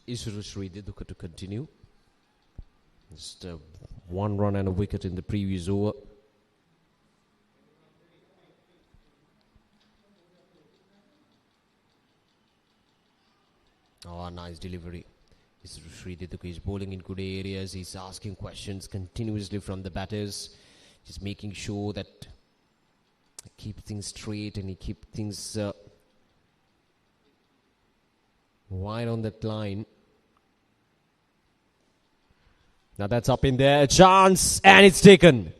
Isuru Srideduka to continue. Just 1 run and a wicket in the previous over. Oh, nice delivery. Isuru Srideduka is bowling in good areas. He's asking questions continuously from the batters. Just making sure that he keep things straight and he keep things wide on that line. Now that's up in there. A chance, and it's taken.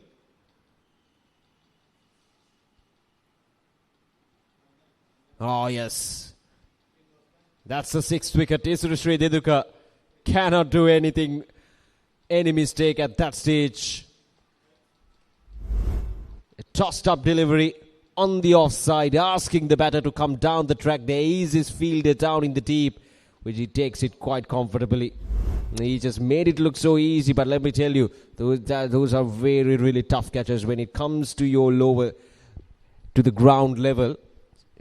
Oh, yes. That's the 6th wicket. Isuru Srideduka cannot do anything, any mistake at that stage. A tossed up delivery on the offside, asking the batter to come down the track. There is his fielder down in the deep, which he takes it quite comfortably. He just made it look so easy, but let me tell you, those are very, really tough catches when it comes to your lower, to the ground level.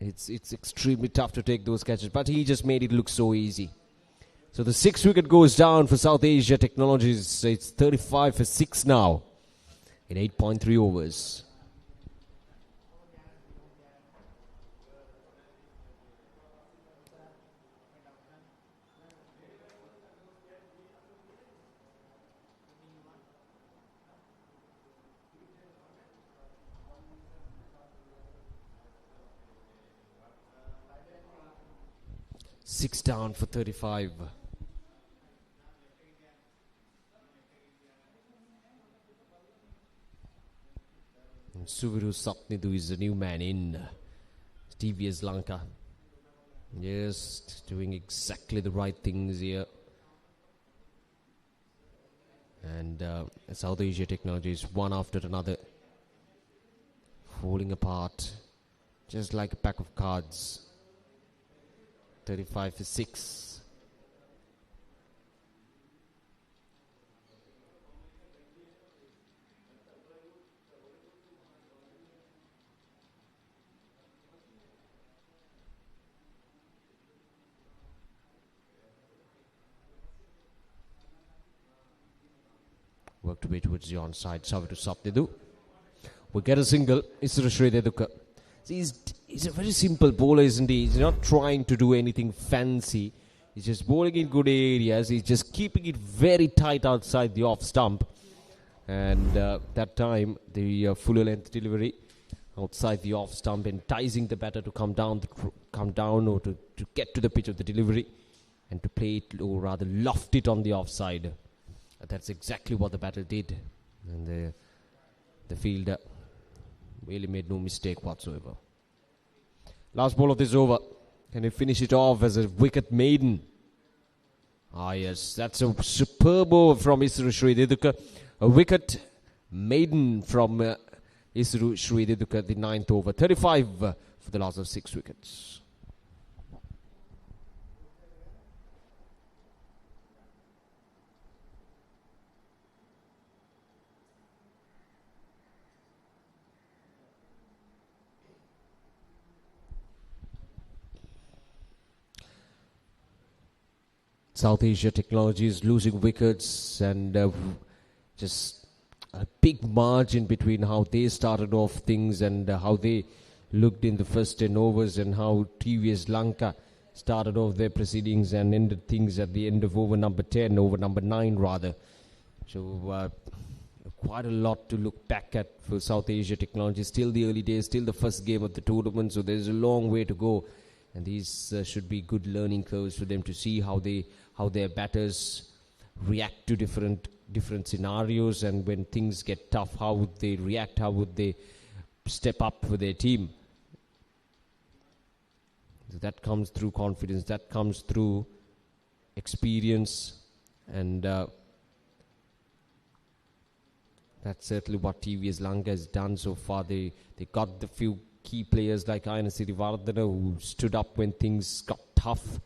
It's extremely tough to take those catches, but he just made it look so easy. So the 6th wicket goes down for South Asia Technologies. It's 35 for 6 now in 8.3 overs. Six down for 35. And Suviru Sapnidu is the new man in TVS Lanka. Yes, doing exactly the right things here. And South Asia Technologies, one after another, falling apart, just like a pack of cards. 35 for 6. Work to be towards the onside. Savitu Sapnidu. We get a single. Isra Srideduka. He's a very simple bowler, isn't he? He's not trying to do anything fancy. He's just bowling in good areas. He's just keeping it very tight outside the off stump. And that time, the fuller length delivery outside the off stump, enticing the batter to come down or to get to the pitch of the delivery and to play it, or rather loft it on the offside. That's exactly what the batter did. And the fielder really made no mistake whatsoever. Last ball of this over. Can he finish it off as a wicket maiden? Ah yes, that's a superb over from Isru Srideduka. A wicket maiden from Isru Srideduka, the 9th over. 35 for the loss of 6 wickets. South Asia Technologies losing wickets, and just a big margin between how they started off things and how they looked in the first 10 overs, and how TVS Lanka started off their proceedings and ended things at the end of over number 10, over number 9 rather. So quite a lot to look back at for South Asia Technologies. Still the early days, still the first game of the tournament, so there's a long way to go. And these should be good learning curves for them to see how their batters react to different scenarios, and when things get tough, how would they react, how would they step up for their team. So that comes through confidence, that comes through experience, and that's certainly what TVS Lanka has done so far. They got the few key players like Aina Sirivardhana who stood up when things got tough,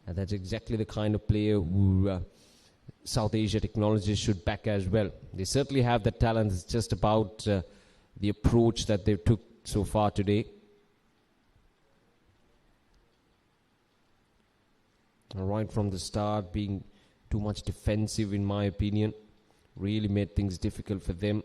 and that's exactly the kind of player who South Asia Technologies should back as well. They certainly have the talent. It's just about the approach that they took so far today. Right from the start, being too much defensive in my opinion, really made things difficult for them.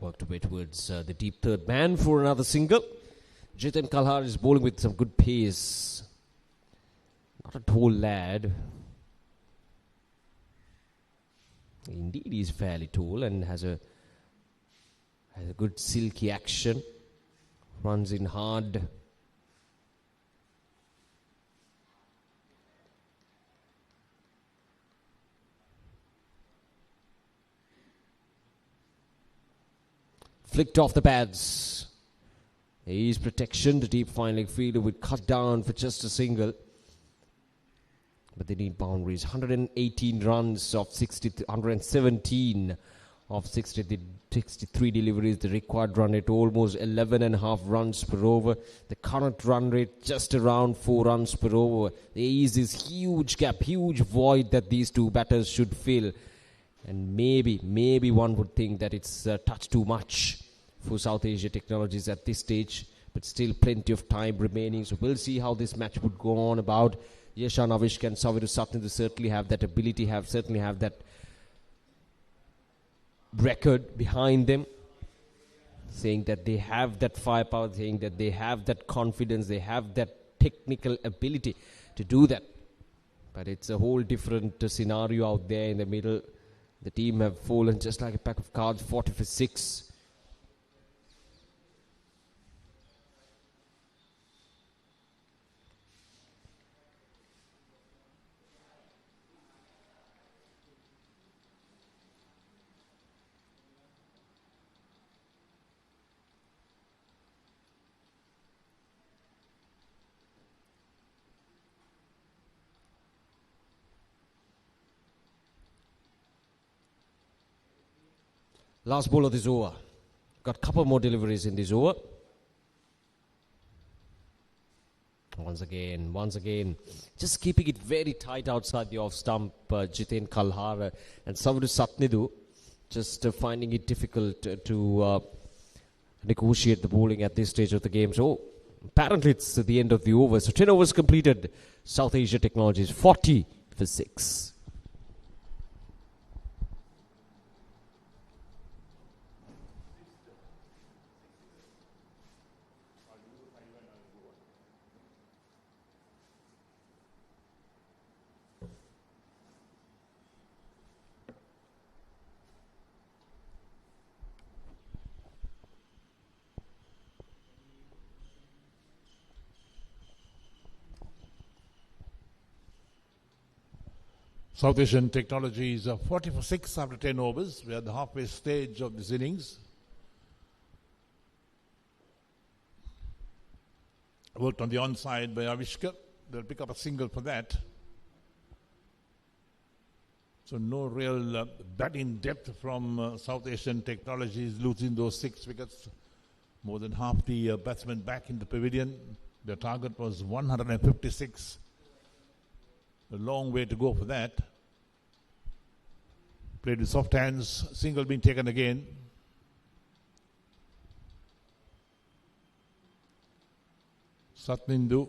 Worked away towards the deep third man for another single. Jiten Kalhar is bowling with some good pace. Not a tall lad. Indeed, he's fairly tall and has a good silky action. Runs in hard. Flicked off the pads. Ease protection. The deep fine leg fielder would cut down for just a single. but they need boundaries. 118 runs of 117 of 63 deliveries. The required run rate almost 11.5 runs per over. The current run rate just around 4 runs per over. There is this huge gap, huge void that these two batters should fill. And maybe one would think that it's a touch too much for South Asia Technologies at this stage. But still plenty of time remaining. So we'll see how this match would go on about. Yashan, Avishka and Saviru Satnidhu certainly have that ability, certainly have that record behind them, saying that they have that firepower, saying that they have that confidence, they have that technical ability to do that. But it's a whole different scenario out there in the middle. The team have fallen just like a pack of cards, 40 for 6. Last ball of this over. Got a couple more deliveries in this over. Once again, just keeping it very tight outside the off stump. Jiten Kalhar and Saviru Satnidhu just finding it difficult to negotiate the bowling at this stage of the game. So apparently it's the end of the over. So 10 overs completed. South Asia Technologies 40 for 6. South Asian Technologies 40 for 6 after 10 overs. We are at the halfway stage of this innings. Worked on the onside by Avishka. They'll pick up a single for that. So no real batting depth from South Asian Technologies, losing those 6 wickets. More than half the batsmen back in the pavilion. Their target was 156. A long way to go for that. Played with soft hands. Single being taken again. Satnidhu,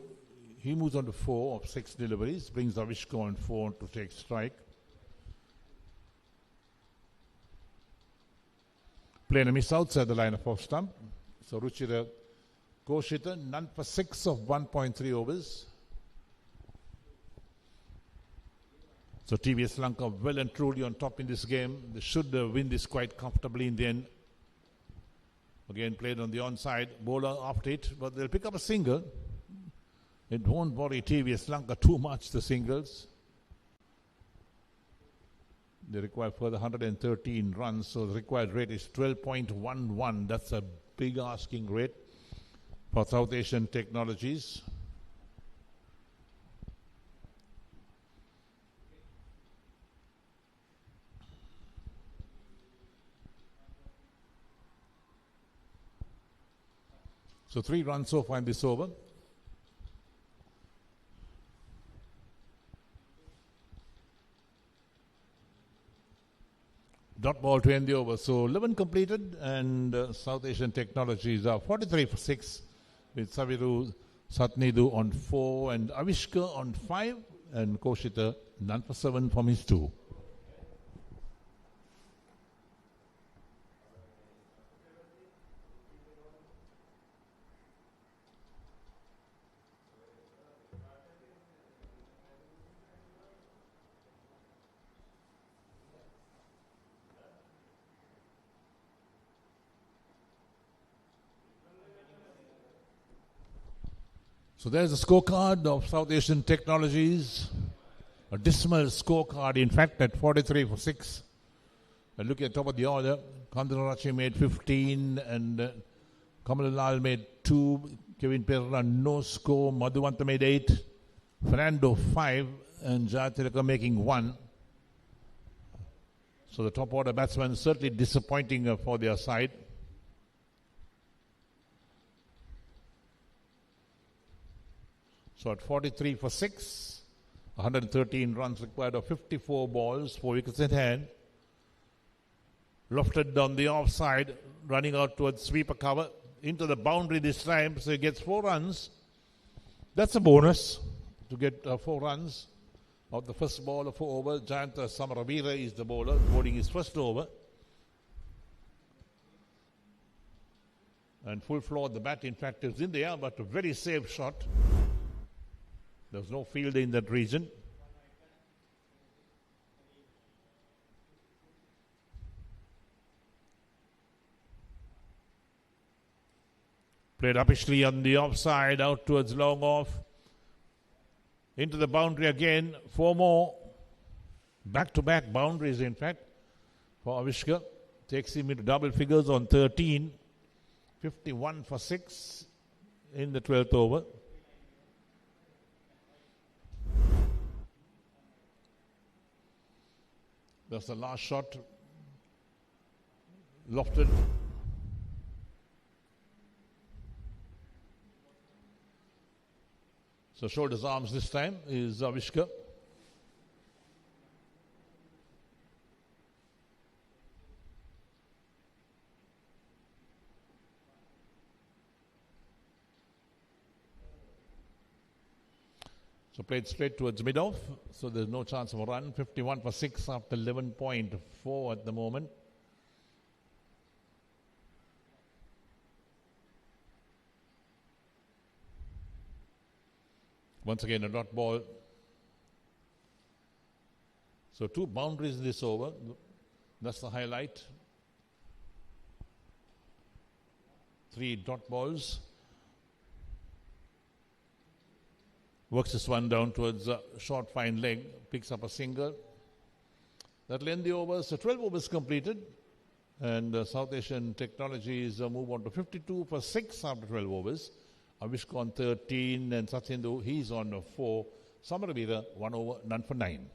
he moves on to 4 of 6 deliveries. Brings Avishka on 4 to take strike. Playing a miss outside the line of off stump. So Ruchira Koshita, none for 6 of 1.3 overs. So TVS Lanka well and truly on top in this game. They should win this quite comfortably in the end. Again played on the onside. Bowler after it, but they'll pick up a single. It won't worry TVS Lanka too much, the singles. They require further 113 runs, so the required rate is 12.11. That's a big asking rate for South Asian Technologies. So 3 runs so far in this over. Dot ball to end the over. So 11 completed, and South Asian Technologies are 43 for 6 with Saviru Satnidhu on 4 and Avishka on 5 and Koshita none for 7 from his 2. So there's a scorecard of South Asian Technologies. A dismal scorecard, in fact, at 43 for 6. And look at the top of the order. Kandarachi made 15 and Kamalalal made 2. Kevin Perra no score. Madhuvanta made 8. Fernando 5. and Jayatilaka making 1. So the top order batsman certainly disappointing for their side. So at 43 for 6, 113 runs required of 54 balls, 4 wickets in hand. Lofted on the offside, running out towards sweeper cover. Into the boundary this time, so he gets 4 runs. That's a bonus to get 4 runs of the first ball of 4 overs. Jayant Samaravira is the bowler, bowling his first over. And full floor, the bat in fact is in the air, but a very safe shot. There's no field in that region. Played uppishly on the offside, out towards long off. Into the boundary again, 4 more. Back-to-back boundaries, in fact, for Avishka. Takes him into double figures on 13. 51 for 6 in the 12th over. That's the last shot. Lofted. So shoulders, arms this time is Avishka. So played straight towards mid-off. So there's no chance of a run. 51 for 6 after 11.4 at the moment. Once again, a dot ball. So 2 boundaries this over. That's the highlight. 3 dot balls. Works this one down towards a short fine leg. Picks up a single. That'll end the overs. So 12 overs completed. And South Asian Technologies move on to 52 for 6 after 12 overs. Avishka on 13 and Satyendu, he's on 4. Samaravira, 1 over, none for 9.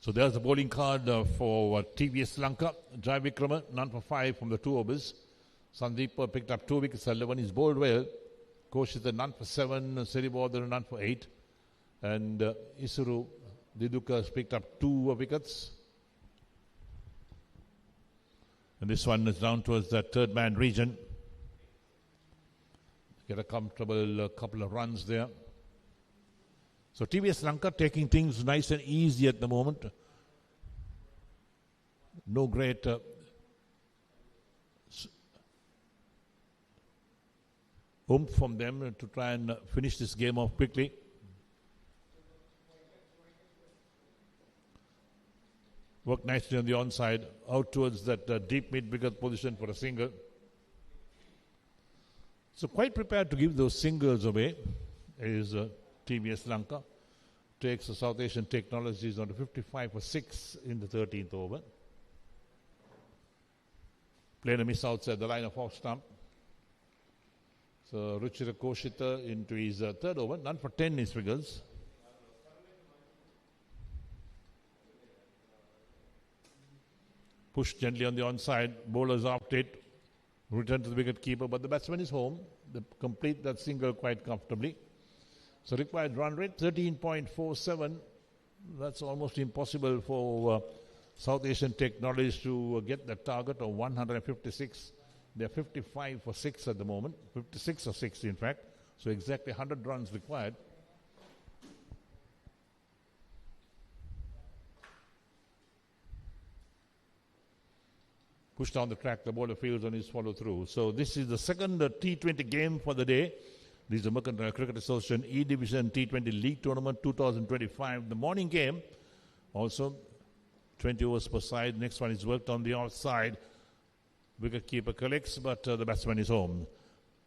So there's the bowling card for TVS Lanka. Jai Vikrama, none for 5 from the 2 overs. Sandeep picked up 2 wickets, 11. He's bowled well. Koshita, none for 7. Siribodhar, none for 8. And Isuru Diduka has picked up 2 wickets. And this one is down towards that third man region. Get a comfortable couple of runs there. So TVS Lanka taking things nice and easy at the moment. No great oomph from them to try and finish this game off quickly. Worked nicely on the onside, out towards that deep mid-wicket position for a single. So quite prepared to give those singles away is TVS Lanka. Takes the South Asian Technologies on to 55 for 6 in the 13th over. Playing a miss outside the line of off stump. So Ruchira Koshita into his third over, none for 10 his figures. Pushed gently on the onside, bowlers after it. Return to the wicket keeper, but the batsman is home. They complete that single quite comfortably. So required run rate 13.47. That's almost impossible for South Asian Technologies to get the target of 156. They're 55 for 6 at the moment. 56 for 6 in fact. So exactly 100 runs required. Pushed down the track, the bowler fields on his follow through. So this is the second T20 game for the day. This is the Mercantile Cricket Association E-Division T20 League Tournament 2025. The morning game, also 20 overs per side. Next one is worked on the offside. Wicketkeeper collects, but the batsman is home.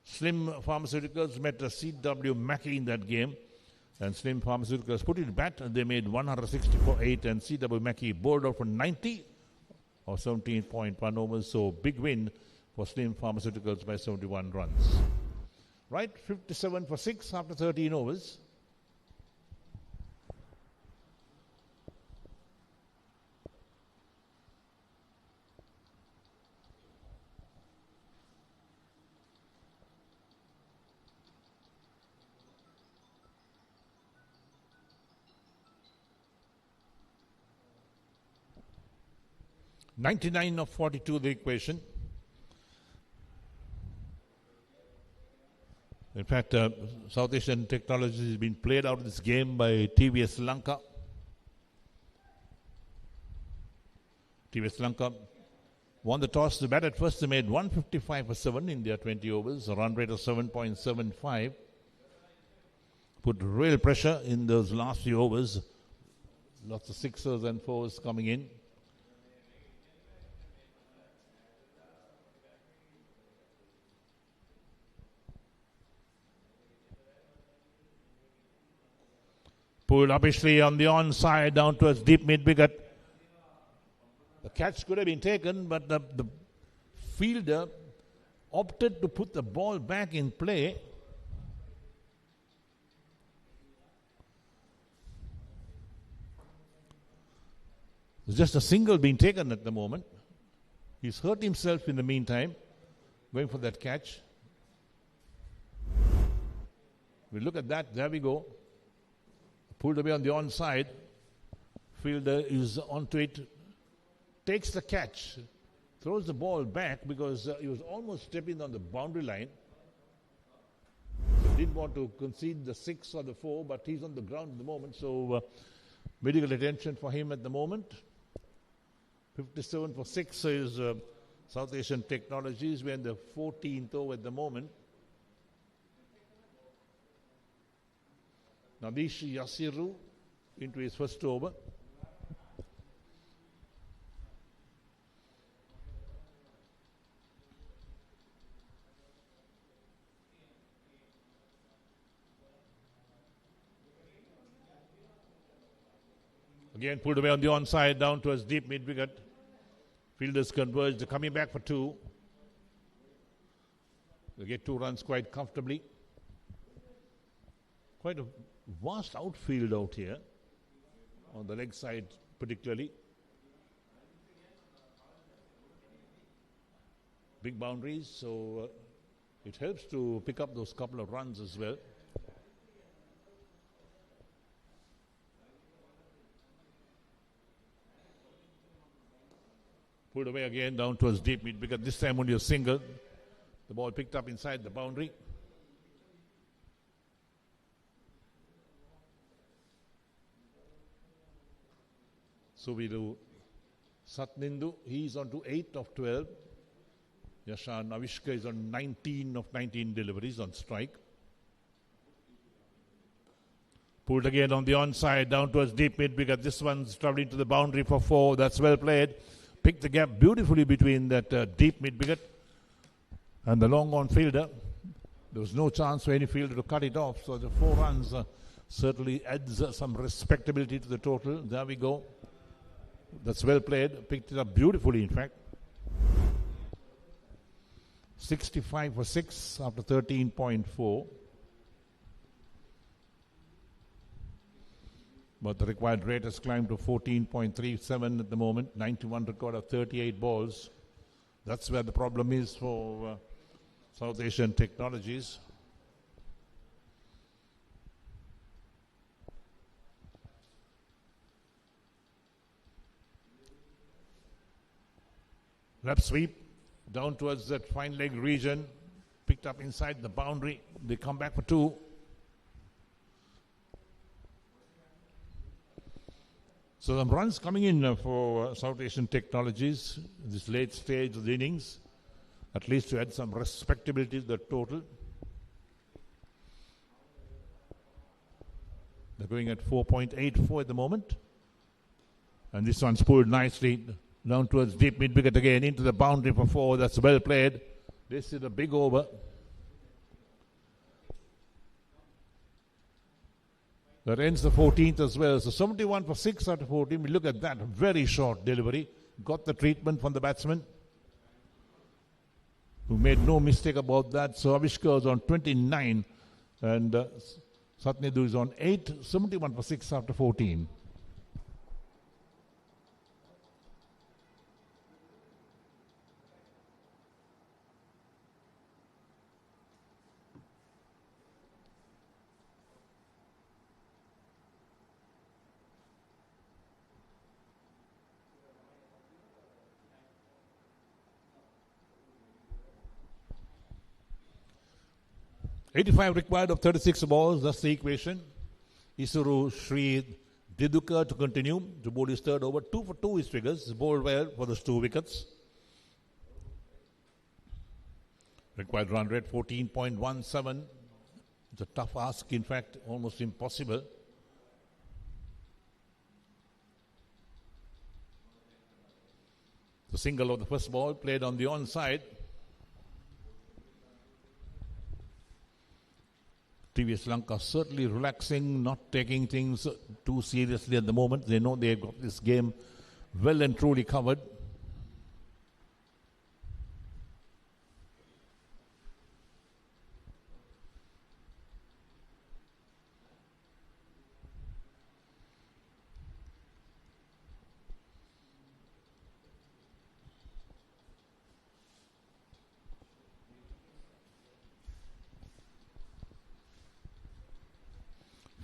Slim Pharmaceuticals met CW Mackey in that game. And Slim Pharmaceuticals put it bat, and they made 160 for 8, and CW Mackey bowled out for 90 or 17.1 overs. So big win for Slim Pharmaceuticals by 71 runs. Right, 57 for 6 after 13 overs. $99 of 42 the equation. In fact, South Asian Technologies has been played out of this game by TVS Lanka. TVS Lanka won the toss. They batted first. They made 155 for 7 in their 20 overs. A run rate of 7.75. Put real pressure in those last few overs. Lots of sixers and fours coming in. Pulled upishly on the onside down towards deep mid-wicket. The catch could have been taken, but the fielder opted to put the ball back in play. There's just a single being taken at the moment. He's hurt himself in the meantime, going for that catch. We look at that, there we go. Pulled away on the onside. Fielder is onto it. Takes the catch. Throws the ball back because he was almost stepping on the boundary line. So didn't want to concede the 6 or the 4, but he's on the ground at the moment. So medical attention for him at the moment. 57 for 6 is South Asian Technologies. We're in the 14th over at the moment. Nadish Yasiru into his first over. Again pulled away on the onside down towards deep mid-wicket. Fielders converged. They're coming back for 2. They get 2 runs quite comfortably. Quite a vast outfield out here, on the leg side particularly. Big boundaries, so it helps to pick up those couple of runs as well. Pulled away again down towards deep mid, because this time only a single. The ball picked up inside the boundary. So we do Satnindu, he's on to 8 of 12. Yashan Avishka is on 19 of 19 deliveries on strike. Pulled again on the onside down towards deep mid, because this one's traveling to the boundary for 4. That's well played. Picked the gap beautifully between that deep mid wicket and the long on fielder. There was no chance for any fielder to cut it off. So the 4 runs certainly adds some respectability to the total. There we go. That's well played. Picked it up beautifully, in fact. 65 for 6 after 13.4. But the required rate has climbed to 14.37 at the moment. 91 record of 38 balls. That's where the problem is for South Asian Technologies. Left sweep down towards that fine leg region. Picked up inside the boundary. They come back for 2. So the runs coming in for South Asian Technologies in this late stage of the innings, at least to add some respectability to the total. They're going at 4.84 at the moment. And this one's pulled nicely Down towards deep mid wicket again, into the boundary for 4. That's well played. This is a big over. That ends the 14th as well. So 71 for 6 out of 14. We look at that. Very short delivery. Got the treatment from the batsman, who made no mistake about that. So Avishka is on 29 and Satnedu is on 8. 71 for 6 after 14. $85 required of 36 balls. That's the equation. Isuru Sri Diduka to continue to bowl his third over. 2 for 2 his figures. He's bowled well for those 2 wickets. Required run rate 14.17. It's a tough ask, in fact, almost impossible. The single of the first ball played on the onside. TVS Lanka certainly relaxing, not taking things too seriously at the moment. They know they've got this game well and truly covered.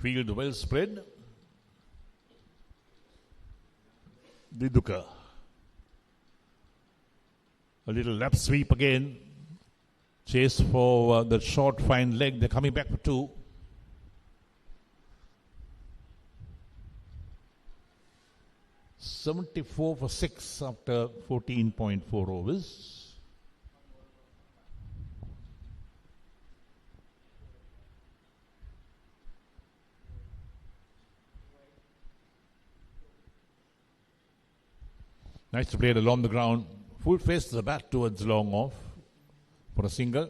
Field well spread. Diduka. A little lap sweep again. Chase for the short fine leg. They're coming back for 2. $74 for 6 after 14.4 overs. Nice to play it along the ground. Full face to the bat towards long off for a single.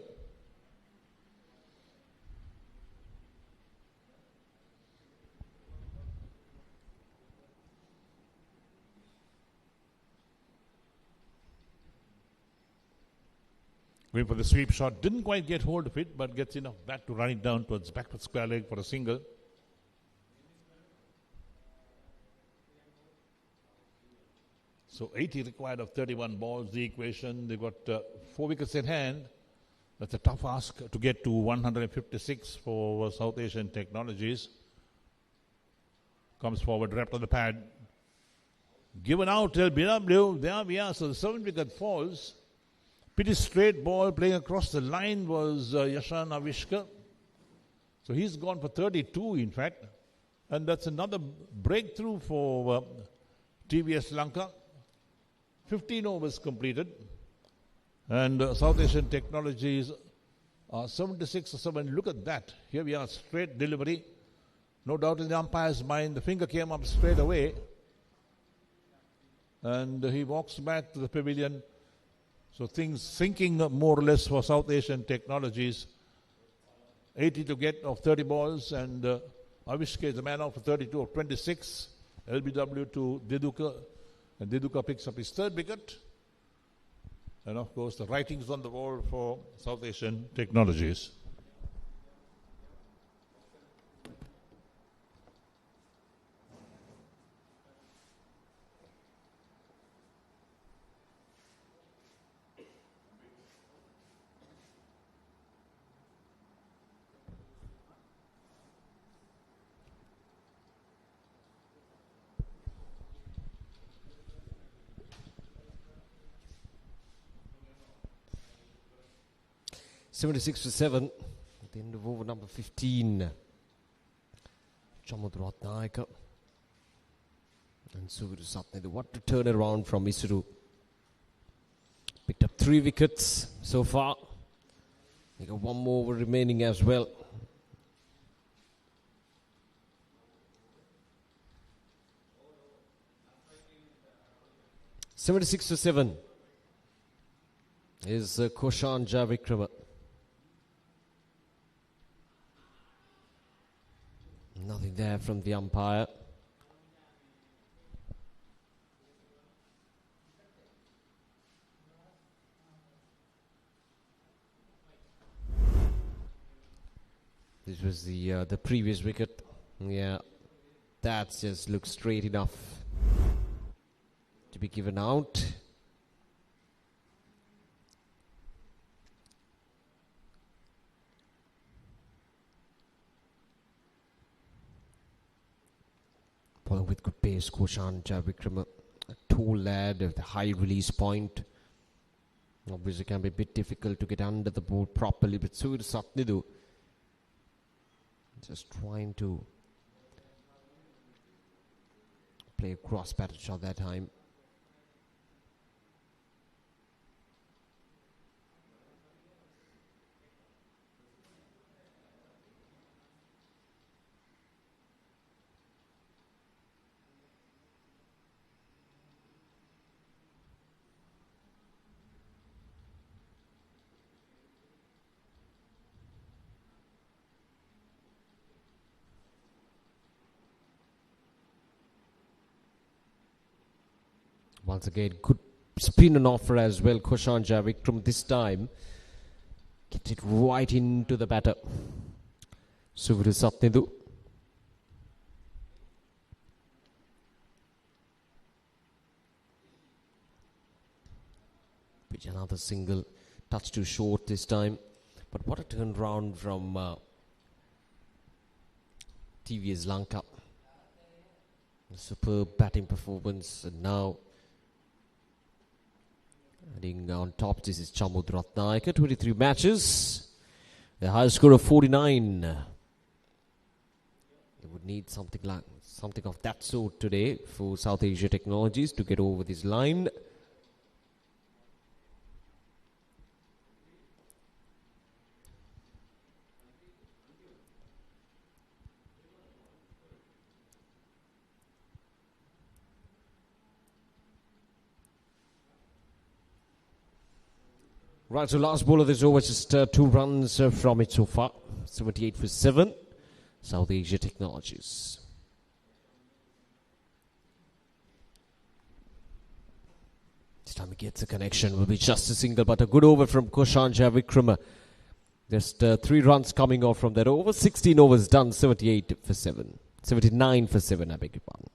Going for the sweep shot. Didn't quite get hold of it, but gets enough bat to run it down towards backward square leg for a single. So 80 required of 31 balls, the equation. They've got 4 wickets in hand. That's a tough ask to get to 156 for South Asian Technologies. Comes forward, wrapped on the pad. Given out LBW. There we are. So the 7th wicket falls. Pretty straight ball playing across the line was Yashan Avishka. So he's gone for 32, in fact. And that's another breakthrough for TVS Lanka. 15 overs completed. And South Asian Technologies are 76 or 7. Look at that. Here we are, straight delivery. No doubt in the umpire's mind, the finger came up straight away. And he walks back to the pavilion. So things sinking more or less for South Asian Technologies. 80 to get of 30 balls. And Avishka is the man out for 32 of 26. LBW to Diduka. And Diduka picks up his 3rd wicket. And of course, the writings on the wall for South Asian Technologies. $76 for 7 at the end of over number 15. Chamud Ratnayaka and Suvir Satnedu. What a turnaround from Isuru. Picked up 3 wickets so far. They got 1 more over remaining as well. 76 for 7 is Koshan Javikrama. Nothing there from the umpire. This was the previous wicket. Yeah, that just looks straight enough to be given out. Bowling with good pace, Koshan Javikrama, a tall lad with a high release point. Obviously, can be a bit difficult to get under the ball properly, but so is Satnidu. Just trying to play a cross-batted shot that time. Once again, good spin and offer as well. Koshan Javikram this time gets it right into the batter. Suvir Satnidu. Pitch another single, touch too short this time. But what a turnaround from TVS Lanka. A superb batting performance, and now heading on top, this is Chamud Ratnayaka, 23 matches, the highest score of 49. They would need something of that sort today for South Asia Technologies to get over this line. Right, so last ball of this over, just 2 runs from it so far. 78 for 7, South Asia Technologies. This time he gets a connection, will be just a single, but a good over from Koshan Javikrama. Just 3 runs coming off from that over. 16 overs done, 78 for 7. 79 for 7, I beg your pardon.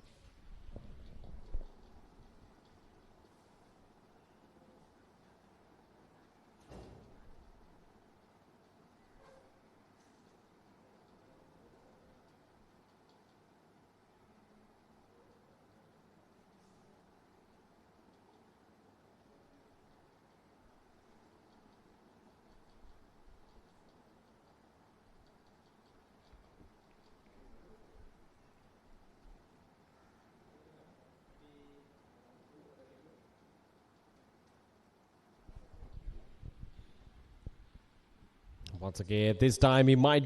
Once again, this time he might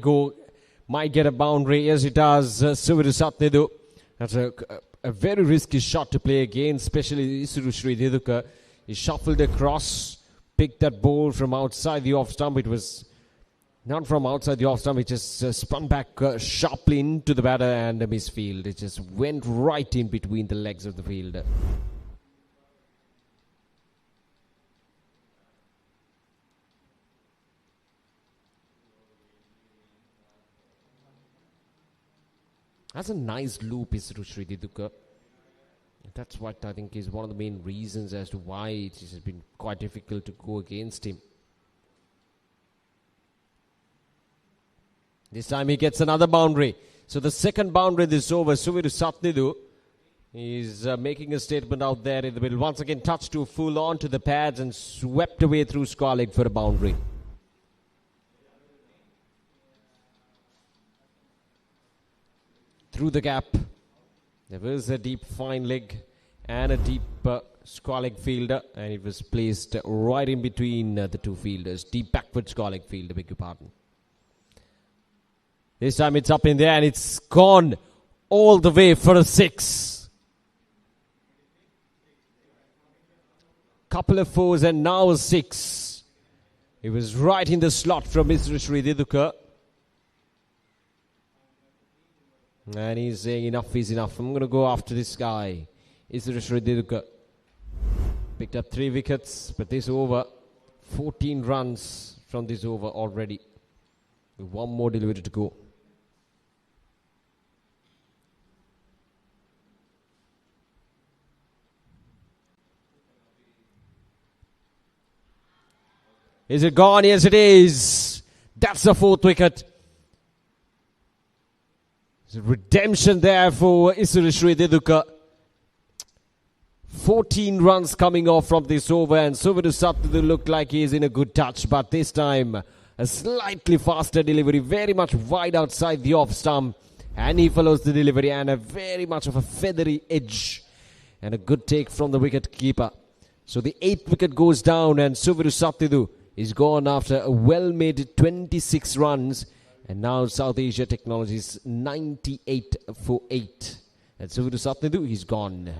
get a boundary. Yes, he does. Suvir Satnidu. That's a very risky shot to play again, especially Isuru Srideduka. He shuffled across, picked that ball from outside the off stump. It was not from outside the off stump. It just spun back sharply into the batter and a misfield. It just went right in between the legs of the fielder. That's a nice loop, Isuru Srideduka. That's what I think is one of the main reasons as to why it has been quite difficult to go against him. This time he gets another boundary. So the second boundary this over, Suvir Satnidu is making a statement out there in the middle. Once again, touched to full on to the pads and swept away through Sportylk for a boundary. Through the gap, there was a deep fine leg and a deep Sportylk fielder, and it was placed right in between the two fielders. Deep backward Sportylk fielder, beg your pardon. This time it's up in there and it's gone all the way for a 6. couple of fours and now a 6. It was right in the slot from Mr. Srideduka. And he's saying enough is enough. I'm going to go after this guy. Mr. Srideduka. Picked up 3 wickets, but this over, 14 runs from this over already. With 1 more delivery to go. Is it gone? Yes, it is. That's the 4th wicket. It's a redemption there for Isuru Srideduka. 14 runs coming off from this over, and Suvaru Sathidu looked like he is in a good touch, but this time a slightly faster delivery, very much wide outside the off stump, and he follows the delivery, and a very much of a feathery edge, and a good take from the wicket keeper. So the 8th wicket goes down, and Suvaru Sathidu is gone after a well-made 26 runs, and now South Asia Technologies 98 for 8. And Suvaru Sathidu, he's gone.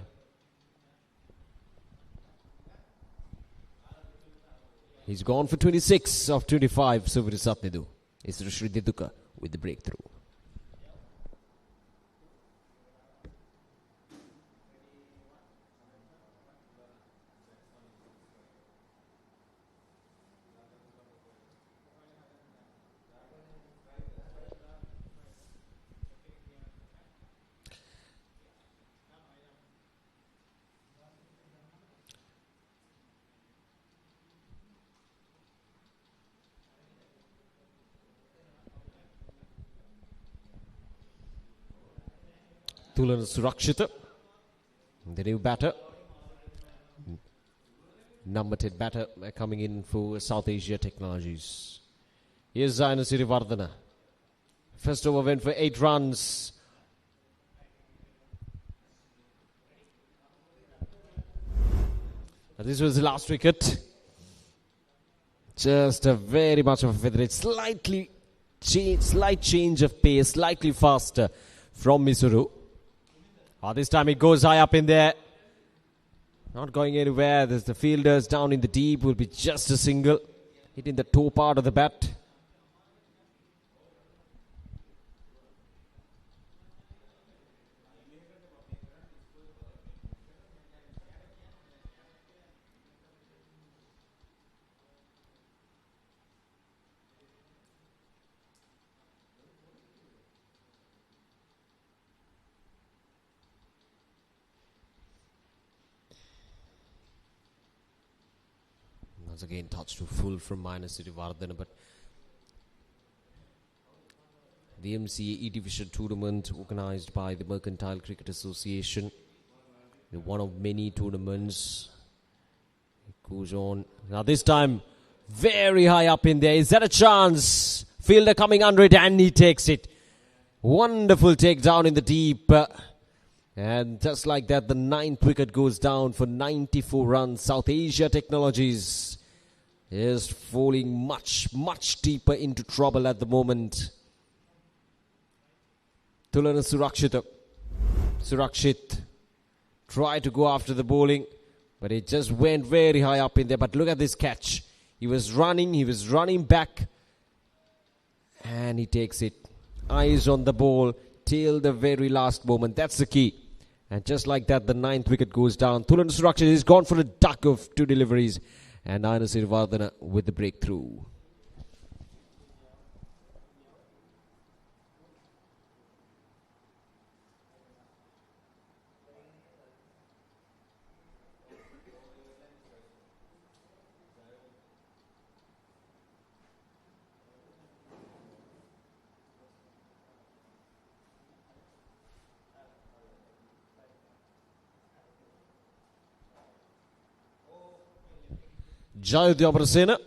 He's gone for 26 of 25, Suvaru Sathidu. It's Srideduka with the breakthrough. Thulan Surakshita, the new batter. Number 10 batter coming in for South Asia Technologies. Here's Zaina Sirivardhana. First over went for 8 runs. This was the last wicket. Just a very much of a feather. It's slight change of pace, slightly faster from Misuru. This time it goes high up in there. Not going anywhere. There's the fielders down in the deep. Will be just a single. Hitting the toe part of the bat. Once again, touch to full from minus Sirivardhana, but the MCA E-Division tournament organized by the Mercantile Cricket Association, one of many tournaments. It goes on. Now this time, very high up in there. Is that a chance? Fielder coming under it, and he takes it. Wonderful takedown in the deep. And just like that, the 9th wicket goes down for 94 runs. South Asia Technologies is falling much deeper into trouble at the moment. Thulan Surakshit tried to go after the bowling, but it just went very high up in there. But look at this catch. He was running back, and he takes it. Eyes on the ball till the very last moment. That's the key. And just like that, the 9th wicket goes down. Thulan Surakshit is gone for a duck of 2 deliveries. And Zaina Sirivardhana with the breakthrough. Jayudya Prasena,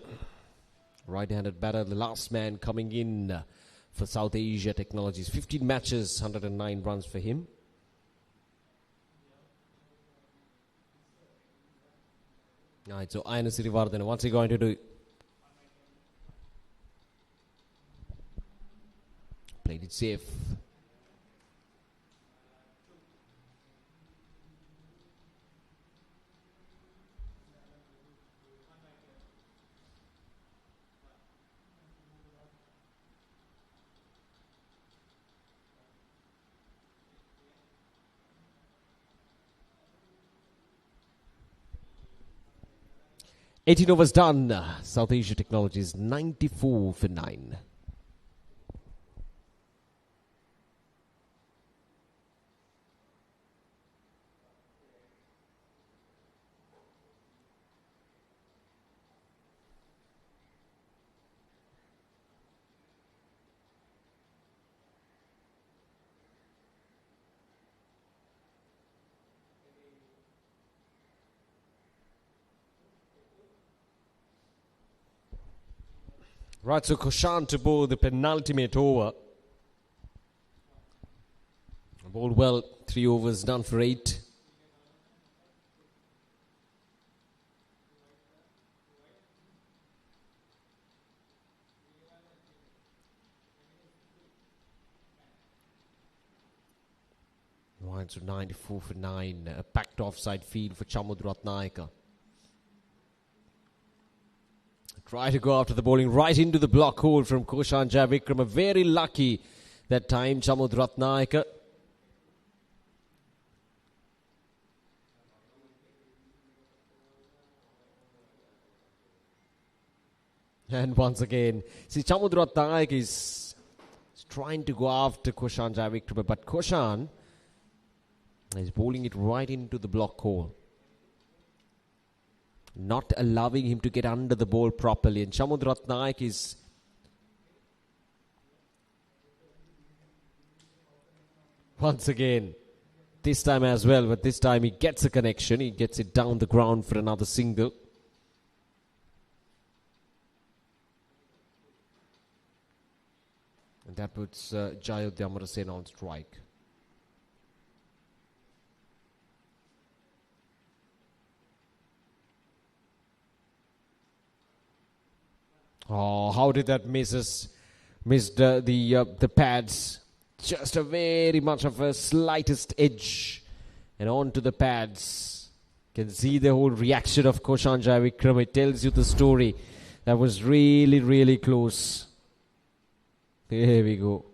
right-handed batter, the last man coming in for South Asia Technologies. 15 matches, 109 runs for him. Alright, so Zaina Sirivardhana, what's he going to do? Played it safe. 18 overs done. South Asia Technologies 94 for 9. Right, so Koshan to bowl the penultimate over. Bowled well, 3 overs done for 8. Right, so 94 for 9. A packed offside field for Chamud Ratnayaka. Try to go after the bowling right into the block hole from Koshan Jayavikram. Very lucky that time, Chamud Ratnayaka. And once again, see, Chamud Ratnayaka is trying to go after Koshan Jayavikram, but Koshan is bowling it right into the block hole, not allowing him to get under the ball properly. And Chamud Ratnayaka is once again, this time as well, but this time he gets a connection. He gets it down the ground for another single. And that puts Jayodhya Amarasena on strike. Oh, how did that miss the pads? Just a very much of a slightest edge. And on to the pads. Can see the whole reaction of Koshan Jayavikram. It tells you the story. That was really, really close. Here we go.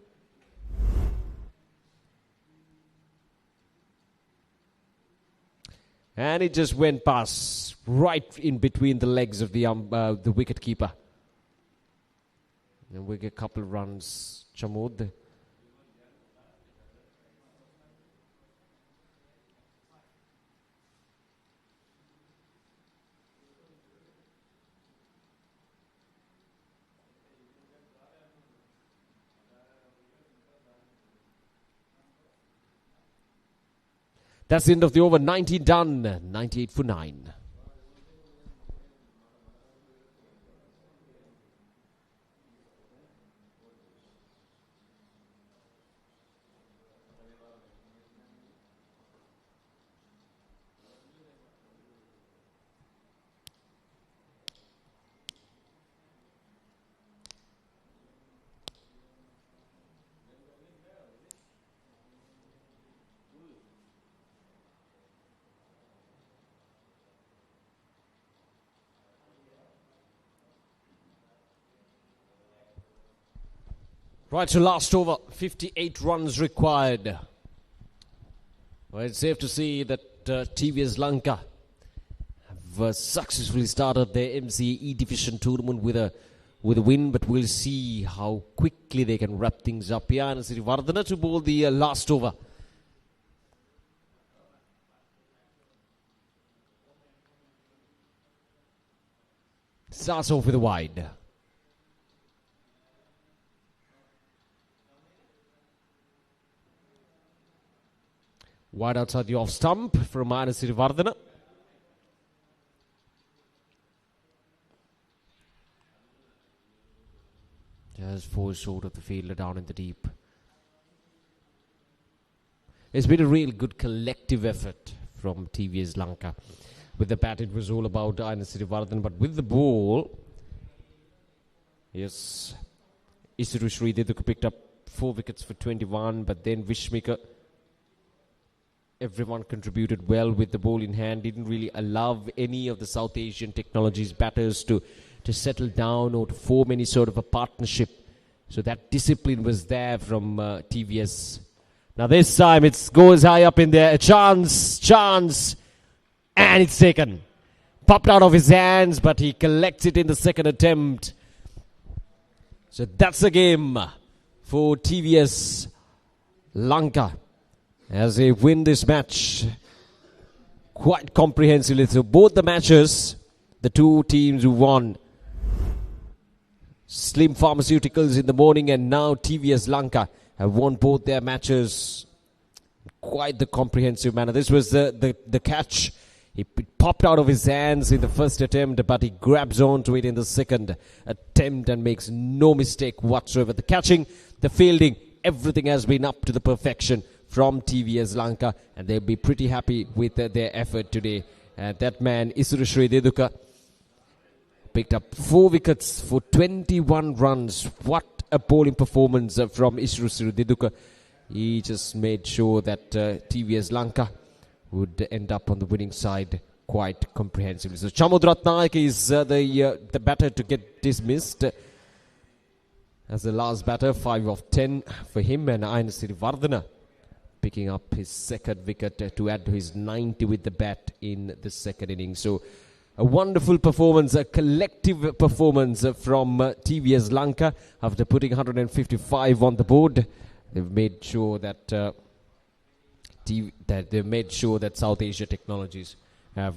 And it just went past right in between the legs of the wicket keeper. And we get a couple runs, Chamud. That's the end of the over. 90 done. 98 for 9. Right, so last over, 58 runs required. Well, it's safe to see that TVS Lanka have successfully started their MCA E Division tournament with a win, but we'll see how quickly they can wrap things up here. And Srivardhana to bowl the last over. Starts off with a wide. Wide outside the off stump from Srivardhana. Just 4 short of the fielder down in the deep. It's been a real good collective effort from TVS Lanka. With the bat, it was all about Srivardhana, but with the ball, yes, Isuru Sridhar picked up 4 wickets for 21, but then Vishmika, everyone contributed well with the ball in hand. Didn't really allow any of the South Asian Technologies batters to settle down or to form any sort of a partnership. So that discipline was there from TVS. Now this time it goes high up in there. A chance, and it's taken. popped out of his hands, but he collects it in the second attempt. So that's a game for TVS Lanka as they win this match quite comprehensively. So both the matches, the two teams who won, Slim Pharmaceuticals in the morning and now TVS Lanka, have won both their matches quite the comprehensive manner. This was the catch. He popped out of his hands in the first attempt, but he grabs onto it in the second attempt and makes no mistake whatsoever. The catching, the fielding, everything has been up to the perfection from TVS Lanka, and they'll be pretty happy with their effort today. That man, Isurushri Deduka, picked up 4 wickets for 21 runs. What a bowling performance from Isurushri Deduka. He just made sure that TVS Lanka would end up on the winning side quite comprehensively. So Chamudratnaik is the batter to get dismissed as the last batter. 5 of 10 for him, and Asain Sirivardhana picking up his second wicket to add to his 90 with the bat in the second innings. So a wonderful performance, a collective performance from TVS Lanka. After putting 155 on the board, they've made sure that South Asia Technologies have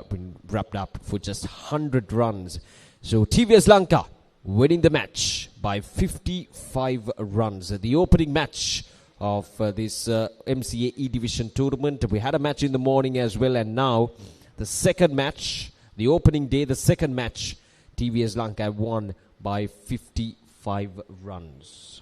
been wrapped up for just 100 runs. So TVS Lanka winning the match by 55 runs. The opening match of this MCA E Division tournament. We had a match in the morning as well, and now the second match, the opening day, the second match, TVS Lanka won by 55 runs.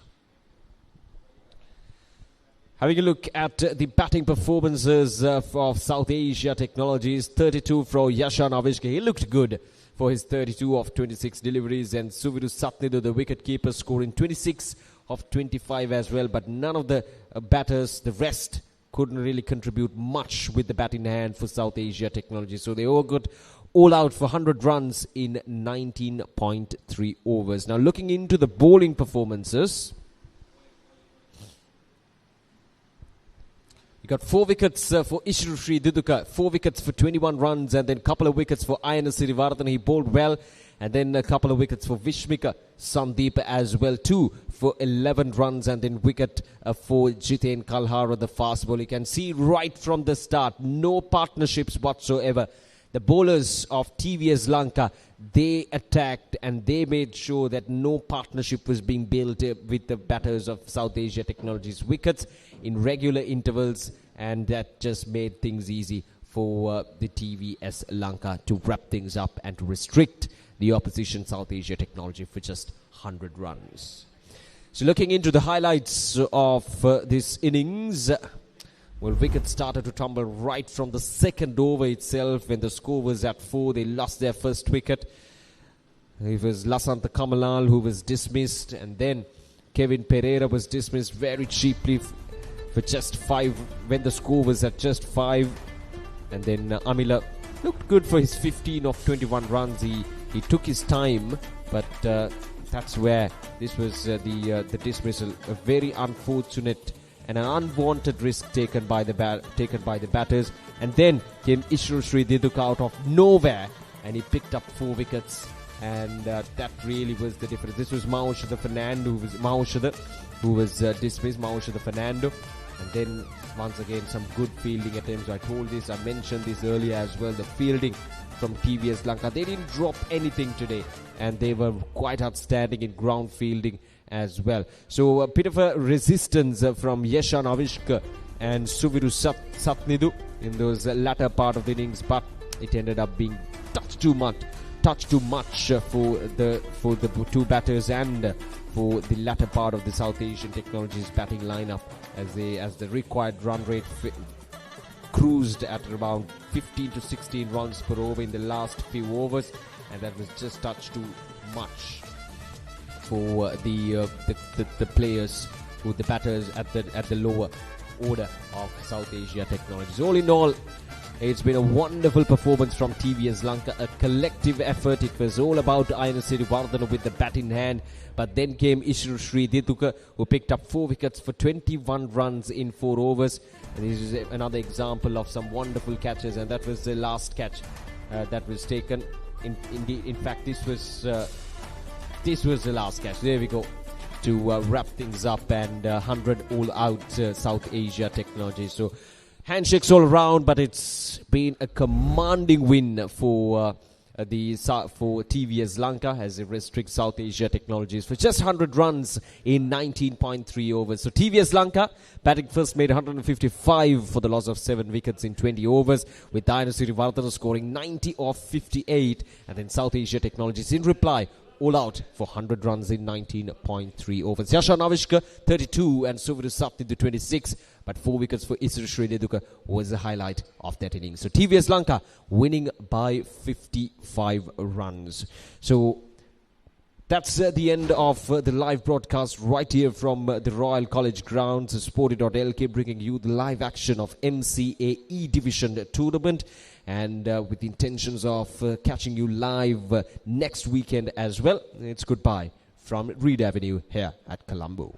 Having a look at the batting performances of South Asia Technologies. 32 for Yashan Avishka. He looked good for his 32 of 26 deliveries. And Suviru Satnidu, the wicket-keeper, scoring 26 of 25 as well. But none of the batters, the rest, couldn't really contribute much with the bat in hand for South Asia Technologies. So they all got all out for 100 runs in 19.3 overs. Now looking into the bowling performances, you got 4 wickets for Ishrushri Diduka, 4 wickets for 21 runs, and then a couple of wickets for Asain Sirivardhana. He bowled well, and then a couple of wickets for Vishmika Sandeep as well, 2 for 11 runs, and then wicket for Jiten Kalhara, the fast bowler. You can see right from the start, no partnerships whatsoever. The bowlers of TVS Lanka, they attacked and they made sure that no partnership was being built with the batters of South Asia Technologies. Wickets in regular intervals, and that just made things easy for the TVS Lanka to wrap things up and to restrict the opposition South Asia Technology for just 100 runs. So looking into the highlights of this innings, well, wickets started to tumble right from the second over itself. When the score was at 4, they lost their first wicket. It was Lasantha Kamalal who was dismissed, and then Kevin Pereira was dismissed very cheaply for just 5 when the score was at just 5. And then Amila looked good for his 15 of 21 runs. He took his time, but that's where this was the dismissal. A very unfortunate and an unwanted risk taken by the batters. And then came Ishrushri Diduka out of nowhere, and he picked up 4 wickets, and that really was the difference. This was Mahaushada Fernando who was dismissed, Mahaushada Fernando. And then once again some good fielding attempts. I mentioned this earlier as well. The fielding from TVS Lanka, they didn't drop anything today, and they were quite outstanding in ground fielding as well. So a bit of a resistance from Yashan Avishka and Suviru Satnidu in those latter part of the innings, but it ended up being touch too much for the two batters and for the latter part of the South Asian Technologies batting lineup as the required run rate cruised at around 15 to 16 runs per over in the last few overs, and that was just touch too much for the players, who the batters at the lower order of South Asia Technologies. All in all, it's been a wonderful performance from TVS Lanka, a collective effort. It was all about Asain Sirivardhana with the bat in hand, but then came Ishrushri Diduka, who picked up 4 wickets for 21 runs in 4 overs. And this is another example of some wonderful catches, and that was the last catch that was taken. In fact, this was the last catch. There we go. To wrap things up, and 100 all out South Asia Technologies. So handshakes all around, but it's been a commanding win for TVS Lanka as it restricts South Asia Technologies for just 100 runs in 19.3 overs. So TVS Lanka batting first made 155 for the loss of 7 wickets in 20 overs, with Dino Sirivardhana scoring 90 off 58, and then South Asia Technologies in reply all out for 100 runs in 19.3 overs. Yasha Navishka 32 and Suviru Saptindu 26, but 4 wickets for Isru Srineduka was the highlight of that inning. So TVS Lanka winning by 55 runs. So that's the end of the live broadcast right here from the Royal College grounds. Sporty.lk bringing you the live action of MCA E Division tournament, and with intentions of catching you live next weekend as well. It's goodbye from Reed Avenue here at Colombo.